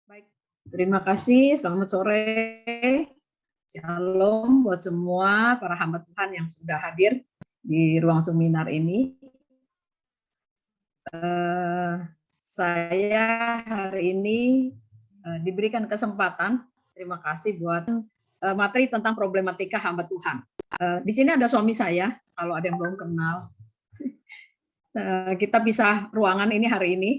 Baik, terima kasih. Selamat sore. Shalom buat semua para hamba Tuhan yang sudah hadir di ruang seminar ini. Saya hari ini diberikan kesempatan. Terima kasih buat materi tentang problematika hamba Tuhan. Di sini ada suami saya. Kalau ada yang belum kenal, kita bisa ruangan ini hari ini.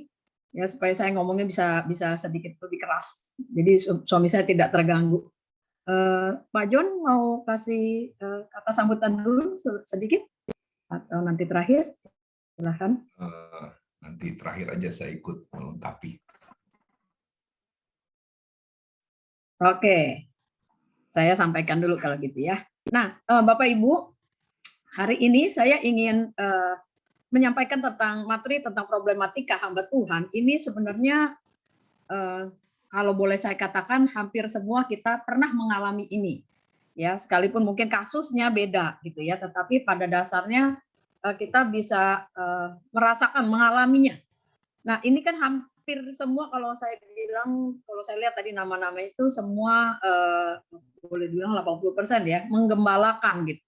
Ya, supaya saya ngomongnya bisa sedikit lebih keras. Jadi suami saya tidak terganggu. Pak John mau kasih kata sambutan dulu sedikit atau nanti terakhir? Silahkan. Nanti terakhir aja saya ikut melengkapi. Oke, saya sampaikan dulu kalau gitu ya. Nah, Bapak Ibu, hari ini saya ingin menyampaikan tentang materi tentang problematika hamba Tuhan. Ini sebenarnya kalau boleh saya katakan hampir semua kita pernah mengalami ini. Ya, sekalipun mungkin kasusnya beda gitu ya, tetapi pada dasarnya kita bisa merasakan mengalaminya. Nah, ini kan hampir semua kalau saya bilang, kalau saya lihat tadi nama-nama itu semua boleh dibilang 80% ya, menggembalakan gitu.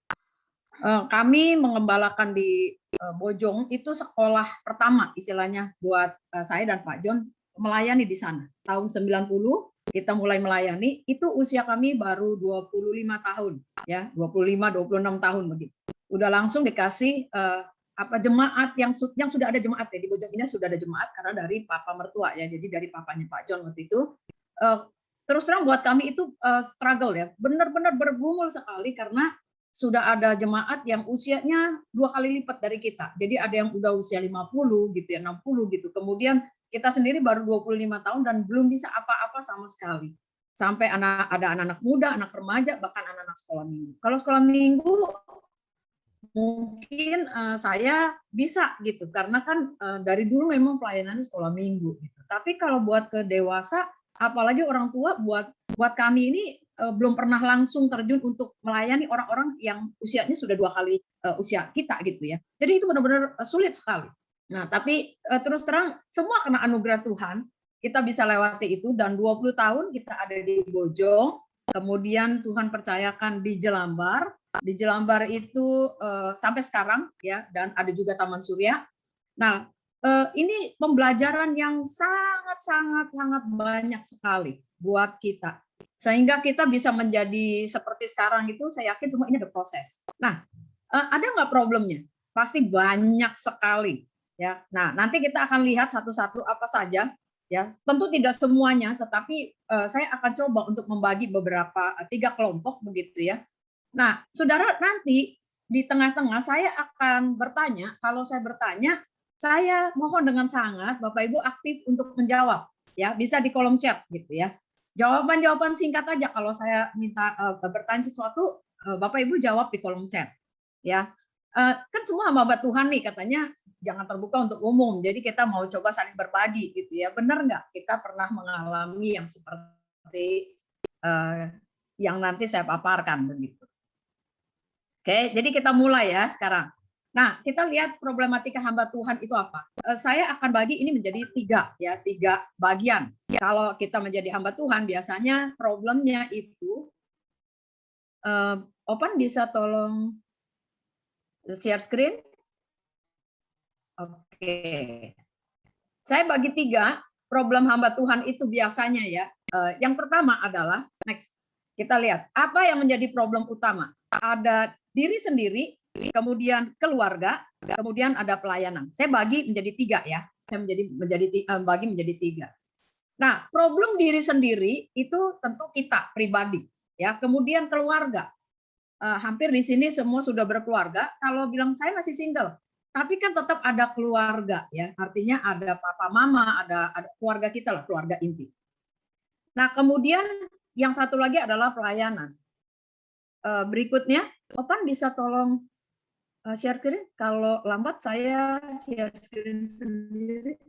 Kami mengembalakan di Bojong itu sekolah pertama istilahnya buat saya dan Pak John melayani di sana. Tahun 90 kita mulai melayani, itu usia kami baru 25 tahun ya, 26 tahun begitu. Udah langsung dikasih jemaat yang sudah ada jemaat ya, di Bojong ini sudah ada jemaat karena dari papa mertua ya, jadi dari papanya Pak John waktu itu. Terus terang buat kami itu struggle ya, benar-benar bergumul sekali karena sudah ada jemaat yang usianya 2 kali lipat dari kita. Jadi ada yang udah usia 50 gitu ya, 60 gitu. Kemudian kita sendiri baru 25 tahun dan belum bisa apa-apa sama sekali. Sampai ada anak-anak muda, anak remaja, bahkan anak-anak sekolah minggu. Kalau sekolah minggu mungkin saya bisa gitu karena kan dari dulu memang pelayanannya sekolah minggu gitu. Tapi kalau buat ke dewasa, apalagi orang tua, buat kami ini belum pernah langsung terjun untuk melayani orang-orang yang usianya sudah 2 kali usia kita gitu ya. Jadi itu benar-benar sulit sekali. Nah, tapi terus terang semua karena anugerah Tuhan kita bisa lewati itu, dan 20 tahun kita ada di Bojong, kemudian Tuhan percayakan di Jelambar. Di Jelambar itu sampai sekarang ya, dan ada juga Taman Surya. Nah, ini pembelajaran yang sangat banyak sekali buat kita. Sehingga kita bisa menjadi seperti sekarang itu, saya yakin semua ini ada proses. Nah, ada nggak problemnya? Pasti banyak sekali. Ya, nah nanti kita akan lihat satu-satu apa saja. Ya, tentu tidak semuanya, tetapi saya akan coba untuk membagi beberapa 3 kelompok begitu ya. Nah, saudara, nanti di tengah-tengah saya akan bertanya. Kalau saya bertanya, saya mohon dengan sangat Bapak Ibu aktif untuk menjawab. Ya, bisa di kolom chat gitu ya. Jawaban-jawaban singkat aja. Kalau saya minta bertanya sesuatu, Bapak Ibu jawab di kolom chat. Ya, kan semua hamba Tuhan nih katanya jangan terbuka untuk umum. Jadi kita mau coba saling berbagi gitu ya. Benar nggak kita pernah mengalami yang seperti yang nanti saya paparkan begitu. Oke, jadi kita mulai ya sekarang. Nah, kita lihat problematika hamba Tuhan itu apa. Saya akan bagi ini menjadi 3 bagian. Kalau kita menjadi hamba Tuhan, biasanya problemnya itu, Opan bisa tolong share screen? Oke. Saya bagi 3 problem hamba Tuhan itu biasanya ya. Yang pertama adalah, next, kita lihat apa yang menjadi problem utama. Ada diri sendiri, kemudian keluarga, kemudian ada pelayanan. Saya bagi menjadi 3 ya. Saya bagi menjadi 3. Nah, problem diri sendiri itu tentu kita pribadi ya. Kemudian keluarga. Hampir di sini semua sudah berkeluarga. Kalau bilang saya masih single, tapi kan tetap ada keluarga ya. Artinya ada papa mama, ada keluarga kita lah, keluarga inti. Nah, kemudian yang satu lagi adalah pelayanan. Berikutnya, Opan bisa tolong share screen? Kalau lambat saya share screen sendiri.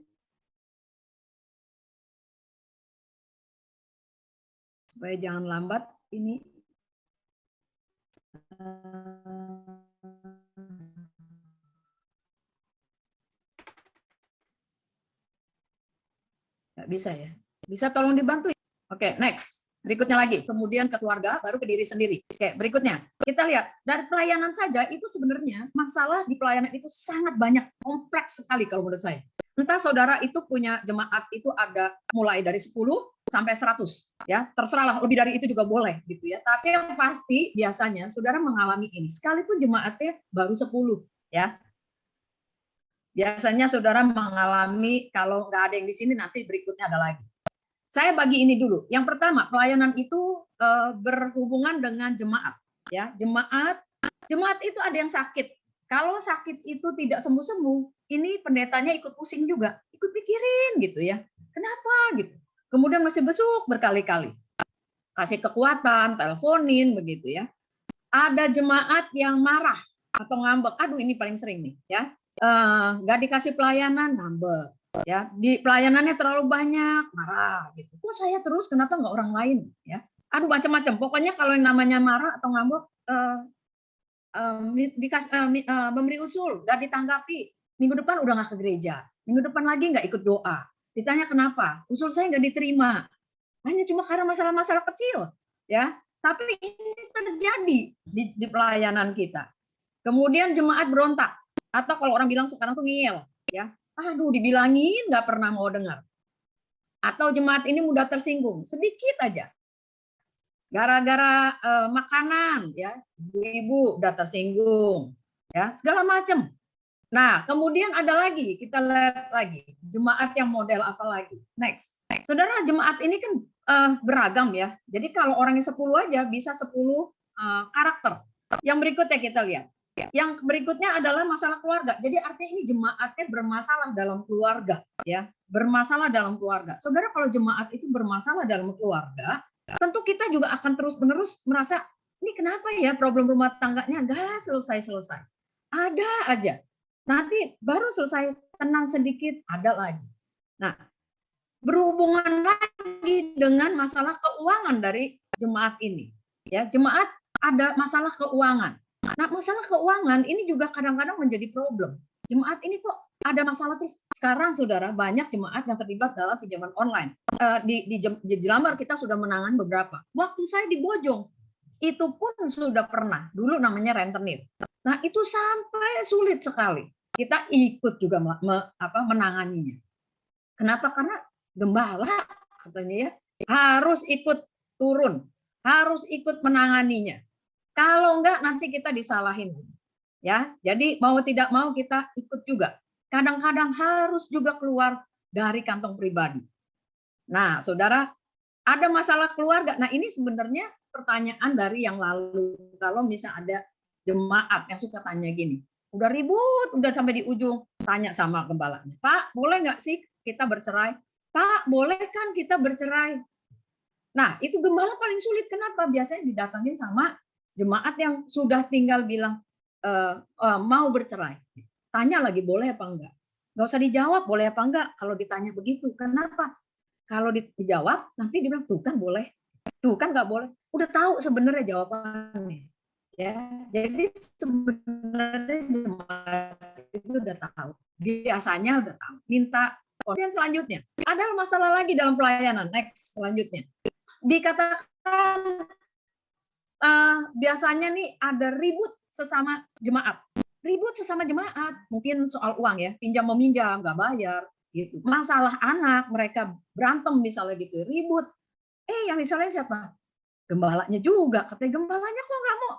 Supaya jangan lambat ini. Nggak bisa ya? Bisa tolong dibantu? Oke, next. Berikutnya lagi, kemudian ke keluarga, baru ke diri sendiri. Oke, berikutnya. Kita lihat, dari pelayanan saja itu sebenarnya masalah di pelayanan itu sangat banyak, kompleks sekali kalau menurut saya. Entah saudara itu punya jemaat itu ada mulai dari 10 sampai 100, ya terserahlah, lebih dari itu juga boleh gitu ya. Tapi yang pasti biasanya saudara mengalami ini, sekalipun jemaatnya baru 10, ya. Biasanya saudara mengalami, kalau nggak ada yang di sini nanti berikutnya ada lagi. Saya bagi ini dulu. Yang pertama, pelayanan itu berhubungan dengan jemaat. Ya, jemaat itu ada yang sakit. Kalau sakit itu tidak sembuh-sembuh, ini pendetanya ikut pusing juga, ikut pikirin gitu ya. Kenapa gitu? Kemudian masih besuk berkali-kali. Kasih kekuatan, teleponin begitu ya. Ada jemaat yang marah atau ngambek. Aduh, ini paling sering nih ya. Nggak dikasih pelayanan, ngambek. Ya, di pelayanannya terlalu banyak, marah gitu. Kok saya terus, kenapa nggak orang lain? Ya, aduh macam-macam. Pokoknya kalau yang namanya marah atau ngambek, memberi usul, nggak ditanggapi. Minggu depan udah nggak ke gereja. Minggu depan lagi nggak ikut doa. Ditanya kenapa? Usul saya nggak diterima. Hanya cuma karena masalah-masalah kecil, ya. Tapi ini terjadi di pelayanan kita. Kemudian jemaat berontak, atau kalau orang bilang sekarang tuh ngeyel, ya. Aduh, dibilangin nggak pernah mau dengar. Atau jemaat ini mudah tersinggung, sedikit aja. Gara-gara makanan, ya, ibu-ibu udah tersinggung, ya, segala macam. Nah, kemudian ada lagi, kita lihat lagi, jemaat yang model apa lagi? Next. Saudara, jemaat ini kan beragam ya. Jadi kalau orangnya 10 aja bisa 10 karakter. Yang berikutnya kita lihat. Yang berikutnya adalah masalah keluarga. Jadi artinya ini jemaatnya bermasalah dalam keluarga, ya. Bermasalah dalam keluarga. Saudara, kalau jemaat itu bermasalah dalam keluarga, tentu kita juga akan terus-menerus merasa, ini kenapa ya problem rumah tangganya nggak selesai-selesai. Ada aja. Nanti baru selesai, tenang sedikit, ada lagi. Nah, berhubungan lagi dengan masalah keuangan dari jemaat ini. Ya, jemaat ada masalah keuangan. Nah, masalah keuangan ini juga kadang-kadang menjadi problem. Jemaat ini kok ada masalah terus. Sekarang, saudara, banyak jemaat yang terlibat dalam pinjaman online. Di Jelambar kita sudah menangani beberapa. Waktu saya di Bojong, itu pun sudah pernah. Dulu namanya rentenir. Nah, itu sampai sulit sekali. Kita ikut juga menanganinya. Kenapa? Karena gembala katanya ya harus ikut turun, harus ikut menanganinya. Kalau enggak nanti kita disalahin. Ya, jadi mau tidak mau kita ikut juga. Kadang-kadang harus juga keluar dari kantong pribadi. Nah, saudara, ada masalah keluarga. Nah, ini sebenarnya pertanyaan dari yang lalu. Kalau misalnya ada jemaat yang suka tanya gini, udah ribut, udah sampai di ujung, tanya sama gembalanya, Pak, boleh nggak sih kita bercerai? Pak, boleh kan kita bercerai? Nah, itu gembala paling sulit. Kenapa? Biasanya didatangin sama jemaat yang sudah tinggal bilang mau bercerai. Tanya lagi, boleh apa enggak? Nggak usah dijawab, boleh apa enggak, kalau ditanya begitu. Kenapa? Kalau dijawab, nanti dia bilang, tuh kan boleh. Tuh kan nggak boleh. Udah tahu sebenarnya jawabannya. Ya, jadi sebenarnya jemaat itu udah tahu. Biasanya udah tahu. Minta. Kemudian selanjutnya, ada masalah lagi dalam pelayanan. Next, selanjutnya. Dikatakan biasanya nih ada ribut sesama jemaat. Ribut sesama jemaat, mungkin soal uang ya, pinjam meminjam, nggak bayar, gitu. Masalah anak, mereka berantem misalnya gitu, ribut. Yang disalahin siapa? Gembalanya juga. Katanya gembalanya kok nggak mau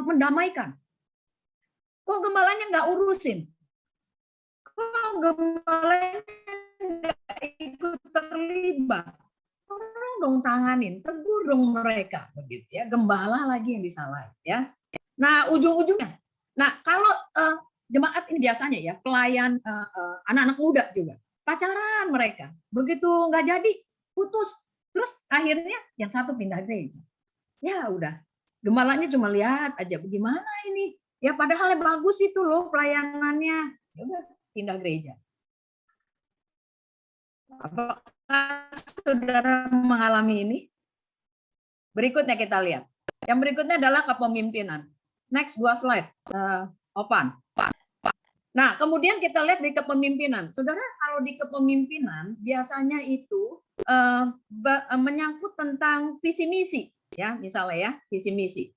mendamaikan. Kok gembalanya nggak urusin? Kok gembalanya nggak ikut terlibat? Tolong dong tanganin, tegur dong mereka, begitu ya. Gembala lagi yang disalahin, ya. Nah, ujung-ujungnya, nah kalau jemaat ini biasanya ya pelayan anak-anak muda juga, pacaran mereka, begitu nggak jadi, putus, terus akhirnya yang satu pindah gereja. Ya udah, gembalanya cuma lihat aja, bagaimana ini? Ya padahal bagus itu loh pelayanannya, ya udah pindah gereja. Apakah saudara mengalami ini? Berikutnya kita lihat. Yang berikutnya adalah kepemimpinan. Next, 2 slide. Opan. Nah, kemudian kita lihat di kepemimpinan. Saudara, kalau di kepemimpinan biasanya itu menyangkut tentang visi misi, ya, misalnya ya, visi misi.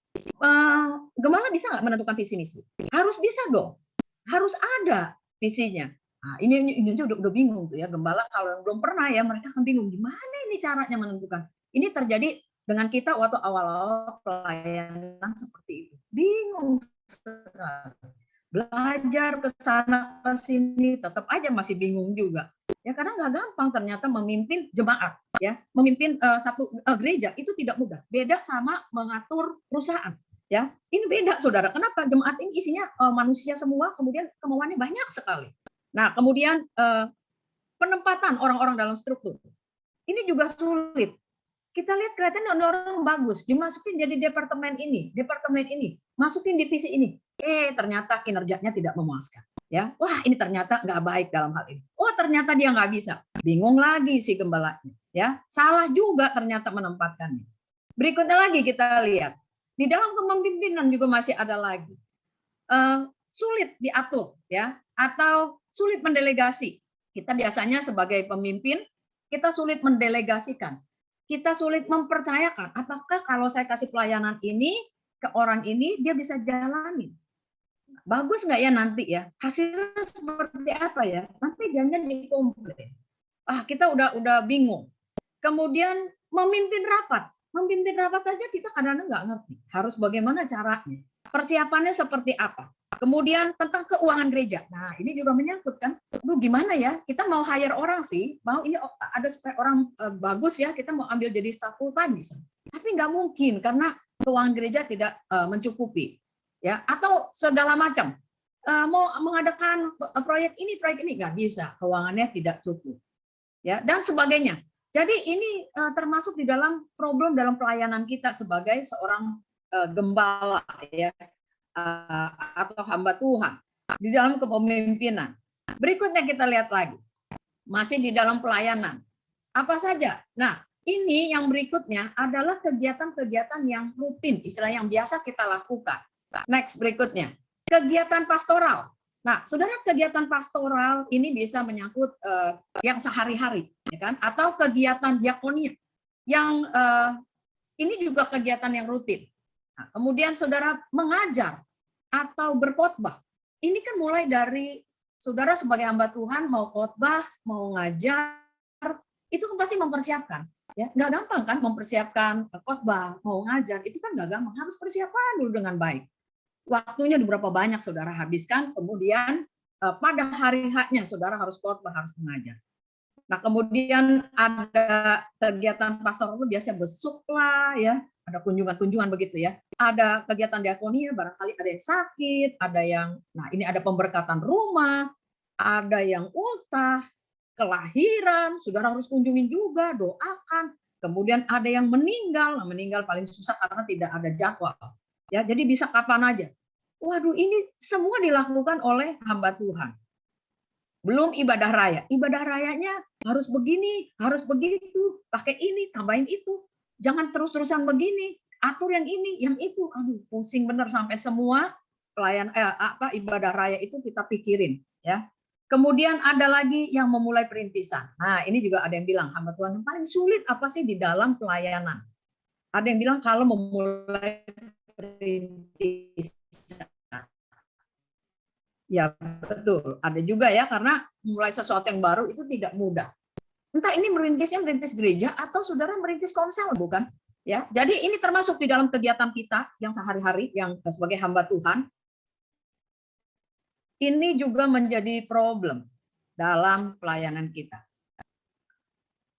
Gembala bisa nggak menentukan visi misi? Harus bisa dong, harus ada visinya. Nah, ini aja udah bingung tuh ya, gembala kalau yang belum pernah ya, mereka akan bingung gimana ini caranya menentukan. Ini terjadi dengan kita waktu awal-awal pelayanan seperti itu. Bingung sekali. Belajar ke sana ke sini tetap aja masih bingung juga. Ya karena nggak gampang ternyata memimpin jemaat, ya. Memimpin satu gereja itu tidak mudah. Beda sama mengatur perusahaan, ya. Ini beda, Saudara. Kenapa? Jemaat ini isinya manusia semua, kemudian kemauannya banyak sekali. Nah, kemudian penempatan orang-orang dalam struktur. Ini juga sulit. Kita lihat kelihatannya orang bagus, dimasukin jadi departemen ini, masukin divisi ini. Ternyata kinerjanya tidak memuaskan. Ya, wah ini ternyata nggak baik dalam hal ini. Oh ternyata dia nggak bisa. Bingung lagi si gembalanya. Ya, salah juga ternyata menempatkannya. Berikutnya lagi kita lihat di dalam kepemimpinan juga masih ada lagi sulit diatur, ya, atau sulit mendelegasi. Kita biasanya sebagai pemimpin kita sulit mendelegasikan. Kita sulit mempercayakan, apakah kalau saya kasih pelayanan ini ke orang ini, dia bisa jalani. Bagus nggak ya nanti ya? Hasilnya seperti apa ya? Nanti jangan dikomplain. Kita udah bingung. Kemudian memimpin rapat. Memimpin rapat aja kita kadang-kadang nggak ngerti. Harus bagaimana caranya? Persiapannya seperti apa? Kemudian tentang keuangan gereja. Nah, ini juga menyangkut kan. Gimana ya? Kita mau hire orang sih, mau ini ada supaya orang bagus ya, kita mau ambil jadi staff full time bisa. Tapi nggak mungkin karena keuangan gereja tidak mencukupi. Ya, atau segala macam. Mau mengadakan proyek ini nggak bisa, keuangannya tidak cukup. Ya, dan sebagainya. Jadi ini termasuk di dalam problem dalam pelayanan kita sebagai seorang gembala ya, atau hamba Tuhan di dalam kepemimpinan. Berikutnya kita lihat lagi, masih di dalam pelayanan. Apa saja? Nah, ini yang berikutnya adalah kegiatan-kegiatan yang rutin, istilah yang biasa kita lakukan. Next, berikutnya, kegiatan pastoral. Nah, saudara, kegiatan pastoral ini bisa menyangkut yang sehari-hari, ya kan? Atau kegiatan diakonia, yang ini juga kegiatan yang rutin. Nah, kemudian saudara mengajar atau berkhotbah. Ini kan mulai dari saudara sebagai hamba Tuhan mau khotbah, mau ngajar, itu kan pasti mempersiapkan. Ya, nggak gampang kan mempersiapkan khotbah, mau ngajar, itu kan nggak gampang. Harus persiapan dulu dengan baik. Waktunya berapa banyak saudara habiskan, kemudian pada hari haknya saudara harus khotbah, harus mengajar. Nah, kemudian ada kegiatan pastoral itu biasanya besuk lah ya, ada kunjungan-kunjungan begitu ya. Ada kegiatan diakonia, barangkali ada yang sakit, ada yang, nah ini ada pemberkatan rumah, ada yang ultah, kelahiran, saudara harus kunjungin juga, doakan. Kemudian ada yang meninggal, nah meninggal paling susah karena tidak ada jadwal. Ya, jadi bisa kapan aja. Waduh, ini semua dilakukan oleh hamba Tuhan. Belum ibadah raya. Ibadah rayanya harus begini, harus begitu, pakai ini, tambahin itu. Jangan terus-terusan begini, atur yang ini, yang itu. Aduh, pusing bener sampai semua ibadah raya itu kita pikirin, ya. Kemudian ada lagi yang memulai perintisan. Nah, ini juga ada yang bilang, hamba Tuhan yang paling sulit apa sih di dalam pelayanan? Ada yang bilang kalau memulai perintisan. Ya, betul. Ada juga ya, karena mulai sesuatu yang baru itu tidak mudah. Entah ini merintis gereja atau saudara merintis komsel, bukan? Ya, jadi ini termasuk di dalam kegiatan kita yang sehari-hari, yang sebagai hamba Tuhan. Ini juga menjadi problem dalam pelayanan kita.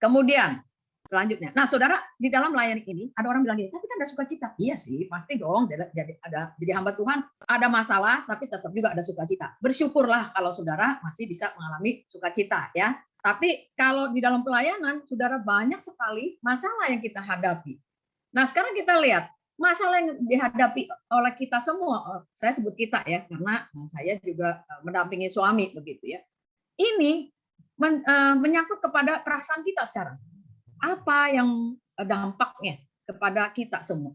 Kemudian, selanjutnya, nah saudara, di dalam melayani ini ada orang bilang gini, tapi kan ada sukacita. Iya sih, pasti dong. Jadi hamba Tuhan ada masalah, tapi tetap juga ada sukacita. Bersyukurlah kalau saudara masih bisa mengalami sukacita, ya. Tapi kalau di dalam pelayanan, saudara, banyak sekali masalah yang kita hadapi. Nah sekarang kita lihat masalah yang dihadapi oleh kita semua. Saya sebut kita ya, karena saya juga mendampingi suami begitu ya. Ini menyangkut kepada perasaan kita sekarang. Apa yang dampaknya kepada kita semua?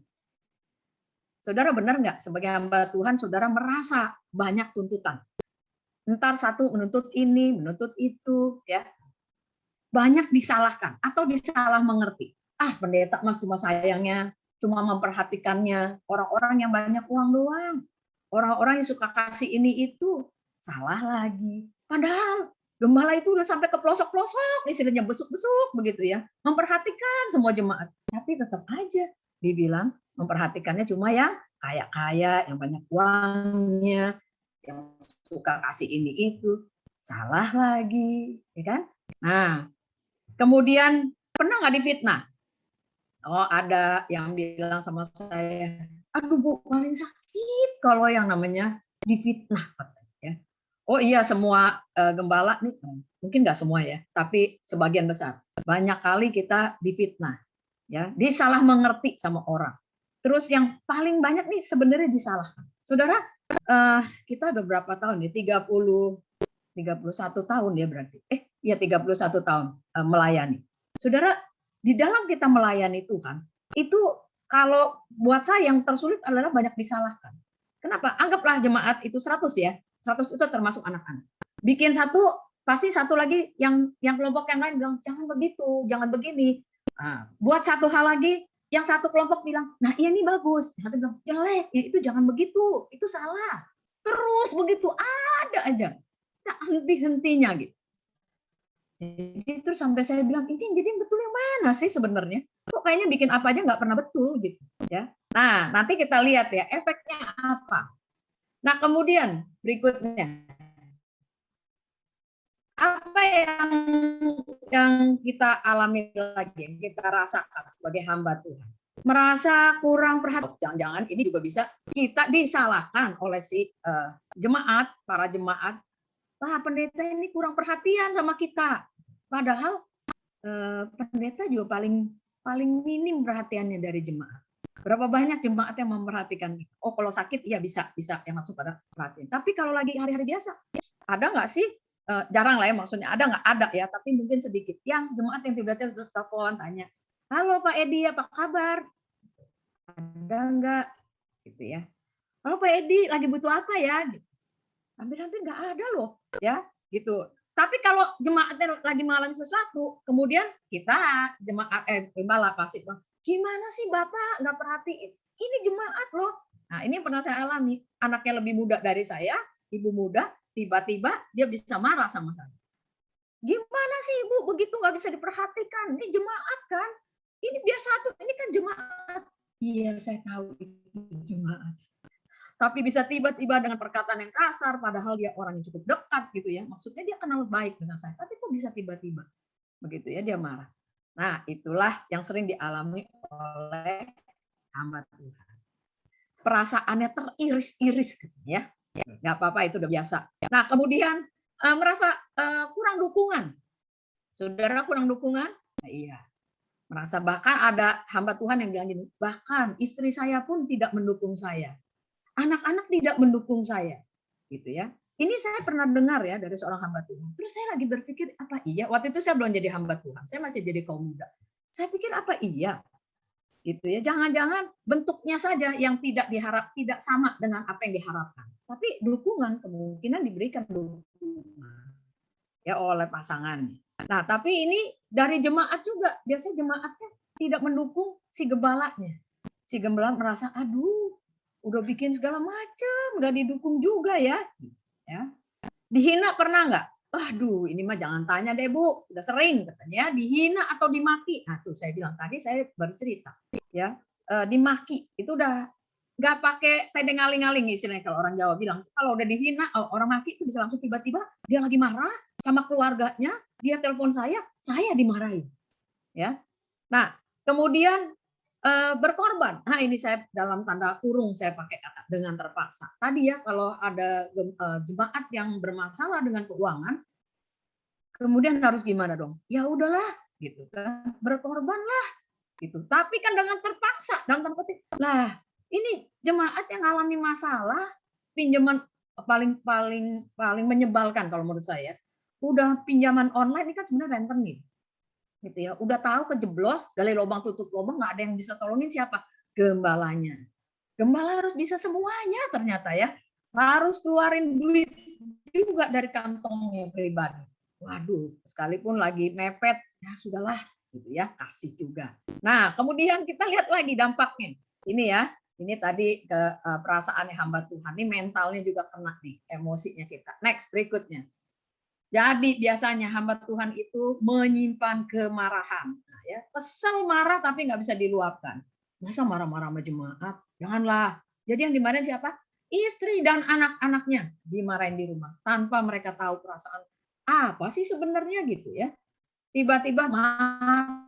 Saudara benar nggak sebagai hamba Tuhan, saudara merasa banyak tuntutan? Ntar satu menuntut ini, menuntut itu, ya. Banyak disalahkan atau disalah mengerti. Ah, pendeta mas cuma sayangnya, cuma memperhatikannya orang-orang yang banyak uang doang. Orang-orang yang suka kasih ini itu, salah lagi. Padahal gembala itu udah sampai ke pelosok-pelosok, istilahnya besuk-besuk begitu ya. Memperhatikan semua jemaat. Tapi tetap aja dibilang memperhatikannya cuma yang kaya-kaya, yang banyak uangnya, yang suka kasih ini itu. Salah lagi, ya kan? Nah, kemudian pernah nggak difitnah? Oh, ada yang bilang sama saya, aduh Bu, paling sakit kalau yang namanya difitnah. Ya. Oh iya, semua gembala nih, mungkin nggak semua ya, tapi sebagian besar. Banyak kali kita difitnah, ya, disalah mengerti sama orang. Terus yang paling banyak nih sebenarnya disalahkan. Saudara, kita udah berapa tahun ya? 31 tahun ya berarti. Ya 31 tahun melayani. Saudara, di dalam kita melayani Tuhan, itu kalau buat saya yang tersulit adalah banyak disalahkan. Kenapa? Anggaplah jemaat itu 100 ya. 100 itu termasuk anak-anak. Bikin satu, pasti satu lagi yang kelompok yang lain bilang jangan begitu, jangan begini. Nah, buat satu hal lagi, yang satu kelompok bilang, nah iya ini bagus. Yang satu bilang jelek, ya itu jangan begitu, itu salah. Terus begitu ada aja, tak henti-hentinya gitu. Jadi terus sampai saya bilang ini jadi yang betul yang mana sih sebenarnya? Kok kayaknya bikin apa aja nggak pernah betul gitu ya. Nah nanti kita lihat ya efeknya apa. Nah kemudian berikutnya apa yang kita alami lagi, yang kita rasakan sebagai hamba Tuhan, merasa kurang perhatian. Jangan-jangan ini juga bisa kita disalahkan oleh si jemaat, para jemaat. Wah, pendeta ini kurang perhatian sama kita. Padahal pendeta juga paling minim perhatiannya dari jemaat. Berapa banyak jemaat yang memperhatikan? Oh, kalau sakit iya bisa yang masuk pada perhatian. Tapi kalau lagi hari-hari biasa, ada nggak sih? Jarang lah ya maksudnya. Ada nggak? Ada ya, tapi mungkin sedikit. Yang jemaat yang tiba-tiba telepon tanya, halo Pak Edi, apa kabar? Ada nggak? Gitu ya. Halo Pak Edi, lagi butuh apa ya? Hampir-hampir nggak ada loh, ya gitu. Tapi kalau jemaatnya lagi mengalami sesuatu, kemudian kita jemaat gembala pasti bilang, gimana sih Bapak nggak perhatiin? Ini jemaat loh. Nah ini yang pernah saya alami. Anaknya lebih muda dari saya, ibu muda, tiba-tiba dia bisa marah sama saya. Gimana sih Ibu begitu nggak bisa diperhatikan? Ini jemaat kan? Ini biasa tuh, ini kan jemaat. Iya saya tahu itu jemaat. Tapi bisa tiba-tiba dengan perkataan yang kasar, padahal dia orang yang cukup dekat gitu ya. Maksudnya dia kenal baik dengan saya, tapi kok bisa tiba-tiba begitu ya dia marah. Nah, itulah yang sering dialami oleh hamba Tuhan. Perasaannya teriris-iris gitu ya. Nggak apa-apa, itu udah biasa. Nah, kemudian merasa kurang dukungan. Saudara kurang dukungan? Nah, iya. Merasa bahkan ada hamba Tuhan yang bilang gini, bahkan istri saya pun tidak mendukung saya. Anak-anak tidak mendukung saya, gitu ya. Ini saya pernah dengar ya dari seorang hamba Tuhan. Terus saya lagi berpikir apa iya? Waktu itu saya belum jadi hamba Tuhan, saya masih jadi kaum muda. Saya pikir apa iya, gitu ya. Jangan-jangan bentuknya saja yang tidak sama dengan apa yang diharapkan. Tapi dukungan kemungkinan diberikan dukungan ya oleh pasangannya. Nah, tapi ini dari jemaat juga. Biasanya jemaatnya tidak mendukung si gembalanya. Si gembala merasa, aduh, udah bikin segala macam, nggak didukung juga ya. Dihina pernah nggak? Aduh, ini mah jangan tanya deh Bu, udah sering katanya dihina atau dimaki. Nah tuh saya bilang tadi saya baru cerita ya, dimaki itu udah nggak pakai tedeng aling-aling istilahnya kalau orang Jawa bilang. Kalau udah dihina, orang maki itu bisa langsung tiba-tiba dia lagi marah sama keluarganya, dia telepon saya dimarahin. Ya, nah kemudian berkorban. Nah ini saya dalam tanda kurung saya pakai kata dengan terpaksa. Tadi ya kalau ada jemaat yang bermasalah dengan keuangan, kemudian harus gimana dong? Ya udahlah, gitu kan, berkorbanlah, gitu. Tapi kan dengan terpaksa, dalam tanda petik. Lah ini jemaat yang alami masalah, pinjaman paling menyebalkan kalau menurut saya. Udah pinjaman online ini kan sebenarnya rentenir. Gitu ya, udah tahu kejeblos, gali lubang tutup lubang, nggak ada yang bisa tolongin siapa? Gembalanya. Gembala harus bisa semuanya ternyata ya. Harus keluarin duit juga dari kantongnya pribadi. Waduh, sekalipun lagi mepet, ya sudahlah, gitu ya, kasih juga. Nah, kemudian kita lihat lagi dampaknya. Ini ya, ini tadi ke perasaannya hamba Tuhan, ini mentalnya juga kena nih, emosinya kita. Next, berikutnya. Jadi biasanya hamba Tuhan itu menyimpan kemarahan. Nah, ya, kesel marah tapi nggak bisa diluapkan. Masa marah-marah sama jemaat? Janganlah. Jadi yang dimarahin siapa? Istri dan anak-anaknya dimarahin di rumah tanpa mereka tahu perasaan apa sih sebenarnya gitu ya. Tiba-tiba marah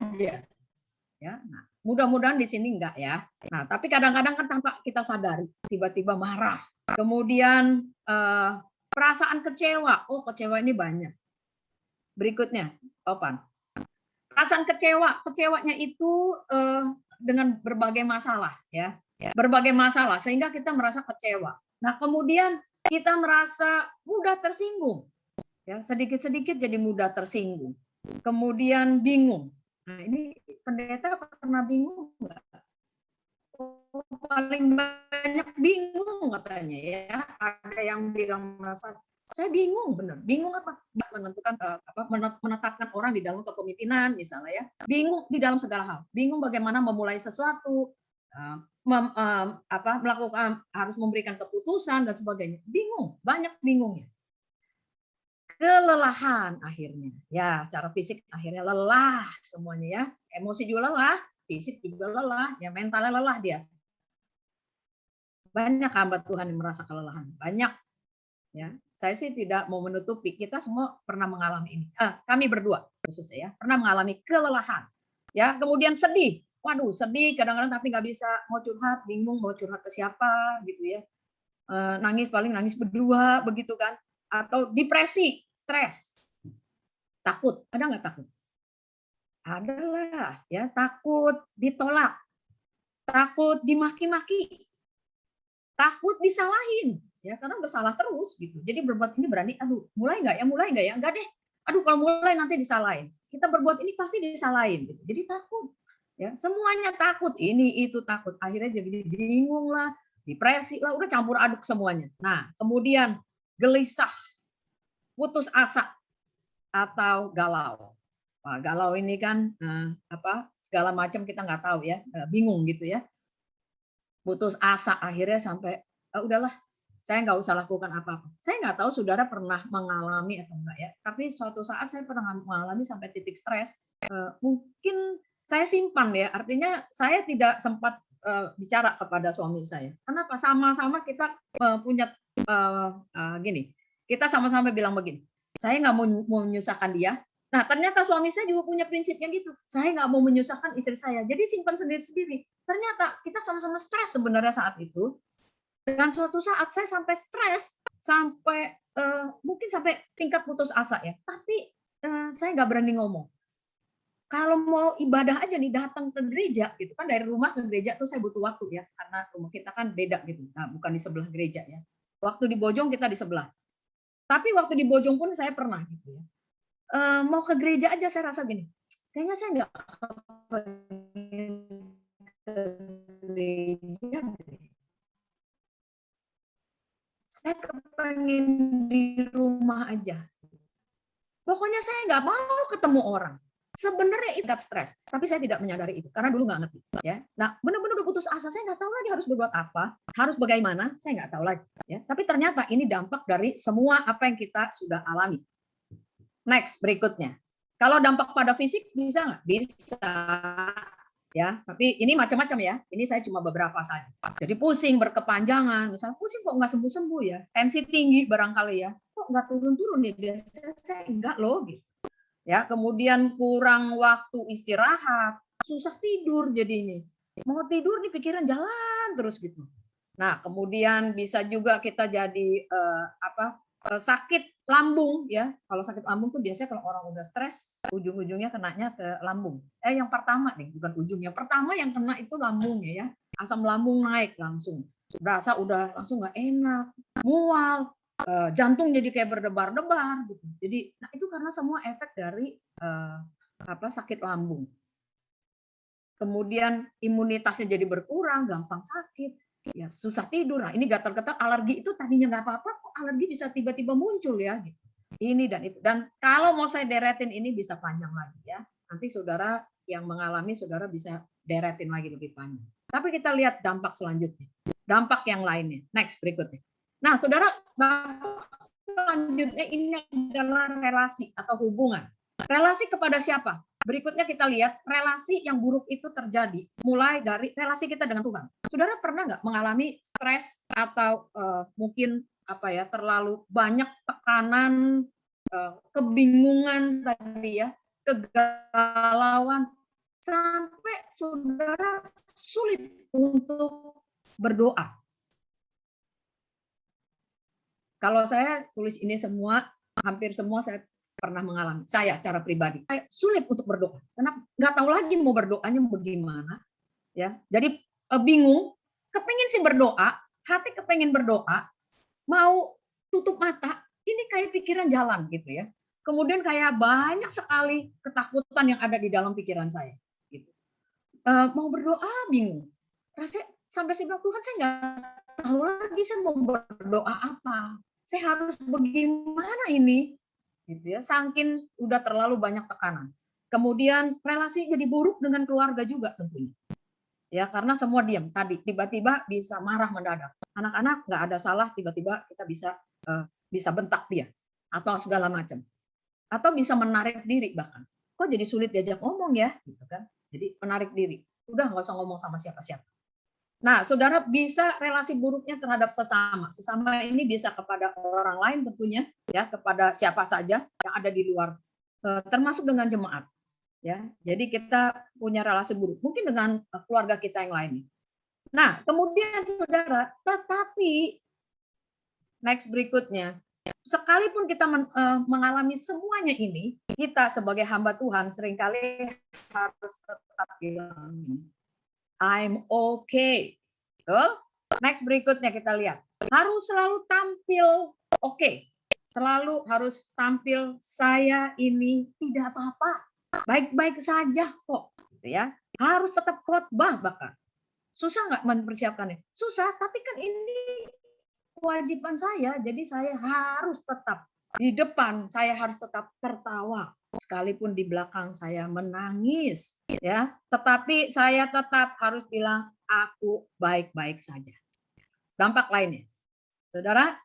aja ya. Nah, mudah-mudahan di sini enggak ya. Nah, tapi kadang-kadang kan tanpa kita sadari tiba-tiba marah. Kemudian perasaan kecewa. Oh, kecewa ini banyak. Berikutnya, Opan. Perasaan kecewa, kecewanya itu dengan berbagai masalah ya. Berbagai masalah sehingga kita merasa kecewa. Nah, kemudian kita merasa mudah tersinggung. Ya, sedikit-sedikit jadi mudah tersinggung. Kemudian bingung. Nah, ini pendeta pernah bingung nggak? Oh, paling banyak bingung katanya ya. Ada yang bilang merasa saya bingung, benar. Bingung apa? Menentukan menetapkan orang di dalam kepemimpinan misalnya ya. Bingung di dalam segala hal. Bingung bagaimana memulai sesuatu, melakukan harus memberikan keputusan dan sebagainya. Bingung, banyak bingungnya. Kelelahan akhirnya. Ya, secara fisik akhirnya lelah semuanya ya. Emosi juga lelah, fisik juga lelah, ya mentalnya lelah dia. Banyak hamba Tuhan yang merasa kelelahan, banyak. Ya, saya sih tidak mau menutupi, kita semua pernah mengalami ini. Kami berdua khususnya ya, pernah mengalami kelelahan. Ya, kemudian sedih. Waduh, sedih kadang-kadang tapi nggak bisa mau curhat, bingung mau curhat ke siapa gitu ya. Nangis paling nangis berdua begitu kan. Atau depresi, stres. Takut, ada nggak takut? Adalah ya, takut ditolak, takut dimaki-maki, takut disalahin ya karena udah salah terus gitu. Jadi berbuat ini berani, aduh mulai nggak ya, enggak deh. Aduh kalau mulai nanti disalahin. Kita berbuat ini pasti disalahin gitu. Jadi takut ya, semuanya takut, ini itu takut. Akhirnya jadi bingung lah, depresi lah, udah campur aduk semuanya. Nah, kemudian gelisah, putus asa atau galau. Nah, galau ini kan segala macam kita nggak tahu ya, bingung gitu ya. Putus asa akhirnya sampai udahlah saya nggak usah lakukan apa-apa. Saya nggak tahu saudara pernah mengalami atau enggak ya, tapi suatu saat saya pernah mengalami sampai titik stres. Mungkin saya simpan ya, artinya saya tidak sempat bicara kepada suami saya. Kenapa? Sama-sama kita punya gini, kita sama-sama bilang begini, saya nggak mau menyusahkan dia. Nah, ternyata suami saya juga punya prinsipnya gitu. Saya nggak mau menyusahkan istri saya. Jadi simpan sendiri-sendiri. Ternyata kita sama-sama stres sebenarnya saat itu. Dan suatu saat saya sampai stres, sampai mungkin sampai tingkat putus asa ya. Tapi saya nggak berani ngomong. Kalau mau ibadah aja nih datang ke gereja gitu kan, dari rumah ke gereja tuh saya butuh waktu ya karena rumah kita kan beda gitu. Nah, bukan di sebelah gereja ya. Waktu di Bojong kita di sebelah. Tapi waktu di Bojong pun saya pernah gitu ya. Mau ke gereja aja saya rasa gini, kayaknya saya nggak pengen ke gereja. Saya kepengen di rumah aja. Pokoknya saya nggak mau ketemu orang. Sebenarnya itu stres, tapi saya tidak menyadari itu karena dulu nggak ngerti. Ya, nah benar-benar udah putus asa, saya nggak tahu lagi harus berbuat apa, harus bagaimana, saya nggak tahu lagi. Ya, tapi ternyata ini dampak dari semua apa yang kita sudah alami. Next, berikutnya. Kalau dampak pada fisik bisa nggak? Bisa. Ya, tapi ini macam-macam ya. Ini saya cuma beberapa saja. Jadi pusing berkepanjangan, misalnya pusing kok nggak sembuh-sembuh ya. Tensi tinggi barangkali ya. Kok nggak turun-turun nih? Biasanya saya enggak loh. Gitu. Ya, kemudian kurang waktu istirahat, susah tidur jadinya. Mau tidur nih pikiran jalan terus gitu. Nah, kemudian bisa juga kita jadi sakit lambung ya. Kalau sakit lambung tuh biasanya kalau orang udah stres, ujung-ujungnya kenanya ke lambung. Yang pertama nih, bukan ujungnya. Pertama yang kena itu lambungnya ya. Asam lambung naik langsung. Berasa udah langsung nggak enak, mual, jantung jadi kayak berdebar-debar gitu. Jadi, nah itu karena semua efek dari sakit lambung. Kemudian imunitasnya jadi berkurang, gampang sakit. ya susah tidur. Nah, ini gatal-gatal alergi itu tadinya nggak apa-apa, kok alergi bisa tiba-tiba muncul ya gitu. Ini dan itu. Dan kalau mau saya deretin ini bisa panjang lagi ya. Nanti saudara yang mengalami saudara bisa deretin lagi lebih panjang. Tapi kita lihat dampak selanjutnya. Dampak yang lainnya. Next berikutnya. Nah, saudara, dampak selanjutnya ini adalah relasi atau hubungan. Relasi kepada siapa? Berikutnya kita lihat relasi yang buruk itu terjadi mulai dari relasi kita dengan Tuhan. Saudara pernah nggak mengalami stres atau mungkin apa ya terlalu banyak tekanan, kebingungan tadi ya, kegalauan sampai saudara sulit untuk berdoa. Kalau saya tulis ini semua, hampir semua saya pernah mengalami. Saya secara pribadi, saya sulit untuk berdoa. Karena nggak tahu lagi mau berdoanya bagaimana. Ya, jadi bingung. Kepingin sih berdoa, hati kepingin berdoa, mau tutup mata, ini kayak pikiran jalan gitu ya. Kemudian kayak banyak sekali ketakutan yang ada di dalam pikiran saya. Gitu. Mau berdoa bingung. Rasanya sampai saya bilang Tuhan saya nggak tahu lagi saya mau berdoa apa. Saya harus bagaimana ini? Gitu ya. Saking udah terlalu banyak tekanan. Kemudian relasi jadi buruk dengan keluarga juga tentunya. Ya, karena semua diam tadi, tiba-tiba bisa marah mendadak. Anak-anak nggak ada salah, tiba-tiba kita bisa bentak dia atau segala macam. Atau bisa menarik diri bahkan. Kok jadi sulit diajak ngomong ya, gitu kan? Jadi menarik diri. Udah nggak usah ngomong sama siapa-siapa. Nah, saudara bisa relasi buruknya terhadap sesama. Sesama ini bisa kepada orang lain tentunya, ya kepada siapa saja yang ada di luar, termasuk dengan jemaat. Ya, jadi kita punya relasi buruk, mungkin dengan keluarga kita yang lainnya. Nah, kemudian saudara, tetapi next berikutnya, sekalipun kita mengalami semuanya ini, kita sebagai hamba Tuhan seringkali harus tetap bilang I'm okay. Next berikutnya kita lihat. Harus selalu tampil oke. Selalu harus tampil saya ini tidak apa-apa. Baik-baik saja kok. Gitu ya. Harus tetap khotbah bahkan. Susah nggak mempersiapkannya? Susah, tapi kan ini kewajiban saya. Jadi saya harus tetap di depan, saya harus tetap tertawa. Sekalipun di belakang saya menangis, ya, tetapi saya tetap harus bilang aku baik-baik saja. Dampak lainnya, saudara,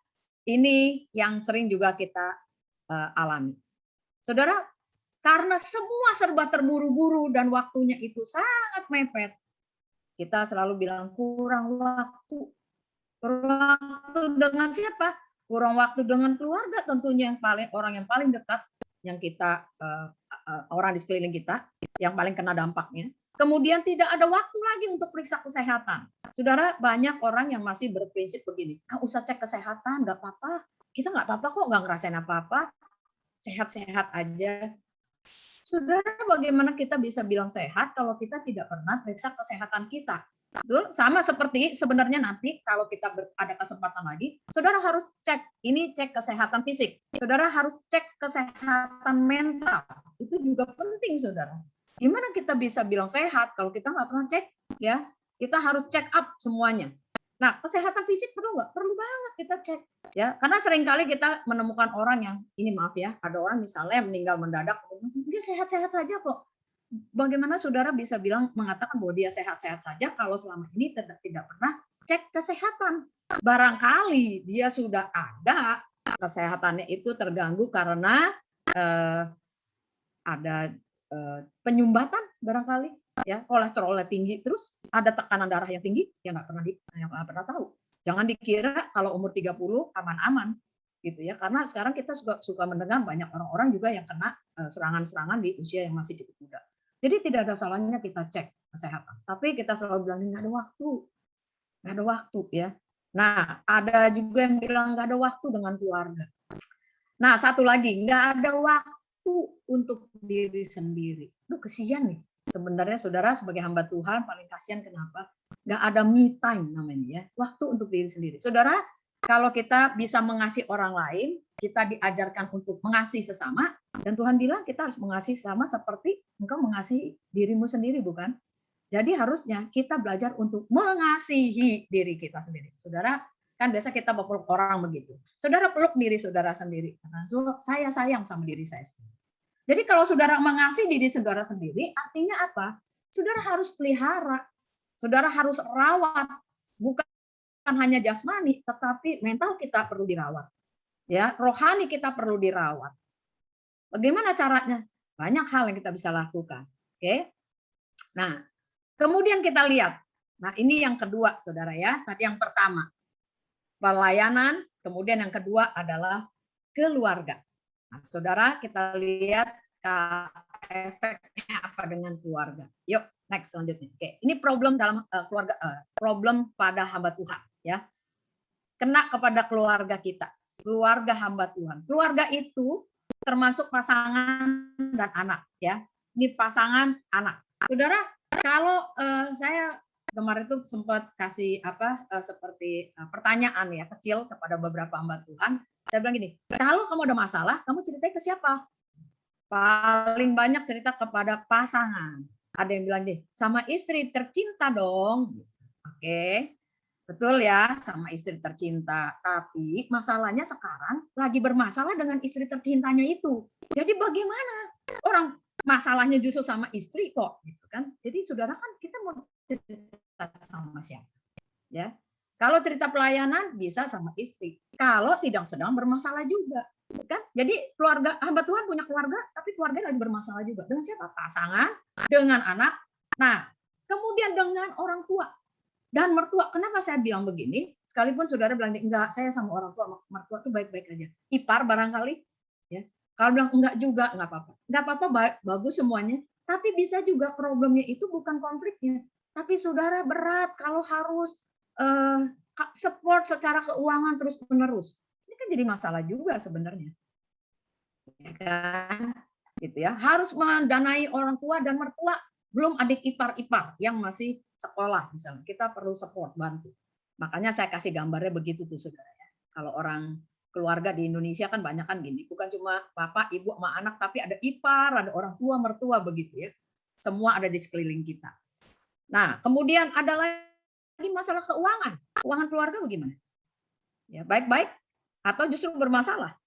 ini yang sering juga kita alami. Saudara, karena semua serba terburu-buru dan waktunya itu sangat mepet, kita selalu bilang kurang waktu. Kurang waktu dengan siapa? Kurang waktu dengan keluarga tentunya orang yang paling dekat yang kita orang di sekeliling kita yang paling kena dampaknya. Kemudian tidak ada waktu lagi untuk periksa kesehatan. Saudara, banyak orang yang masih berprinsip begini, nggak usah cek kesehatan, nggak apa-apa. Kita nggak apa-apa kok, nggak ngerasain apa-apa. Sehat-sehat aja. Saudara, bagaimana kita bisa bilang sehat kalau kita tidak pernah periksa kesehatan kita? Betul, sama seperti sebenarnya nanti kalau kita ada kesempatan lagi, saudara harus cek, ini cek kesehatan fisik, saudara harus cek kesehatan mental, itu juga penting saudara. Gimana kita bisa bilang sehat kalau kita nggak pernah cek, ya? Kita harus check up semuanya. Nah, kesehatan fisik perlu nggak? Perlu banget kita cek, ya. Karena seringkali kita menemukan orang yang, ini maaf ya, ada orang misalnya meninggal mendadak, dia sehat-sehat saja kok. Bagaimana saudara bisa bilang mengatakan bahwa dia sehat-sehat saja kalau selama ini tidak pernah cek kesehatan? Barangkali dia sudah ada kesehatannya itu terganggu karena ada penyumbatan barangkali, ya kolesterolnya tinggi, terus ada tekanan darah yang tinggi, ya nggak pernah tahu. Jangan dikira kalau umur 30 aman-aman gitu ya, karena sekarang kita suka mendengar banyak orang-orang juga yang kena serangan-serangan di usia yang masih cukup muda. Jadi tidak ada salahnya kita cek kesehatan. Tapi kita selalu bilang nggak ada waktu ya. Nah, ada juga yang bilang nggak ada waktu dengan keluarga. Nah, satu lagi nggak ada waktu untuk diri sendiri. Duh, kesian nih. Sebenarnya saudara sebagai hamba Tuhan paling kasihan kenapa? Nggak ada me time namanya ya. Waktu untuk diri sendiri. Saudara, kalau kita bisa mengasihi orang lain, kita diajarkan untuk mengasihi sesama, dan Tuhan bilang kita harus mengasihi sesama seperti engkau mengasihi dirimu sendiri, bukan? Jadi harusnya kita belajar untuk mengasihi diri kita sendiri. Saudara, kan biasa kita peluk orang begitu. Saudara peluk diri saudara sendiri. Karena saya sayang sama diri saya sendiri. Jadi kalau saudara mengasihi diri saudara sendiri, artinya apa? Saudara harus pelihara. Saudara harus rawat. Bukan hanya jasmani, tetapi mental kita perlu dirawat. Ya, rohani kita perlu dirawat. Bagaimana caranya? Banyak hal yang kita bisa lakukan. Oke. Nah, kemudian kita lihat. Nah, ini yang kedua, Saudara ya. Tadi yang pertama, pelayanan, kemudian yang kedua adalah keluarga. Nah, Saudara, kita lihat efeknya apa dengan keluarga. Yuk, next selanjutnya. Oke, ini problem dalam keluarga, problem pada hamba Tuhan ya. Kena kepada keluarga kita. Keluarga hamba Tuhan. Keluarga itu termasuk pasangan dan anak ya. Ini pasangan anak. Saudara, kalau saya kemarin itu sempat kasih seperti pertanyaan ya kecil kepada beberapa hamba Tuhan. Saya bilang gini, kalau kamu ada masalah, kamu ceritain ke siapa? Paling banyak cerita kepada pasangan. Ada yang bilang nih, sama istri tercinta dong. Oke. Betul ya, sama istri tercinta. Tapi masalahnya sekarang lagi bermasalah dengan istri tercintanya itu. Jadi bagaimana? Orang masalahnya justru sama istri kok, gitu kan? Jadi saudara kan kita mau cerita sama siapa? Ya, kalau cerita pelayanan bisa sama istri. Kalau tidak sedang bermasalah juga, kan? Jadi keluarga hamba Tuhan punya keluarga, tapi keluarga lagi bermasalah juga. Dengan siapa? Pasangan, dengan anak. Nah, kemudian dengan orang tua. Dan mertua, kenapa saya bilang begini? Sekalipun saudara bilang, enggak, saya sama orang tua, mertua tuh baik-baik aja. Ipar barangkali. Ya. Kalau bilang enggak juga, enggak apa-apa. Enggak apa-apa, bagus semuanya. Tapi bisa juga problemnya itu bukan konfliknya. Tapi saudara berat kalau harus support secara keuangan terus-menerus. Ini kan jadi masalah juga sebenarnya. Ya kan? Gitu ya. Harus mendanai orang tua dan mertua, belum adik ipar-ipar yang masih sekolah misalnya, kita perlu support, bantu. Makanya saya kasih gambarnya begitu tuh saudara ya. Kalau orang keluarga di Indonesia kan banyak kan gini, bukan cuma bapak, ibu, sama anak, tapi ada ipar, ada orang tua, mertua begitu ya. Semua ada di sekeliling kita. Nah, kemudian ada lagi masalah keuangan. Keuangan keluarga bagaimana? Ya, baik-baik atau justru bermasalah.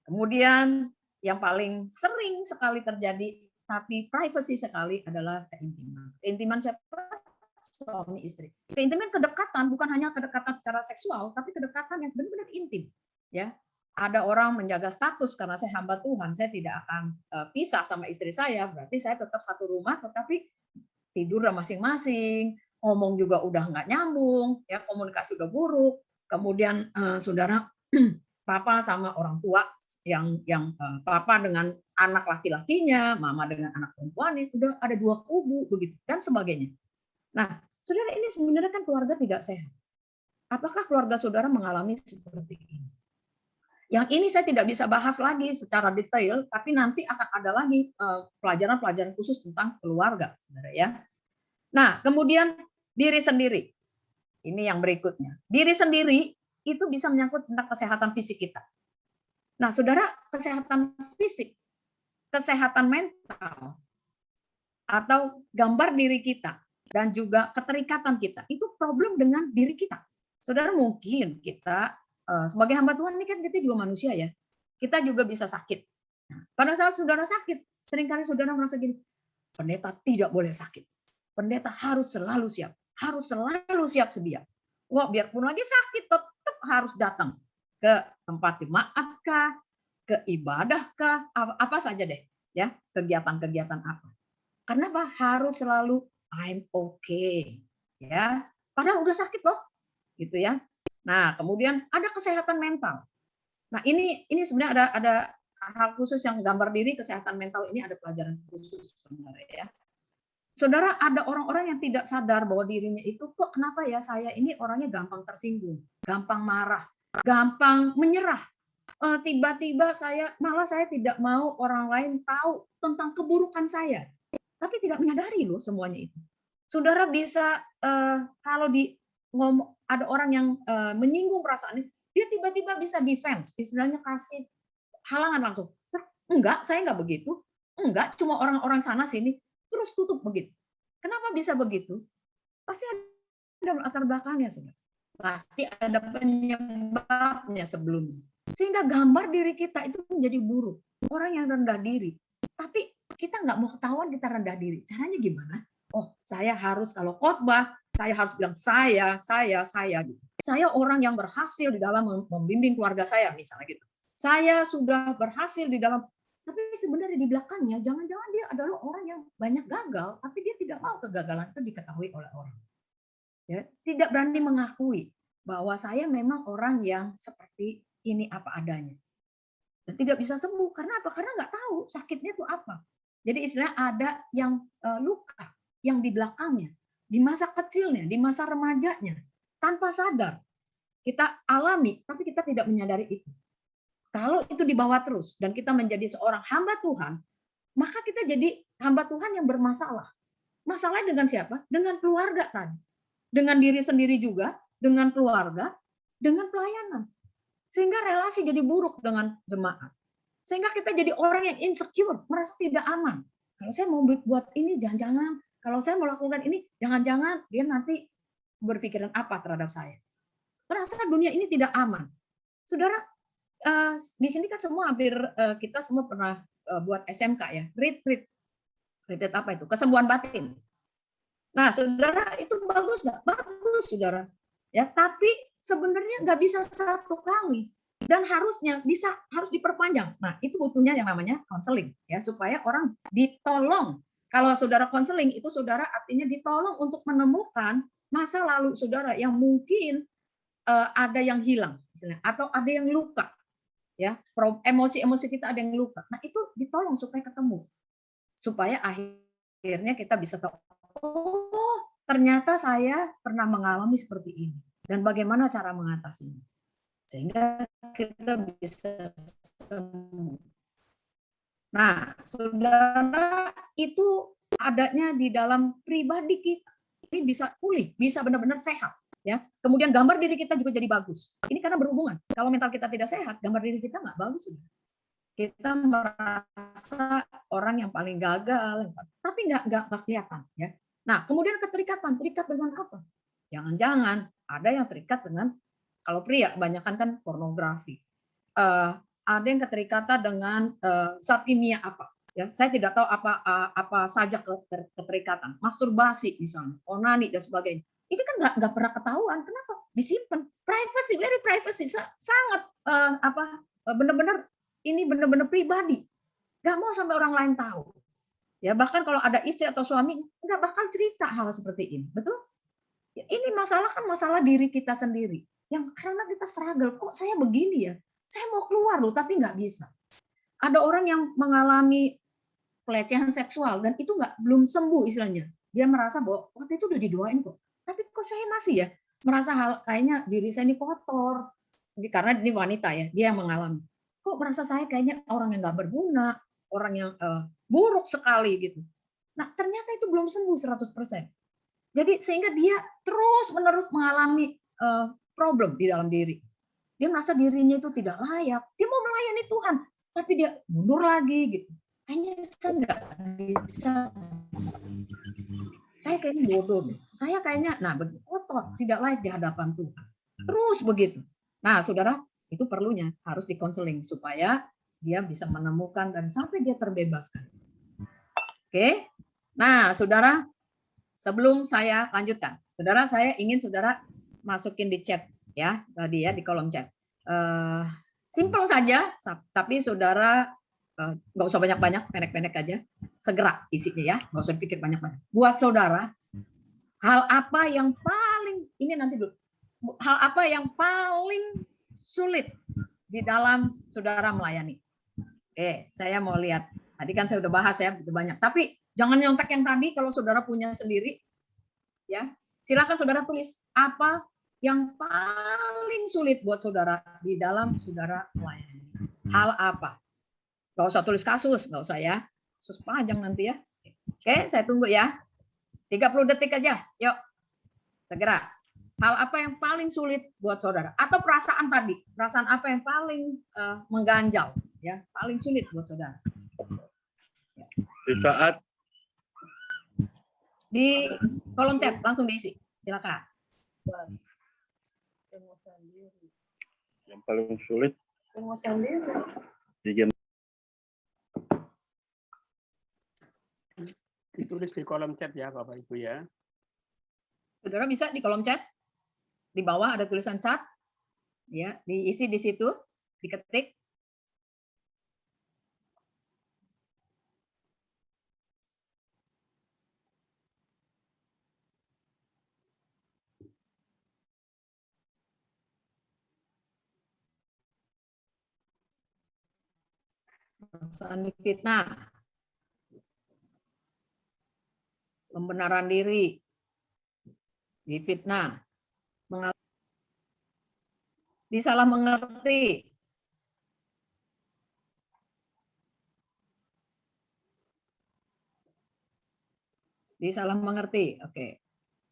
Kemudian yang paling sering sekali terjadi tapi privacy sekali adalah keintiman. Keintiman siapa? Suami istri. Keintiman kedekatan bukan hanya kedekatan secara seksual, tapi kedekatan yang benar-benar intim. Ya, ada orang menjaga status karena saya hamba Tuhan, saya tidak akan pisah sama istri saya, berarti saya tetap satu rumah, tetapi tidur masing-masing, ngomong juga udah nggak nyambung, ya komunikasi udah buruk. Kemudian saudara, papa sama orang tua yang papa dengan anak laki-lakinya, mama dengan anak perempuannya, udah ada dua kubu begitu dan sebagainya. Nah, saudara, ini sebenarnya kan keluarga tidak sehat. Apakah keluarga saudara mengalami seperti ini? Yang ini saya tidak bisa bahas lagi secara detail, tapi nanti akan ada lagi pelajaran-pelajaran khusus tentang keluarga, saudara ya. Nah, kemudian diri sendiri. Ini yang berikutnya. Diri sendiri itu bisa menyangkut tentang kesehatan fisik kita. Nah, saudara, kesehatan fisik, kesehatan mental, atau gambar diri kita, dan juga keterikatan kita, itu problem dengan diri kita. Saudara, mungkin kita sebagai hamba Tuhan ini kan kita juga manusia ya. Kita juga bisa sakit. Nah, pada saat saudara sakit, seringkali saudara merasa gini, pendeta tidak boleh sakit. Pendeta harus selalu siap. Harus selalu siap sedia. Wah, biarpun lagi sakit, tetap harus datang ke tempat jemaat kah, ke ibadah kah, apa saja deh. Ya, kegiatan-kegiatan apa. Kenapa harus selalu I'm okay, ya. Padahal udah sakit loh, gitu ya. Nah, kemudian ada kesehatan mental. Nah, ini sebenarnya ada hal khusus yang gambar diri kesehatan mental ini ada pelajaran khusus sebenarnya ya. Saudara, ada orang-orang yang tidak sadar bahwa dirinya itu kok kenapa ya saya ini orangnya gampang tersinggung, gampang marah, gampang menyerah. Tiba-tiba saya tidak mau orang lain tahu tentang keburukan saya. Tapi tidak menyadari loh semuanya itu. Saudara bisa kalau ada orang yang menyinggung perasaannya, dia tiba-tiba bisa defense, istilahnya kasih halangan langsung. Enggak, saya enggak begitu. Enggak, cuma orang-orang sana sini terus tutup begitu. Kenapa bisa begitu? Pasti ada latar belakangnya, saudara. Pasti ada penyebabnya sebelumnya. Sehingga gambar diri kita itu menjadi buruk. Orang yang rendah diri. Tapi kita nggak mau ketahuan kita rendah diri. Caranya gimana? Oh, saya harus kalau khotbah, saya harus bilang saya gitu. Saya orang yang berhasil di dalam membimbing keluarga saya, misalnya gitu. Saya sudah berhasil di dalam, tapi sebenarnya di belakangnya jangan-jangan dia adalah orang yang banyak gagal, tapi dia tidak mau kegagalan itu diketahui oleh orang. Ya, tidak berani mengakui bahwa saya memang orang yang seperti ini apa adanya. Dan tidak bisa sembuh. Karena apa? Karena nggak tahu sakitnya itu apa. Jadi istilahnya ada yang luka yang di belakangnya, di masa kecilnya, di masa remajanya, tanpa sadar. Kita alami, tapi kita tidak menyadari itu. Kalau itu dibawa terus dan kita menjadi seorang hamba Tuhan, maka kita jadi hamba Tuhan yang bermasalah. Masalahnya dengan siapa? Dengan keluarga tadi. Dengan diri sendiri juga, dengan keluarga, dengan pelayanan. Sehingga relasi jadi buruk dengan jemaat. Sehingga kita jadi orang yang insecure, merasa tidak aman. Kalau saya mau buat ini, jangan-jangan. Kalau saya mau lakukan ini, jangan-jangan dia nanti berpikiran apa terhadap saya. Merasa dunia ini tidak aman. Saudara, di sini kan semua hampir kita semua pernah buat SMK ya, retreat apa itu? Kesembuhan batin. Nah, saudara itu bagus nggak? Bagus, saudara. Ya, tapi sebenarnya nggak bisa satu kali dan harus diperpanjang. Nah, itu butuhnya yang namanya konseling ya, supaya orang ditolong. Kalau saudara konseling itu saudara artinya ditolong untuk menemukan masa lalu saudara yang mungkin ada yang hilang, misalnya, atau ada yang luka, ya, emosi-emosi kita ada yang luka. Nah, itu ditolong supaya ketemu, supaya akhirnya kita bisa tahu, oh, ternyata saya pernah mengalami seperti ini dan bagaimana cara mengatasinya, sehingga kita bisa sembuh. Nah, saudara, itu adanya di dalam pribadi kita. Ini bisa pulih, bisa benar-benar sehat. Ya, kemudian gambar diri kita juga jadi bagus. Ini karena berhubungan. Kalau mental kita tidak sehat, gambar diri kita nggak bagus. Kita merasa orang yang paling gagal, tapi nggak kelihatan. Ya. Nah, kemudian keterikatan, terikat dengan apa? Jangan-jangan ada yang terikat dengan, kalau pria kebanyakan kan pornografi. Ada yang keterikatan dengan zat kimia apa? Ya, saya tidak tahu apa saja keterikatan. Masturbasi misalnya, onani dan sebagainya. Ini kan nggak pernah ketahuan. Kenapa? Disimpan. Privacy, very privacy, sangat benar-benar ini benar-benar pribadi. Nggak mau sampai orang lain tahu. Ya, bahkan kalau ada istri atau suami nggak bakal cerita hal seperti ini. Betul? Ya, ini masalah kan masalah diri kita sendiri. Yang karena kita struggle, kok saya begini ya? Saya mau keluar loh, tapi nggak bisa. Ada orang yang mengalami pelecehan seksual dan itu belum sembuh istilahnya. Dia merasa bahwa waktu itu udah didoain kok. Tapi kok saya masih ya merasa kayaknya diri saya ini kotor. Karena ini wanita ya, dia yang mengalami. Kok merasa saya kayaknya orang yang nggak berguna, orang yang buruk sekali gitu. Nah, ternyata itu belum sembuh 100%. Jadi sehingga dia terus-menerus mengalami problem di dalam diri. Dia merasa dirinya itu tidak layak. Dia mau melayani Tuhan, tapi dia mundur lagi gitu. Kayaknya saya nggak bisa. Saya kayaknya bodoh deh. Saya kayaknya, kotor, tidak layak di hadapan Tuhan. Terus begitu. Nah, saudara, itu perlunya harus dikonseling supaya dia bisa menemukan dan sampai dia terbebaskan. Oke. Nah, saudara, sebelum saya lanjutkan, saudara, saya ingin saudara masukin di chat ya, tadi ya di kolom chat. Simpel saja, tapi saudara nggak usah banyak-banyak, pendek-pendek aja, segera isinya ya, nggak usah dipikir banyak-banyak. Buat saudara, hal apa yang paling, ini nanti dulu, hal apa yang paling sulit di dalam saudara melayani? Oke, saya mau lihat. Tadi kan saya udah bahas ya, begitu banyak. Tapi jangan nyontek yang tadi, kalau saudara punya sendiri, ya silakan saudara tulis apa yang paling sulit buat saudara di dalam saudara melayani. Hal apa? Gak usah tulis kasus, gak usah ya. Kasus panjang nanti ya. Oke, saya tunggu ya. 30 detik aja, yuk. Segera. Hal apa yang paling sulit buat saudara? Atau perasaan tadi, perasaan apa yang paling mengganjal, ya, paling sulit buat saudara? Di saat Di kolom chat langsung diisi. Silakan. Yang paling sulit ditulis di kolom chat ya Bapak Ibu ya. Saudara bisa di kolom chat. Di bawah ada tulisan chat. Ya, diisi di situ, diketik. Perasaan fitnah, pembenaran diri, difitnah, disalah mengerti, disalah mengerti. Oke,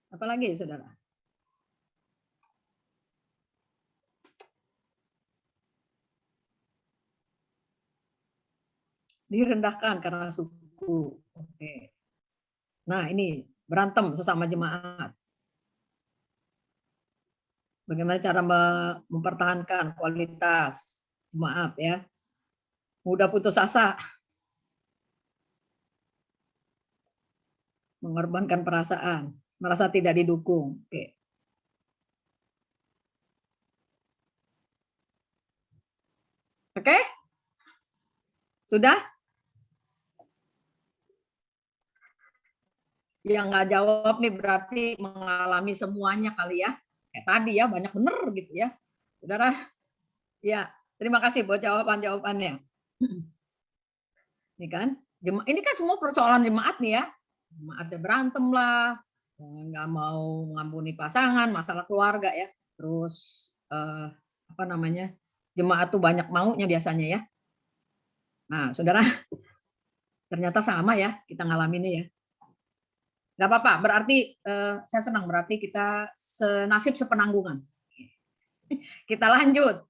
apalagi saudara? Direndahkan karena suku. Oke. Nah, ini berantem sesama jemaat. Bagaimana cara mempertahankan kualitas jemaat ya? Mudah putus asa. Mengorbankan perasaan, merasa tidak didukung. Oke. Oke? Sudah? Yang nggak jawab nih berarti mengalami semuanya kali ya. Kayak tadi ya, banyak bener gitu ya. Saudara, ya terima kasih buat jawaban-jawabannya. Ini kan, ini kan semua persoalan jemaat nih ya. Jemaatnya berantem lah, nggak mau mengampuni pasangan, masalah keluarga ya. Terus apa namanya, jemaat tuh banyak maunya biasanya ya. Nah, saudara, ternyata sama ya kita ngalaminnya ya. Nggak apa-apa, berarti saya senang, berarti kita senasib sepenanggungan. Kita lanjut.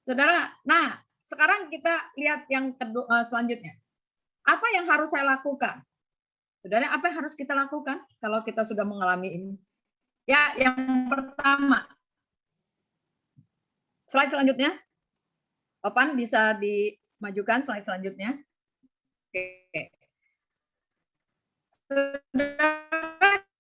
Saudara, nah sekarang kita lihat yang kedua, selanjutnya. Apa yang harus saya lakukan? Saudara, apa yang harus kita lakukan kalau kita sudah mengalami ini? Ya, yang pertama. Slide selanjutnya. Opan bisa dimajukan slide selanjutnya. Oke.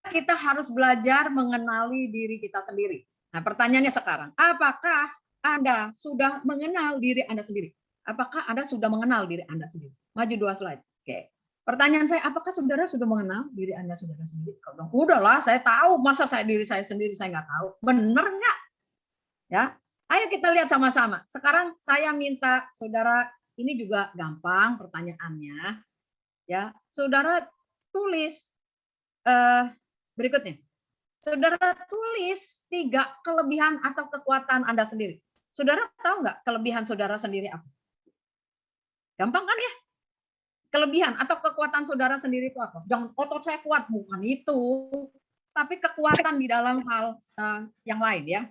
Kita harus belajar mengenali diri kita sendiri. Nah, pertanyaannya sekarang, apakah Anda sudah mengenal diri Anda sendiri? Apakah Anda sudah mengenal diri Anda sendiri? Maju 2 slide. Oke. Pertanyaan saya, apakah saudara sudah mengenal diri Anda saudara sendiri? Kalau bilang, udahlah, saya tahu. Masa diri saya sendiri saya nggak tahu? Bener nggak? Ya, ayo kita lihat sama-sama. Sekarang saya minta saudara, ini juga gampang pertanyaannya. Ya, saudara tulis berikutnya. Saudara tulis 3 kelebihan atau kekuatan Anda sendiri. Saudara tahu nggak kelebihan saudara sendiri apa? Gampang kan ya? Kelebihan atau kekuatan saudara sendiri itu apa? Jangan otot saya kuat, bukan itu. Tapi kekuatan di dalam hal yang lain ya.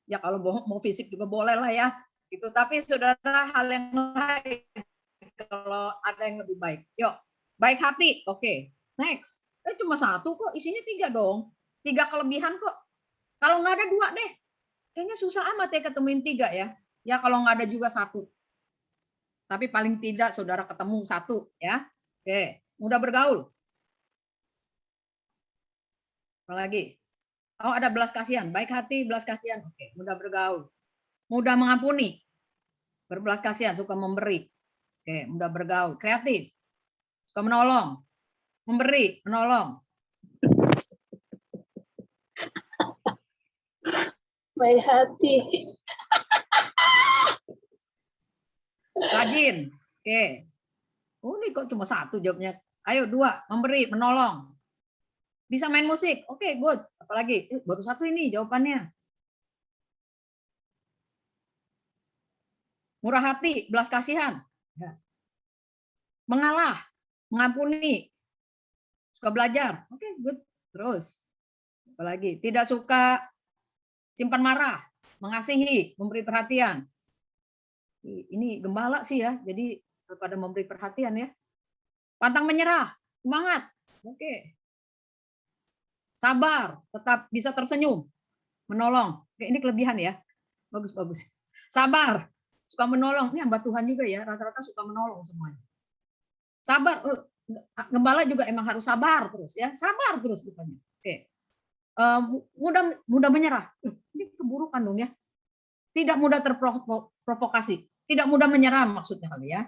Ya kalau mau fisik juga boleh lah ya. Gitu. Tapi saudara hal yang lain kalau ada yang lebih baik. Yuk, baik hati. Oke. Next. Cuma 1 kok, isinya 3 dong. 3 kelebihan kok. Kalau nggak ada 2 deh. Kayaknya susah amat ya ketemuin 3 ya. Ya kalau nggak ada juga 1. Tapi paling tidak saudara ketemu 1 ya. Oke, mudah bergaul. Apalagi? Oh, ada belas kasihan, baik hati, belas kasihan. Oke, mudah bergaul. Mudah mengampuni. Berbelas kasihan, suka memberi. Oke, mudah bergaul. Kreatif. Suka menolong. Memberi, menolong. Baik hati. Rajin. Oke. Oh, ini kok cuma 1 jawabnya. Ayo 2, memberi, menolong. Bisa main musik. Oke, good. Apalagi? Baru 1 ini jawabannya. Murah hati, belas kasihan. Ya. Mengalah, mengampuni. Suka belajar. Oke, good. Terus. Apalagi? Tidak suka simpan marah, mengasihi, memberi perhatian. Ini gembala sih ya, jadi pada memberi perhatian ya. Pantang menyerah, semangat, Oke. Sabar, tetap bisa tersenyum, menolong. Oke, ini kelebihan ya. Bagus, bagus. Sabar, suka menolong. Ini hamba Tuhan juga ya, rata-rata suka menolong semuanya. Sabar, gembala juga emang harus sabar terus ya, sabar terus rupanya. Oke. Mudah menyerah. Ini keburukan dong ya. Tidak mudah terprovokasi, tidak mudah menyerah maksudnya kali ya.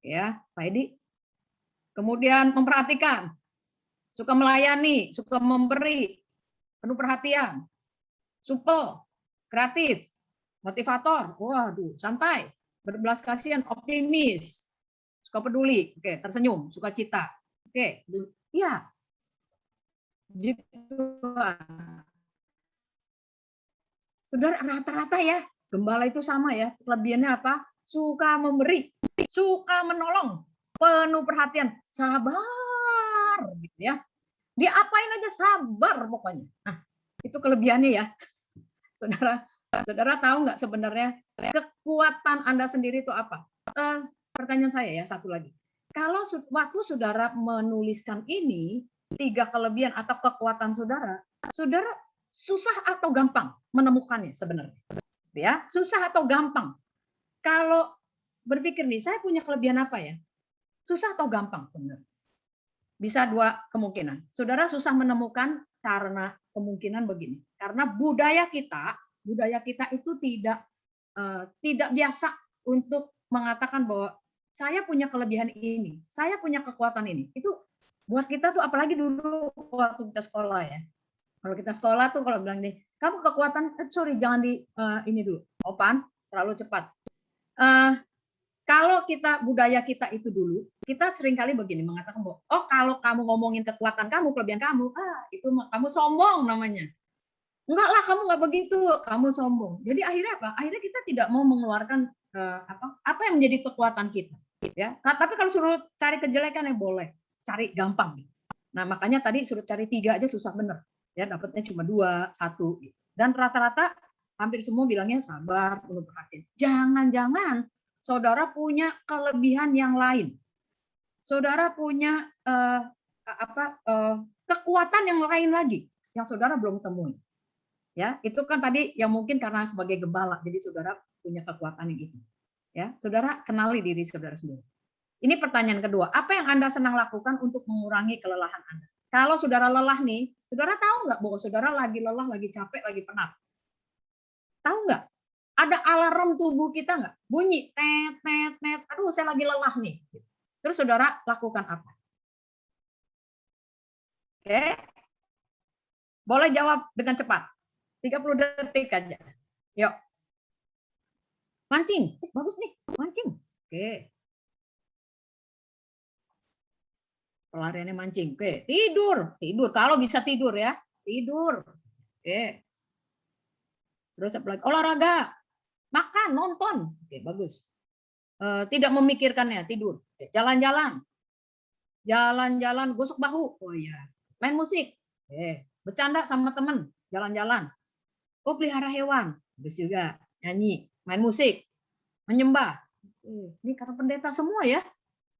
Ya, Pak Edi. Kemudian memperhatikan, suka melayani, suka memberi, penuh perhatian, supel, kreatif, motivator, waduh, santai, berbelas kasihan, optimis, suka peduli, oke, tersenyum, suka cita, oke, iya, gitu. Saudara rata-rata ya, gembala itu sama ya, kelebihannya apa? Suka memberi, suka menolong, penuh perhatian, sabar, gitu ya. Diapain aja sabar pokoknya. Nah, itu kelebihannya ya. Saudara tahu nggak sebenarnya kekuatan Anda sendiri itu apa? Pertanyaan saya ya, satu lagi. Kalau waktu saudara menuliskan ini, 3 kelebihan atau kekuatan saudara susah atau gampang menemukannya sebenarnya? Ya, susah atau gampang? Kalau berpikir nih, saya punya kelebihan apa ya? Susah atau gampang sebenarnya? Bisa 2 kemungkinan. Saudara susah menemukan karena kemungkinan begini. Karena budaya kita itu tidak biasa untuk mengatakan bahwa saya punya kelebihan ini, saya punya kekuatan ini. Itu buat kita tuh apalagi dulu waktu kita sekolah ya. Kalau kita sekolah tuh kalau bilang nih, kamu kekuatan, sorry jangan di ini dulu, Opan, terlalu cepat. Kalau budaya kita itu dulu, kita seringkali begini mengatakan bahwa, oh kalau kamu ngomongin kekuatan kamu, kelebihan kamu, itu kamu sombong namanya. Enggak lah, kamu nggak begitu, kamu sombong. Jadi akhirnya apa? Akhirnya kita tidak mau mengeluarkan apa yang menjadi kekuatan kita. Ya, tapi kalau suruh cari kejelekan ya boleh, cari gampang. Nah makanya tadi suruh cari 3 aja susah bener. Ya dapatnya cuma 2, 1 gitu. Dan rata-rata hampir semua bilangnya sabar, penuh perhatian. Jangan-jangan saudara punya kelebihan yang lain. Saudara punya kekuatan yang lain lagi yang saudara belum temui. Ya, itu kan tadi yang mungkin karena sebagai gembala, jadi saudara punya kekuatan yang itu. Ya, saudara kenali diri saudara sendiri. Ini pertanyaan kedua, apa yang Anda senang lakukan untuk mengurangi kelelahan Anda? Kalau saudara lelah nih, saudara tahu nggak bahwa saudara lagi lelah, lagi capek, lagi penat? Tahu nggak? Ada alarm tubuh kita nggak? Bunyi, tet, tet, tet, aduh saya lagi lelah nih. Terus saudara lakukan apa? Oke? Boleh jawab dengan cepat. 30 detik aja. Yuk. Mancing. Bagus nih, mancing. Oke. Pelariannya mancing. Oke, tidur. Tidur. Kalau bisa tidur ya. Tidur. Oke. Terus apalagi? Olahraga. Makan, nonton. Oke, bagus. Tidak memikirkannya, tidur. Jalan-jalan. Jalan-jalan, gosok bahu. Oh iya. Main musik. Oke. Bercanda sama teman. Jalan-jalan. Oh, pelihara hewan. Bagus juga. Nyanyi. Main musik. Menyembah. Ini karena pendeta semua ya.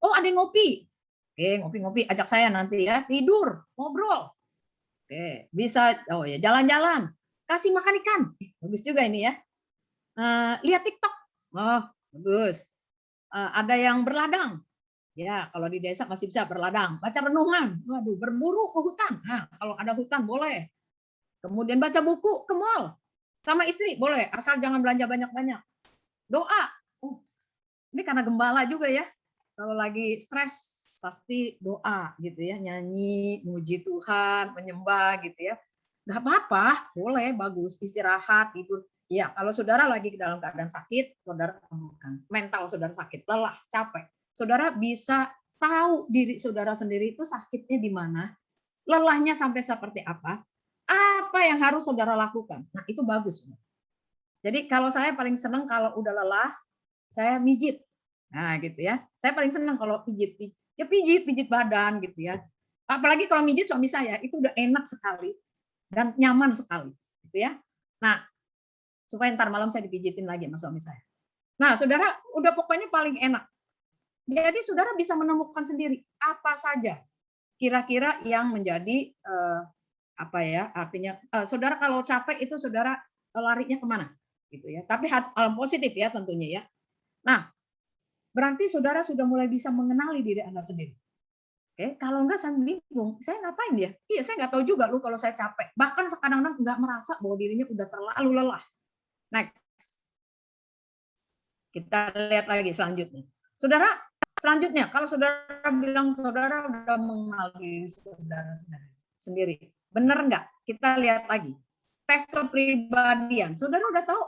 Oh, ada yang ngopi. Oke, ngopi-ngopi. Ajak saya nanti ya. Tidur. Ngobrol. Oke. Bisa. Oh ya, jalan-jalan. Kasih makan ikan. Bagus juga ini ya. Lihat TikTok. Oh, bagus. Ada yang berladang. Ya, kalau di desa masih bisa berladang. Baca renungan. Waduh, berburu ke hutan. Nah, kalau ada hutan boleh. Kemudian baca buku ke mall. Sama istri boleh, asal jangan belanja banyak-banyak. Doa. Ini karena gembala juga ya. Kalau lagi stres pasti doa gitu ya, nyanyi, muji Tuhan, menyembah gitu ya. Enggak apa-apa, boleh, bagus, istirahat, tidur. Ya, kalau saudara lagi dalam keadaan sakit, saudara temukan. Mental saudara sakit, lelah, capek. Saudara bisa tahu diri saudara sendiri itu sakitnya di mana, lelahnya sampai seperti apa yang harus saudara lakukan. Nah, itu bagus. Jadi kalau saya paling senang kalau udah lelah, saya mijit. Nah, gitu ya. Saya paling senang kalau pijit badan gitu ya. Apalagi kalau mijit suami saya, itu udah enak sekali dan nyaman sekali, gitu ya. Nah, supaya ntar malam saya dipijitin lagi sama suami saya. Nah, saudara udah pokoknya paling enak. Jadi saudara bisa menemukan sendiri apa saja kira-kira yang menjadi apa ya artinya saudara kalau capek itu saudara larinya kemana gitu ya, tapi harus hal positif ya tentunya ya. Nah, berarti saudara sudah mulai bisa mengenali diri Anda sendiri. Oke, kalau enggak saya bingung, saya ngapain ya? Iya, saya nggak tahu juga lu kalau saya capek. Bahkan kadang-kadang nggak merasa bahwa dirinya udah terlalu lelah. Next. Kita lihat lagi selanjutnya. Saudara, selanjutnya kalau saudara bilang saudara udah mengenal diri saudara sendiri. Benar enggak? Kita lihat lagi. Tes kepribadian. Saudara udah tahu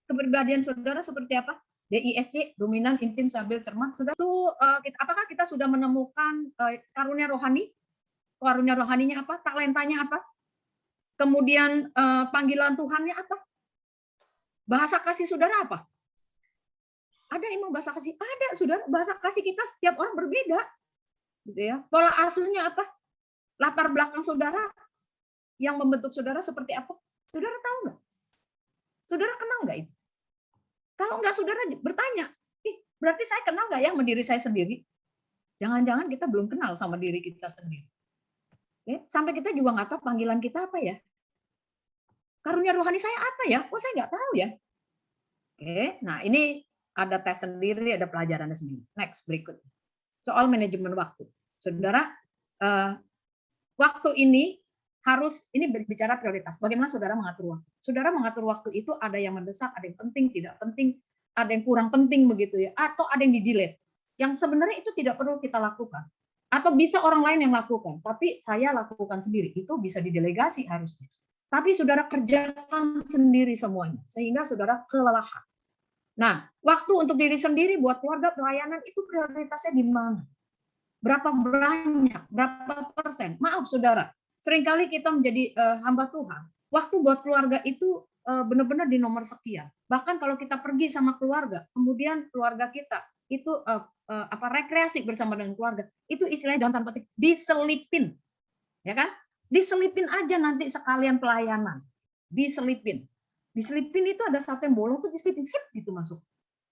kepribadian saudara seperti apa? DISC, dominan, intim, stabil, cermat. Sudah tuh apakah kita sudah menemukan karunia rohani? Karunia rohaninya apa? Talentanya apa? Kemudian panggilan Tuhannya apa? Bahasa kasih saudara apa? Ada emang bahasa kasih? Ada, saudara. Bahasa kasih kita setiap orang berbeda. Gitu ya. Pola asuhnya apa? Latar belakang saudara yang membentuk saudara seperti apa? Saudara tahu nggak? Saudara kenal nggak itu? Kalau nggak, saudara bertanya, berarti saya kenal nggak ya sama diri saya sendiri? Jangan-jangan kita belum kenal sama diri kita sendiri. Oke? Sampai kita juga nggak tahu panggilan kita apa ya. Karunia rohani saya apa ya? Oh, saya nggak tahu ya. Oke, nah ini ada tes sendiri, ada pelajarannya sendiri. Next, berikut. Soal manajemen waktu. Saudara, waktu ini harus, ini berbicara prioritas. Bagaimana saudara mengatur waktu? Saudara mengatur waktu itu ada yang mendesak, ada yang penting, tidak penting, ada yang kurang penting begitu ya, atau ada yang di-delete. Yang sebenarnya itu tidak perlu kita lakukan. Atau bisa orang lain yang lakukan, tapi saya lakukan sendiri. Itu bisa didelegasi harusnya. Tapi saudara kerjakan sendiri semuanya, sehingga saudara kelelahan. Nah, waktu untuk diri sendiri buat keluarga pelayanan itu prioritasnya di mana? Berapa banyak? Berapa persen? Maaf saudara, seringkali kita menjadi hamba Tuhan. Waktu buat keluarga itu benar-benar di nomor sekian. Bahkan kalau kita pergi sama keluarga, kemudian keluarga kita itu rekreasi bersama dengan keluarga, itu istilahnya dalam tanda petik diselipin, ya kan? Diselipin aja nanti sekalian pelayanan, diselipin. Diselipin itu ada satu yang bolong tuh diselipin sip gitu masuk.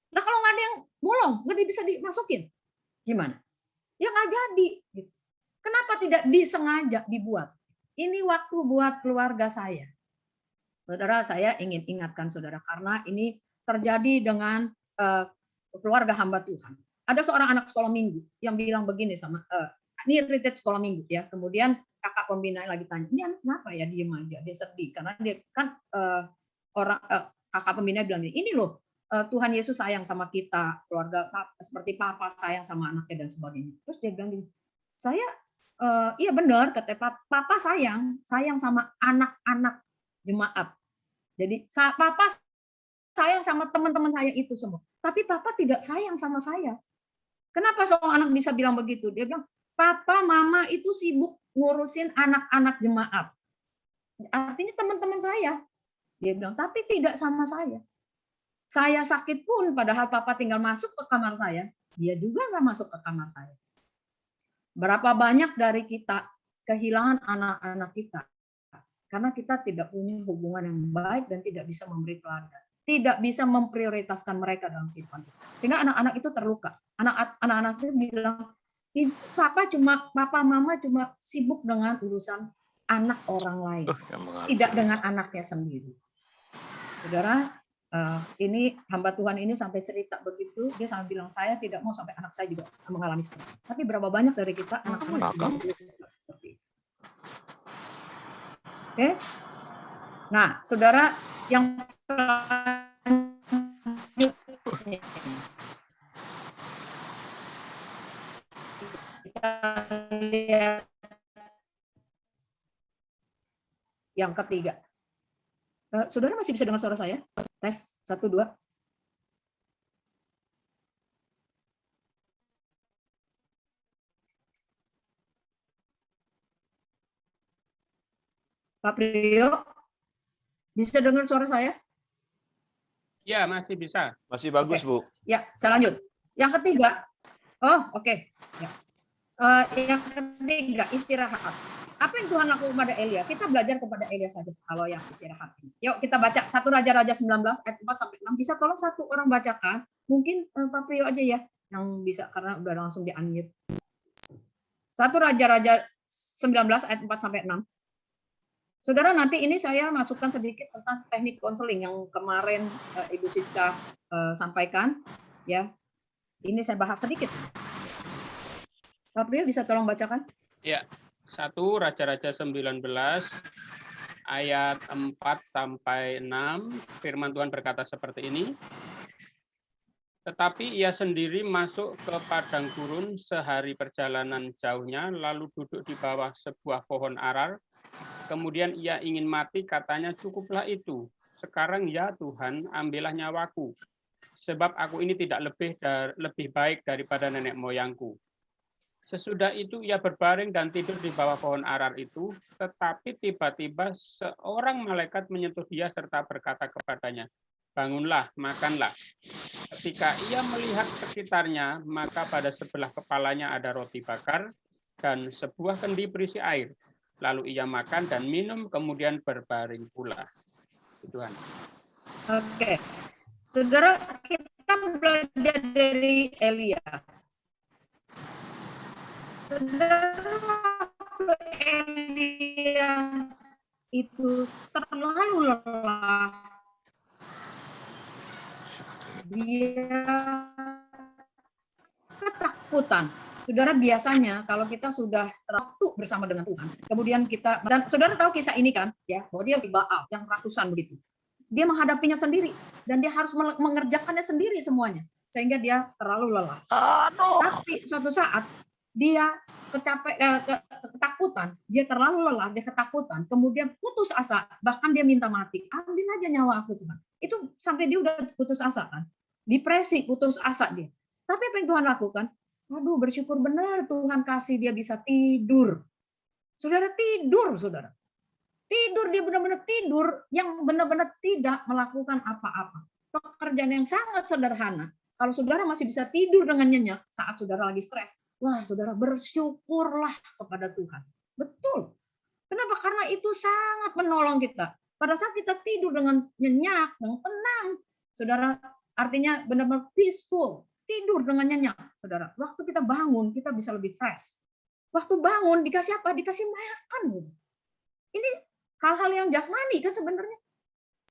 Nah kalau nggak ada yang bolong, nggak bisa dimasukin, gimana? Ya nggak jadi. Kenapa tidak disengaja dibuat? Ini waktu buat keluarga saya. Saudara, saya ingin ingatkan saudara karena ini terjadi dengan keluarga hamba Tuhan. Ada seorang anak sekolah minggu yang bilang begini sama ini retreat sekolah minggu ya. Kemudian kakak pembina lagi tanya, ini anak kenapa ya diem aja? Dia sedih karena dia kan kakak pembina bilang ini loh Tuhan Yesus sayang sama kita, keluarga seperti papa sayang sama anaknya dan sebagainya. Terus dia bilang gini, saya iya benar kata papa sayang sama anak-anak jemaat. Jadi papa sayang sama teman-teman saya itu semua. Tapi papa tidak sayang sama saya. Kenapa seorang anak bisa bilang begitu? Dia bilang, papa, mama itu sibuk ngurusin anak-anak jemaat. Artinya teman-teman saya. Dia bilang, tapi tidak sama saya. Saya sakit pun, padahal papa tinggal masuk ke kamar saya. Dia juga nggak masuk ke kamar saya. Berapa banyak dari kita kehilangan anak-anak kita karena kita tidak punya hubungan yang baik dan tidak bisa memberi teladan, tidak bisa memprioritaskan mereka dalam kehidupan. Sehingga anak-anak itu terluka. Anak-anak itu bilang, papa mama cuma sibuk dengan urusan anak orang lain, tidak dengan anaknya sendiri. Saudara, ini hamba Tuhan ini sampai cerita begitu, dia sampai bilang saya tidak mau sampai anak saya juga mengalami seperti itu. Tapi berapa banyak dari kita anak-anak seperti itu. Oke. Nah, saudara yang selanjutnya kita lihat yang ketiga. Saudara masih bisa dengar suara saya? Tes 1 2. Pak Priyo, bisa dengar suara saya? Ya, masih bisa. Masih bagus, Bu. Ya, saya lanjut. Yang ketiga, oke. Ya. Yang ketiga, istirahat. Apa yang Tuhan lakukan kepada Elia? Kita belajar kepada Elia saja kalau yang istirahat. Yuk kita baca 1 Raja-Raja 19 ayat 4-6. Bisa tolong satu orang bacakan? Mungkin Pak Priyo aja ya yang bisa karena udah langsung di-unmute. 1 Raja-Raja 19 ayat 4 sampai 6. Saudara, nanti ini saya masukkan sedikit tentang teknik konseling yang kemarin Ibu Siska sampaikan, ya. Ini saya bahas sedikit. Pak Priyo bisa tolong bacakan? Ya, 1 Raja-Raja 19 ayat 4 sampai 6, firman Tuhan berkata seperti ini. Tetapi ia sendiri masuk ke padang gurun sehari perjalanan jauhnya, lalu duduk di bawah sebuah pohon arar. Kemudian ia ingin mati, katanya, cukuplah itu. Sekarang ya Tuhan, ambillah nyawaku. Sebab aku ini tidak lebih baik daripada nenek moyangku. Sesudah itu ia berbaring dan tidur di bawah pohon arar itu, tetapi tiba-tiba seorang malaikat menyentuh dia serta berkata kepadanya, bangunlah, makanlah. Ketika ia melihat sekitarnya, maka pada sebelah kepalanya ada roti bakar dan sebuah kendi berisi air. Lalu ia makan dan minum, kemudian berbaring pula. Tuhan. Oke. Saudara, kita belajar dari Elia. Saudara, Elia itu terlalu lelah. Dia ketakutan. Saudara, biasanya kalau kita sudah waktu bersama dengan Tuhan, kemudian kita, dan saudara tahu kisah ini kan, ya, bahwa dia di Baal yang ratusan begitu. Dia menghadapinya sendiri dan dia harus mengerjakannya sendiri semuanya, sehingga dia terlalu lelah. Tapi suatu saat dia ketakutan, dia terlalu lelah, dia ketakutan, kemudian putus asa, bahkan dia minta mati. Ambil aja nyawa aku, Tuhan. Itu sampai dia udah putus asa kan, depresi, putus asa dia. Tapi apa yang Tuhan lakukan? Waduh, bersyukur benar Tuhan kasih dia bisa tidur. Saudara, tidur, saudara. Tidur, dia benar-benar tidur yang benar-benar tidak melakukan apa-apa. Pekerjaan yang sangat sederhana. Kalau saudara masih bisa tidur dengan nyenyak saat saudara lagi stres, wah, saudara bersyukurlah kepada Tuhan. Betul. Kenapa? Karena itu sangat menolong kita. Pada saat kita tidur dengan nyenyak, dengan tenang, saudara, artinya benar-benar peaceful. Tidur dengan nyenyak, saudara. Waktu kita bangun, kita bisa lebih fresh. Waktu bangun, dikasih apa? Dikasih makan. Ini hal-hal yang jasmani kan sebenarnya.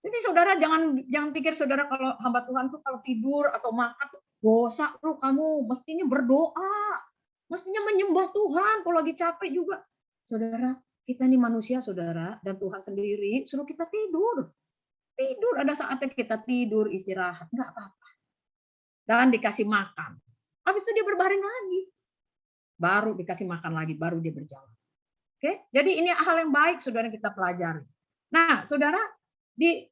Jadi saudara jangan pikir saudara kalau hamba Tuhan tuh kalau tidur atau makan dosa lu, kamu mestinya berdoa, mestinya menyembah Tuhan kalau lagi capek juga. Saudara, kita ini manusia, saudara, dan Tuhan sendiri suruh kita tidur. Tidur, ada saatnya kita tidur, istirahat, enggak apa-apa. Dan dikasih makan. Habis itu dia berbaring lagi. Baru dikasih makan lagi, baru dia berjalan. Oke, jadi ini hal yang baik saudara kita pelajari. Nah, saudara, di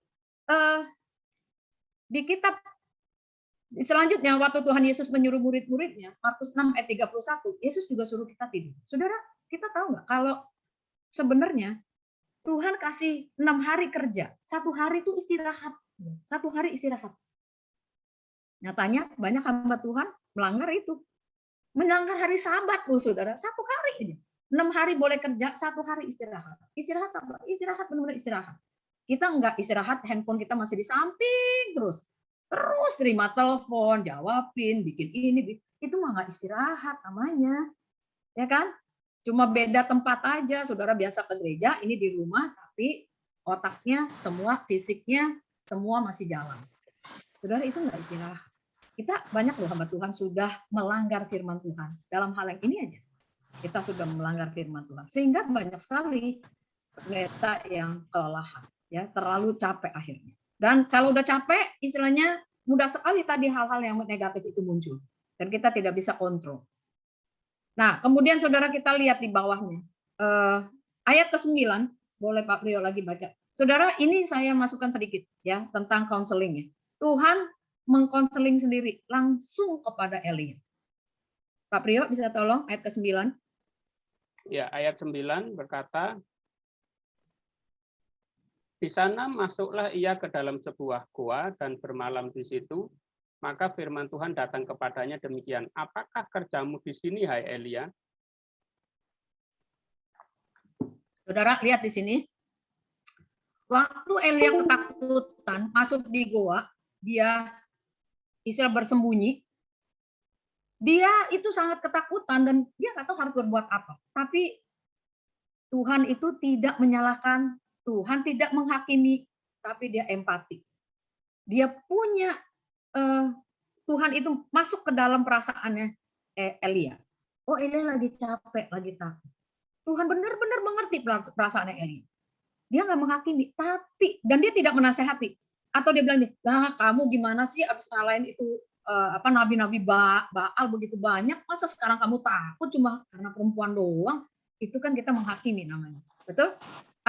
kitab selanjutnya waktu Tuhan Yesus menyuruh murid-muridnya, Markus 6 ayat 31, Yesus juga suruh kita tidur. Saudara, kita tahu nggak kalau sebenarnya Tuhan kasih 6 hari kerja, 1 hari itu istirahat. 1 hari istirahat. Nyatanya banyak hamba Tuhan melanggar itu. Melanggar hari Sabat, saudara, 1 hari aja. 6 hari boleh kerja, 1 hari istirahat. Istirahat apa? Istirahat, benar-benar istirahat. Kita enggak istirahat, handphone kita masih di samping terus. Terus terima telepon, jawabin, bikin ini. Itu mah enggak istirahat namanya. Ya kan? Cuma beda tempat aja. Saudara biasa ke gereja, ini di rumah, tapi otaknya, semua fisiknya, semua masih jalan. Saudara, itu enggak istirahat. Kita banyak loh hamba Tuhan sudah melanggar firman Tuhan. Dalam hal yang ini aja. Kita sudah melanggar firman Tuhan. Sehingga banyak sekali pendeta yang kelelahan. Ya, terlalu capek akhirnya. Dan kalau udah capek, istilahnya mudah sekali tadi hal-hal yang negatif itu muncul. Dan kita tidak bisa kontrol. Nah, kemudian saudara kita lihat di bawahnya. Ayat ke-9, boleh Pak Priyo lagi baca. Saudara, ini saya masukkan sedikit ya tentang counselingnya. Tuhan mengkonseling sendiri langsung kepada Elia. Pak Priyo bisa tolong ayat ke-9? Ya, ayat 9 berkata, di sana masuklah ia ke dalam sebuah gua dan bermalam di situ. Maka firman Tuhan datang kepadanya demikian, apakah kerjamu di sini, hai Elia? Saudara lihat di sini. Waktu Elia ketakutan masuk di gua, dia istilah bersembunyi. Dia itu sangat ketakutan dan dia nggak tahu harus berbuat apa. Tapi Tuhan itu tidak menyalahkan, Tuhan tidak menghakimi, tapi dia empati. Dia punya Tuhan itu masuk ke dalam perasaannya Elia. Oh, Elia lagi capek, lagi takut. Tuhan benar-benar mengerti perasaannya Elia. Dia nggak menghakimi, tapi dan dia tidak menasehati. Atau dia bilang, "Lah, kamu gimana sih abis ngalahin itu nabi-nabi Baal begitu banyak, masa sekarang kamu takut cuma karena perempuan doang?" Itu kan kita menghakimi namanya. Betul?